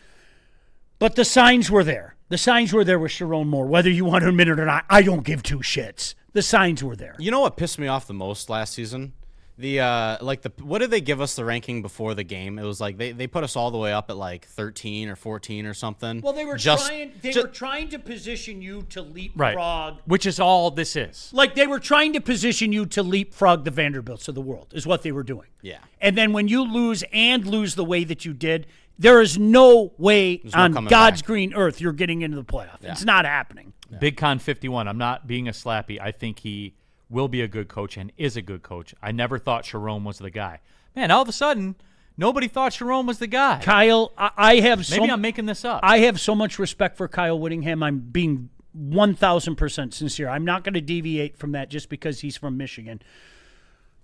but the signs were there. The signs were there with Sharon Moore. Whether you want to admit it or not, I don't give two shits. The signs were there. You know what pissed me off the most last season? What did they give us the ranking before the game? It was like they put us all the way up at like 13 or 14 or something. Well, they were trying to position you to leapfrog. Right. Which is all this is. Like they were trying to position you to leapfrog the Vanderbilts of the world is what they were doing. Yeah. And then when you lose the way that you did, there is no way on God's green earth you're getting into the playoff. Yeah. It's not happening. Yeah. Big Con 51. I'm not being a slappy. I think he will be a good coach and is a good coach. I never thought Sharon was the guy. Man, all of a sudden, nobody thought Sharon was the guy. Kyle, Maybe I'm making this up. I have so much respect for Kyle Whittingham. I'm being 1,000% sincere. I'm not going to deviate from that just because he's from Michigan.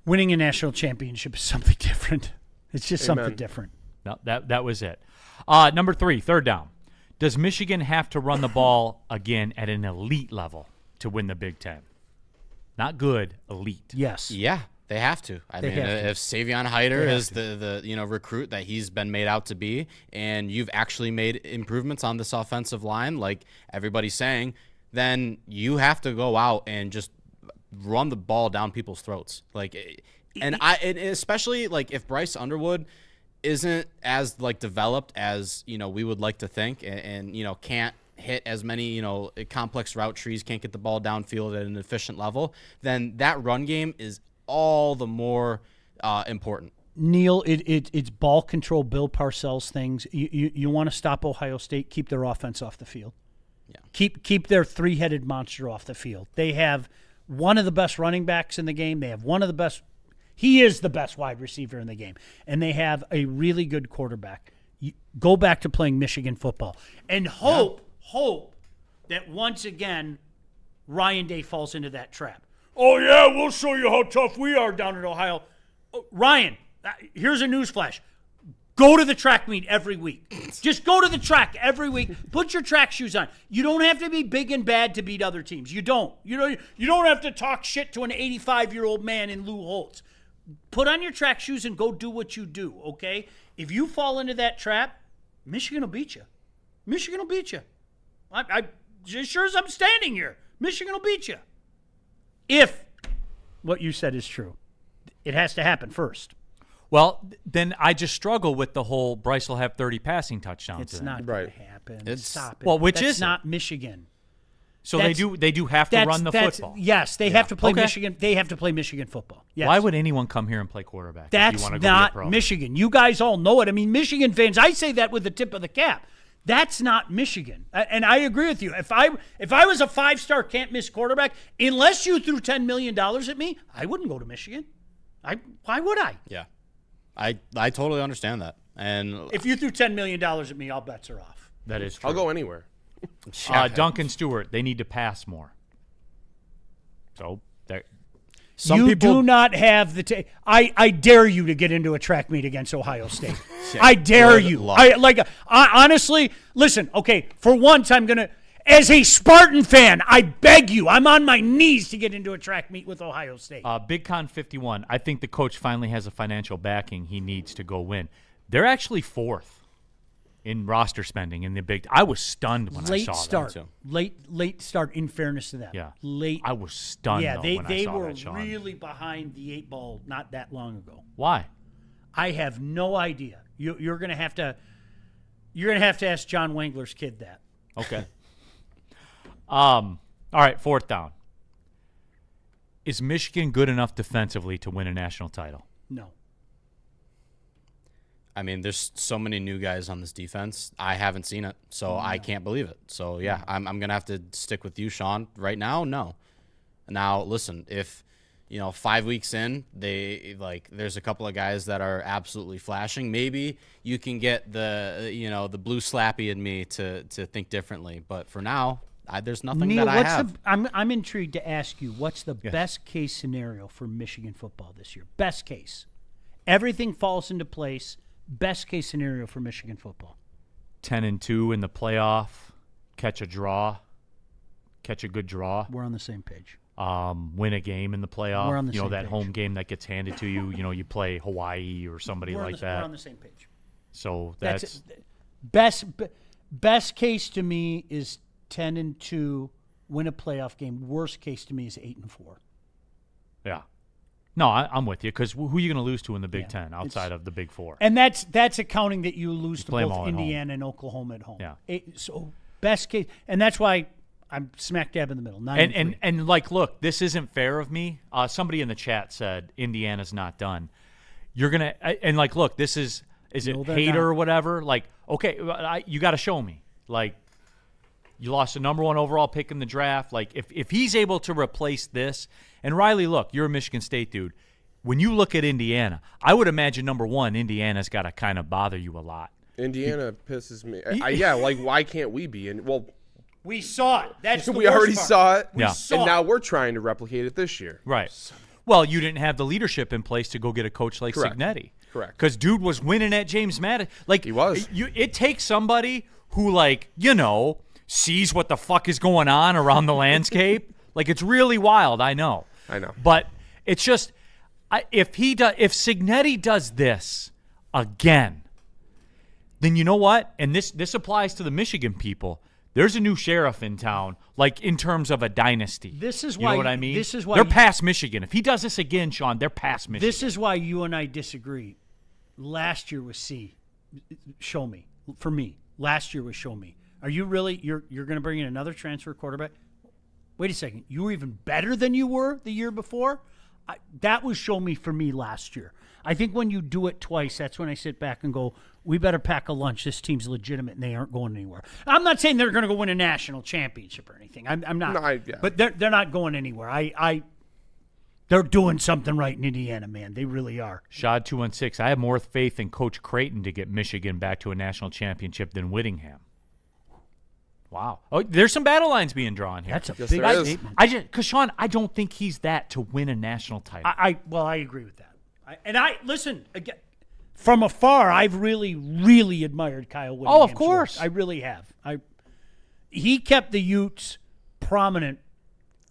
Winning a national championship is something different. It's just something different. No, that was it. Number 3, third down. Does Michigan have to run the ball again at an elite level to win the Big Ten? Not good, elite. Yes. Yeah, they have to. I mean, if Savion Hyder is the recruit that he's been made out to be, and you've actually made improvements on this offensive line, like everybody's saying, then you have to go out and just run the ball down people's throats. And especially like if Bryce Underwood isn't as like developed as we would like to think, and can't hit as many complex route trees, can't get the ball downfield at an efficient level, then that run game is all the more important. Neal, it's ball control. Bill Parcells things. You want to stop Ohio State, keep their offense off the field. Yeah, keep their three-headed monster off the field. They have one of the best running backs in the game. They have one of the best. He is the best wide receiver in the game, and they have a really good quarterback. You go back to playing Michigan football and hope that once again Ryan Day falls into that trap. Oh, yeah, we'll show you how tough we are down in Ohio. Ryan, here's a newsflash. Go to the track meet every week. Just go to the track every week. Put your track shoes on. You don't have to be big and bad to beat other teams. You don't. You don't have to talk shit to an 85-year-old man in Lou Holtz. Put on your track shoes and go do what you do, okay? If you fall into that trap, Michigan will beat you. Michigan will beat you. I as sure as I'm standing here, Michigan will beat you. If what you said is true. It has to happen first. Well, then I just struggle with the whole Bryce will have 30 passing touchdowns. It's not going to happen. Stop it. Well, That's not Michigan. So they do have to run the football. Yes, they have to play Michigan. They have to play Michigan football. Yes. Why would anyone come here and play quarterback? That's not Michigan. You guys all know it. I mean, Michigan fans, I say that with the tip of the cap. That's not Michigan. And I agree with you. If I was a 5-star can't-miss quarterback, unless you threw $10 million at me, I wouldn't go to Michigan. Why would I? Yeah. I totally understand that. And if you threw $10 million at me, all bets are off. That is true. I'll go anywhere. Duncan Stewart, they need to pass more. So you do not have the I dare you to get into a track meet against Ohio State. I dare you. Honestly, listen, okay, for once I'm going to, as a Spartan fan, I beg you, I'm on my knees to get into a track meet with Ohio State. Big Con 51, I think the coach finally has a financial backing he needs to go win. They're actually 4th in roster spending in the Big. I was stunned when I saw that. Late start. In fairness to them, late. I was stunned. Yeah, when I saw that, they were Sean. really behind the 8 ball not that long ago. Why? I have no idea. You're gonna have to ask John Wangler's kid that. Okay. All right, 4th down. Is Michigan good enough defensively to win a national title? No. I mean, there's so many new guys on this defense. I haven't seen it, so I can't believe it. So, yeah, I'm going to have to stick with you, Sean. Right now, no. Now, listen, if, 5 weeks in, there's a couple of guys that are absolutely flashing. Maybe you can get the blue slappy in me to think differently. But for now, there's nothing Neal, that I have. I'm intrigued to ask you, what's the best case scenario for Michigan football this year? Best case. Everything falls into place. Best case scenario for Michigan football. 10-2 in the playoff, catch a good draw. We're on the same page. Win a game in the playoff. We're on the same that page. home game that gets handed to you. You play Hawaii or somebody like that. We're on the same page. So that's best case to me is 10-2, win a playoff game. Worst case to me is 8-4. Yeah. No, I'm with you, because who are you going to lose to in the Big Ten outside of the Big Four? And that's accounting that you lose to play 'em all both at home. Indiana and Oklahoma at home. Yeah. So best case, and that's why I'm smack dab in the middle. And like, look, this isn't fair of me. Somebody in the chat said Indiana's not done. You're gonna and like, look, this is it hater or whatever? Like, okay, you got to show me. Like, you lost a number 1 overall pick in the draft. Like, if he's able to replace this, and Riley, look, you're a Michigan State dude. When you look at Indiana, I would imagine number 1, Indiana's got to kind of bother you a lot. Indiana pisses me. Yeah, like, why can't we be? Well, we saw it. That's the we already part. saw it. Yeah. And now we're trying to replicate it this year. Right. Well, you didn't have the leadership in place to go get a coach like Cignetti. Correct. Because dude was winning at James Madison. Like, he was. It takes somebody who, like, sees what the fuck is going on around the landscape. Like, it's really wild. I know. But it's just, if Cignetti does this again, then you know what? And this applies to the Michigan people. There's a new sheriff in town, like, in terms of a dynasty. This is you why know what I mean? This is why they're past Michigan. If he does this again, Sean, they're past Michigan. This is why you and I disagree. Last year was C. Show me. For me, last year was show me. Are you really you're going to bring in another transfer quarterback? Wait a second. You were even better than you were the year before? That was show me for me last year. I think when you do it twice, that's when I sit back and go, we better pack a lunch. This team's legitimate, and they aren't going anywhere. I'm not saying they're going to go win a national championship or anything. I'm not. No, But they're not going anywhere. They're doing something right in Indiana, man. They really are. Shad 216. I have more faith in Coach Creighton to get Michigan back to a national championship than Whittingham. Wow. Oh, there's some battle lines being drawn here. That's a big statement. Because Sean, I don't think he's that to win a national title. I agree with that. Listen again. From afar, I've really, really admired Kyle Whittingham's Oh, of course. work. I really have. He kept the Utes prominent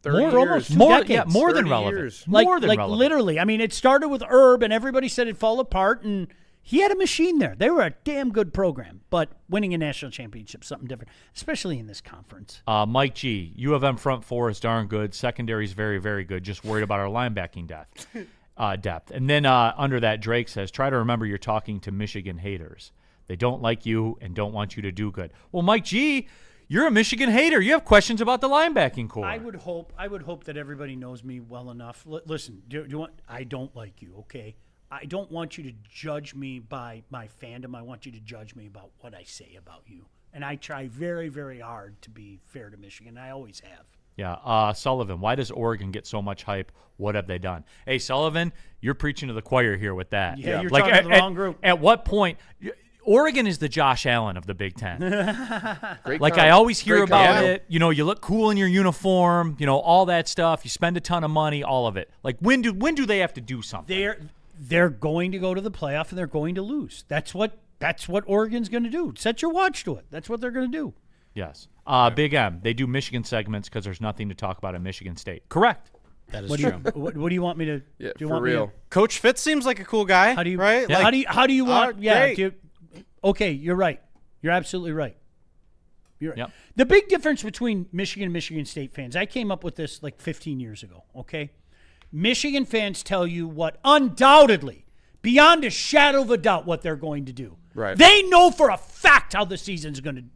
30 for years. almost 2 more decades. than 30 relevant. years. More than relevant. Literally. I mean, it started with Herb, and everybody said it'd fall apart, and he had a machine there. They were a damn good program, but winning a national championship, something different, especially in this conference. Mike G, U of M front 4 is darn good. Secondary is very, very good. Just worried about our linebacking depth. And then under that, Drake says, try to remember you're talking to Michigan haters. They don't like you and don't want you to do good. Well, Mike G, you're a Michigan hater. You have questions about the linebacking core. I would hope that everybody knows me well enough. Listen, I don't like you, okay? I don't want you to judge me by my fandom. I want you to judge me about what I say about you. And I try very, very hard to be fair to Michigan. I always have. Yeah. Sullivan, why does Oregon get so much hype? What have they done? Hey, Sullivan, you're preaching to the choir here with that. Yeah, you're talking to the wrong group. At what point? Oregon is the Josh Allen of the Big Ten. Great I always hear Great about combo. it. You look cool in your uniform. All that stuff. You spend a ton of money. All of it. Like, when do they have to do something? They're going to go to the playoff and they're going to lose. That's what Oregon's going to do. Set your watch to it. That's what they're going to do. Yes. Big M. They do Michigan segments because there's nothing to talk about at Michigan State. Correct. That is true. What do you want me to? Yeah, do you for want real. Me to, Coach Fitz seems like a cool guy. how do you right? Yeah. Like, How do you want? great. Okay, you're right. You're absolutely right. Yep. The big difference between Michigan and Michigan State fans, I came up with this like 15 years ago, okay? Michigan fans tell you what undoubtedly, beyond a shadow of a doubt, what they're going to do. Right. They know for a fact how the season's going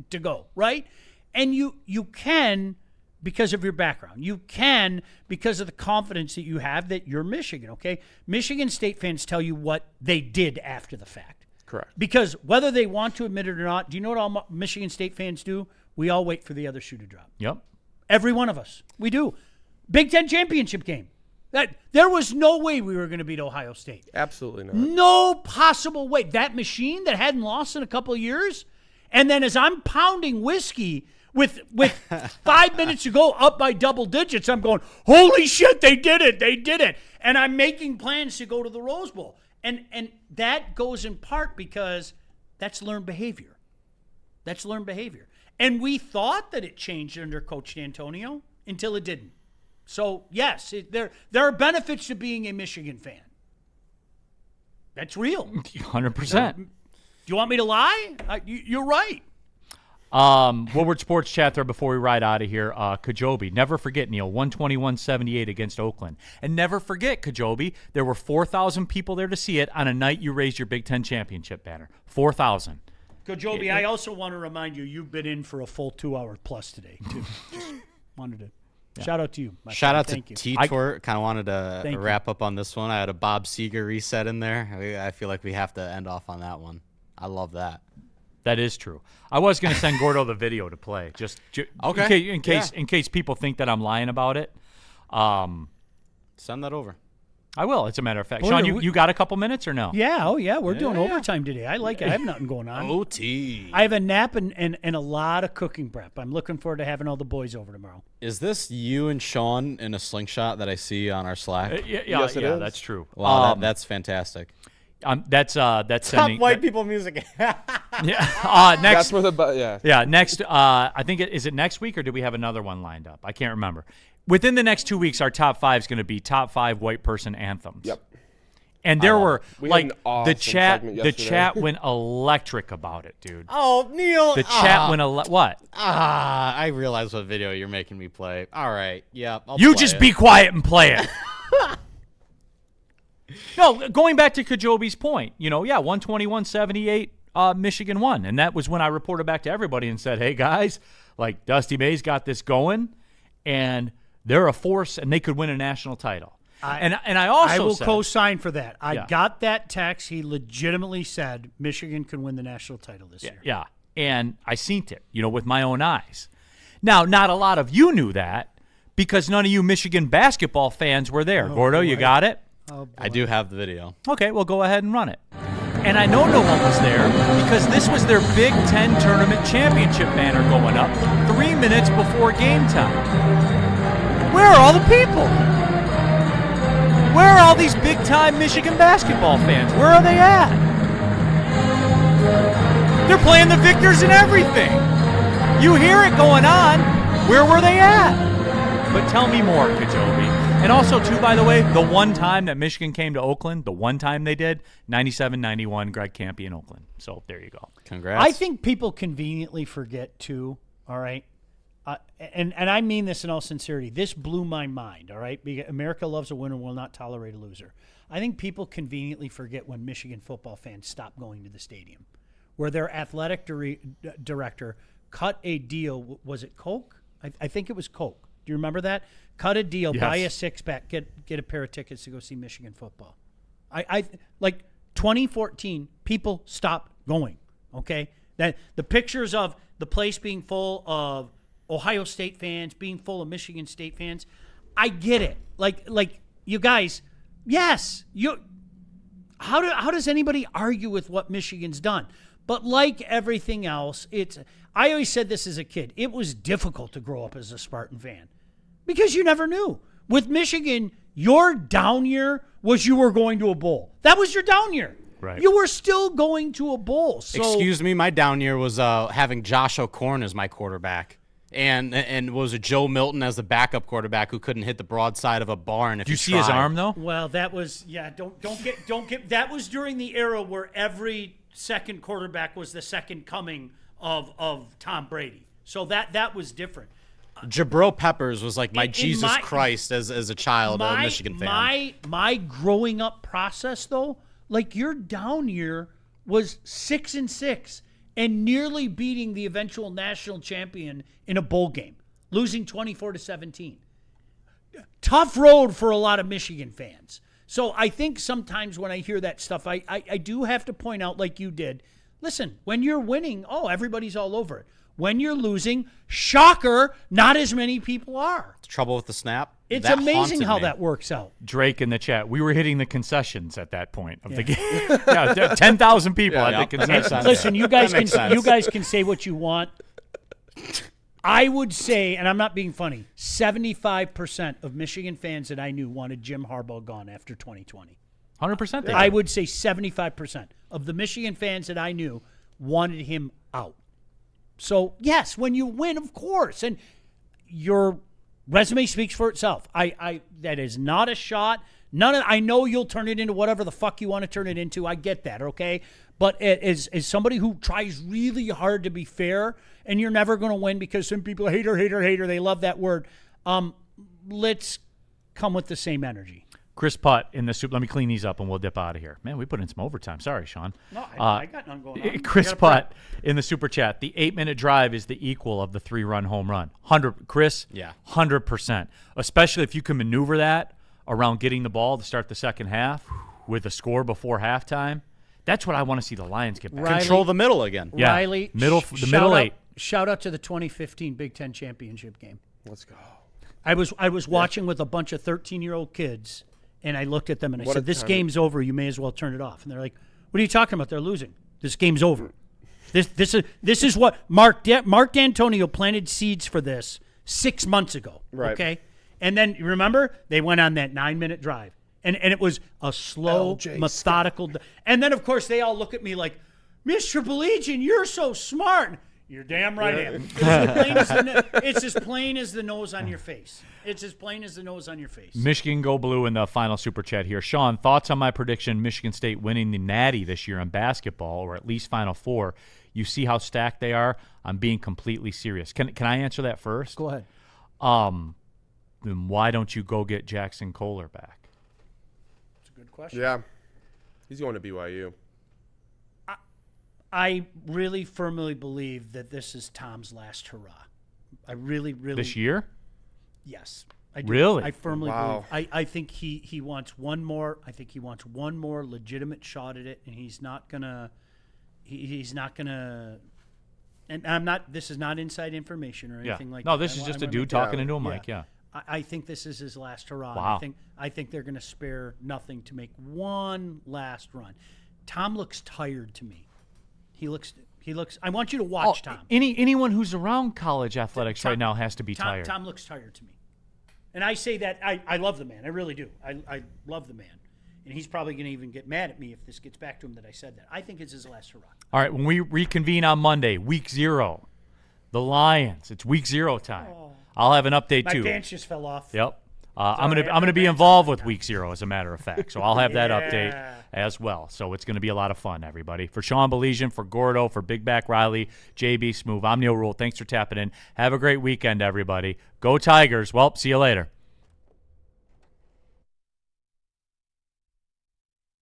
to go, right? And you can, because of your background. You can, because of the confidence that you have that you're Michigan, okay? Michigan State fans tell you what they did after the fact. Correct. Because whether they want to admit it or not, do you know what all Michigan State fans do? We all wait for the other shoe to drop. Yep. Every one of us. We do. Big Ten championship game. There was no way we were going to beat Ohio State. Absolutely not. No possible way. That machine that hadn't lost in a couple of years, and then as I'm pounding whiskey with 5 minutes to go up by double digits, I'm going, holy shit, they did it. They did it. And I'm making plans to go to the Rose Bowl. And that goes in part because that's learned behavior. That's learned behavior. And we thought that it changed under Coach D'Antonio until it didn't. So, yes, there are benefits to being a Michigan fan. That's real. 100%. you want me to lie? You're right. Woodward Sports chat thread before we ride out of here. Kajobi, never forget, Neal, 121-78 against Oakland. And never forget, Kajobi, there were 4,000 people there to see it on a night you raised your Big Ten championship banner. 4,000. Kajobi, I also want to remind you, you've been in for a full 2 hour plus today, too. Just wanted to shout out to you. Shout out to Thank you. T-Tort. Kind of wanted to Thank wrap up on this one. I had a Bob Seger reset in there. I feel like we have to end off on that one. I love that. That is true. I was going to send Gordo the video to play, just okay. in case people think that I'm lying about it. Send that over. I will. As a matter of fact, Boy, Sean, you got a couple minutes or no? Yeah, we're doing overtime today. I like it. I have nothing going on. OT. I have a nap and a lot of cooking prep. I'm looking forward to having all the boys over tomorrow. Is this you and Sean in a slingshot that I see on our Slack? Yes, it is. That's true. Wow, that's fantastic. That's sending white people music. Next. That's where the Yeah. Next. I think is it next week or do we have another one lined up? I can't remember. Within the next 2 weeks, our top 5 is going to be top 5 white person anthems. Yep. And there were we like had an awesome the chat. segment The yesterday. chat went electric about it, dude. Oh, Neal. The chat went what? I realize what video you're making me play. All right. Yeah. You just be quiet and play it. No, going back to Kajobi's point, 121-78, Michigan won. And that was when I reported back to everybody and said, hey, guys, like Dusty May's got this going, and they're a force, and they could win a national title. I will said, co-sign for that. I got that text. He legitimately said Michigan can win the national title this year. Yeah, and I seen it, with my own eyes. Now, not a lot of you knew that because none of you Michigan basketball fans were there. Gordo, you got it? Oh, I do have the video. Okay, well, go ahead and run it. And I know no one was there because this was their Big Ten Tournament Championship banner going up 3 minutes before game time. Where are all the people? Where are all these big-time Michigan basketball fans? Where are they at? They're playing the victors and everything. You hear it going on. Where were they at? But tell me more, Kajobi. And also, too, by the way, the one time that Michigan came to Oakland, the one time they did, 97-91, Greg Kampe in Oakland. So there you go. Congrats. I think people conveniently forget, too, all right? And I mean this in all sincerity. This blew my mind, all right? Because America loves a winner and will not tolerate a loser. I think people conveniently forget when Michigan football fans stopped going to the stadium, where their athletic director cut a deal. Was it Coke? I think it was Coke. Do you remember that? Cut a deal, yes. Buy a six-pack, get a pair of tickets to go see Michigan football. I like 2014, people stopped going, okay? That the pictures of the place being full of Ohio State fans, being full of Michigan State fans, I get it. Like you guys, yes, how does anybody argue with what Michigan's done? But like everything else, I always said this as a kid. It was difficult to grow up as a Spartan fan because you never knew. With Michigan, your down year was you were going to a bowl. That was your down year. Right. You were still going to a bowl. So, excuse me, my down year was having Josh O'Korn as my quarterback. And was a Joe Milton as the backup quarterback who couldn't hit the broadside of a barn. Did you see his arm though? Well, that was Don't get. That was during the era where every second quarterback was the second coming of Tom Brady. So that was different. Jabril Peppers was like my Jesus Christ as a child, a Michigan fan. My growing up process though, like your down year was 6-6. And nearly beating the eventual national champion in a bowl game, losing 24-17. Tough road for a lot of Michigan fans. So I think sometimes when I hear that stuff, I do have to point out, like you did, listen, when you're winning, everybody's all over it. When you're losing, shocker, not as many people are. Trouble with the snap. It's that amazing how me. that works out. Drake in the chat. We were hitting the concessions at that point of the game. Yeah, 10,000 people at the concessions. Listen, you guys can say what you want. I would say, and I'm not being funny, 75% of Michigan fans that I knew wanted Jim Harbaugh gone after 2020. 100%. I would say 75% of the Michigan fans that I knew wanted him out. So, yes, when you win, of course, and your resume speaks for itself. That is not a shot I know you'll turn it into whatever the fuck you want to turn it into. I get that, okay? But as somebody who tries really hard to be fair, and you're never going to win because some people hater, they love that word. Let's come with the same energy. Chris Putt in the soup. Let me clean these up and we'll dip out of here. Man, we put in some overtime. Sorry, Sean. No, I got none going on. Chris Putt in the super chat. The 8-minute drive is the equal of the 3-run home run. 100, Chris. Yeah. 100%. Especially if you can maneuver that around getting the ball to start the second half with a score before halftime. That's what I want to see the Lions get back. Riley, Control the middle again. Yeah. Riley, the middle 8. Shout out to the 2015 Big Ten championship game. Let's go. I was watching with a bunch of 13-year-old kids. And I looked at them and I said, this game's over. You may as well turn it off. And they're like, what are you talking about? They're losing. This game's over. This is what Mark D'Antonio planted seeds for this 6 months ago. Right. Okay? And then, you remember? They went on that 9-minute drive. And it was a slow, methodical. And then, of course, they all look at me like, Mr. Baligian, you're so smart. You're damn right I am. It's as plain as the nose on your face. It's as plain as the nose on your face. Michigan go blue in the final super chat here. Sean, thoughts on my prediction Michigan State winning the Natty this year in basketball, or at least Final Four? You see how stacked they are? I'm being completely serious. Can I answer that first? Go ahead. Then why don't you go get Jackson Kohler back? That's a good question. Yeah. He's going to BYU. I really firmly believe that this is Tom's last hurrah. I really This year? Yes. I do. Really? I firmly believe. I think he wants one more. I think he wants one more legitimate shot at it, and he's not gonna. He's not gonna. And I'm not. This is not inside information or anything like that. No, this is just a dude talking into a mic. Yeah. I think this is his last hurrah. Wow. I think they're gonna spare nothing to make one last run. Tom looks tired to me. He looks. I want you to watch Tom. Anyone who's around college athletics right now has to be tired. Tom looks tired to me, and I say that I love the man. I really do. I love the man, and he's probably going to even get mad at me if this gets back to him that I said that. I think it's his last hurrah. All right, when we reconvene on Monday, Week 0, the Lions. It's Week 0 time. I'll have an update too. My pants just fell off. Yep. I'm gonna be involved with Week 0 as a matter of fact, so I'll have that update as well. So it's gonna be a lot of fun, everybody. For Sean Baligian, for Gordo, for Big Back Riley, JB Smooth, I'm Neal Ruhl. Thanks for tapping in. Have a great weekend, everybody. Go Tigers. Well, see you later.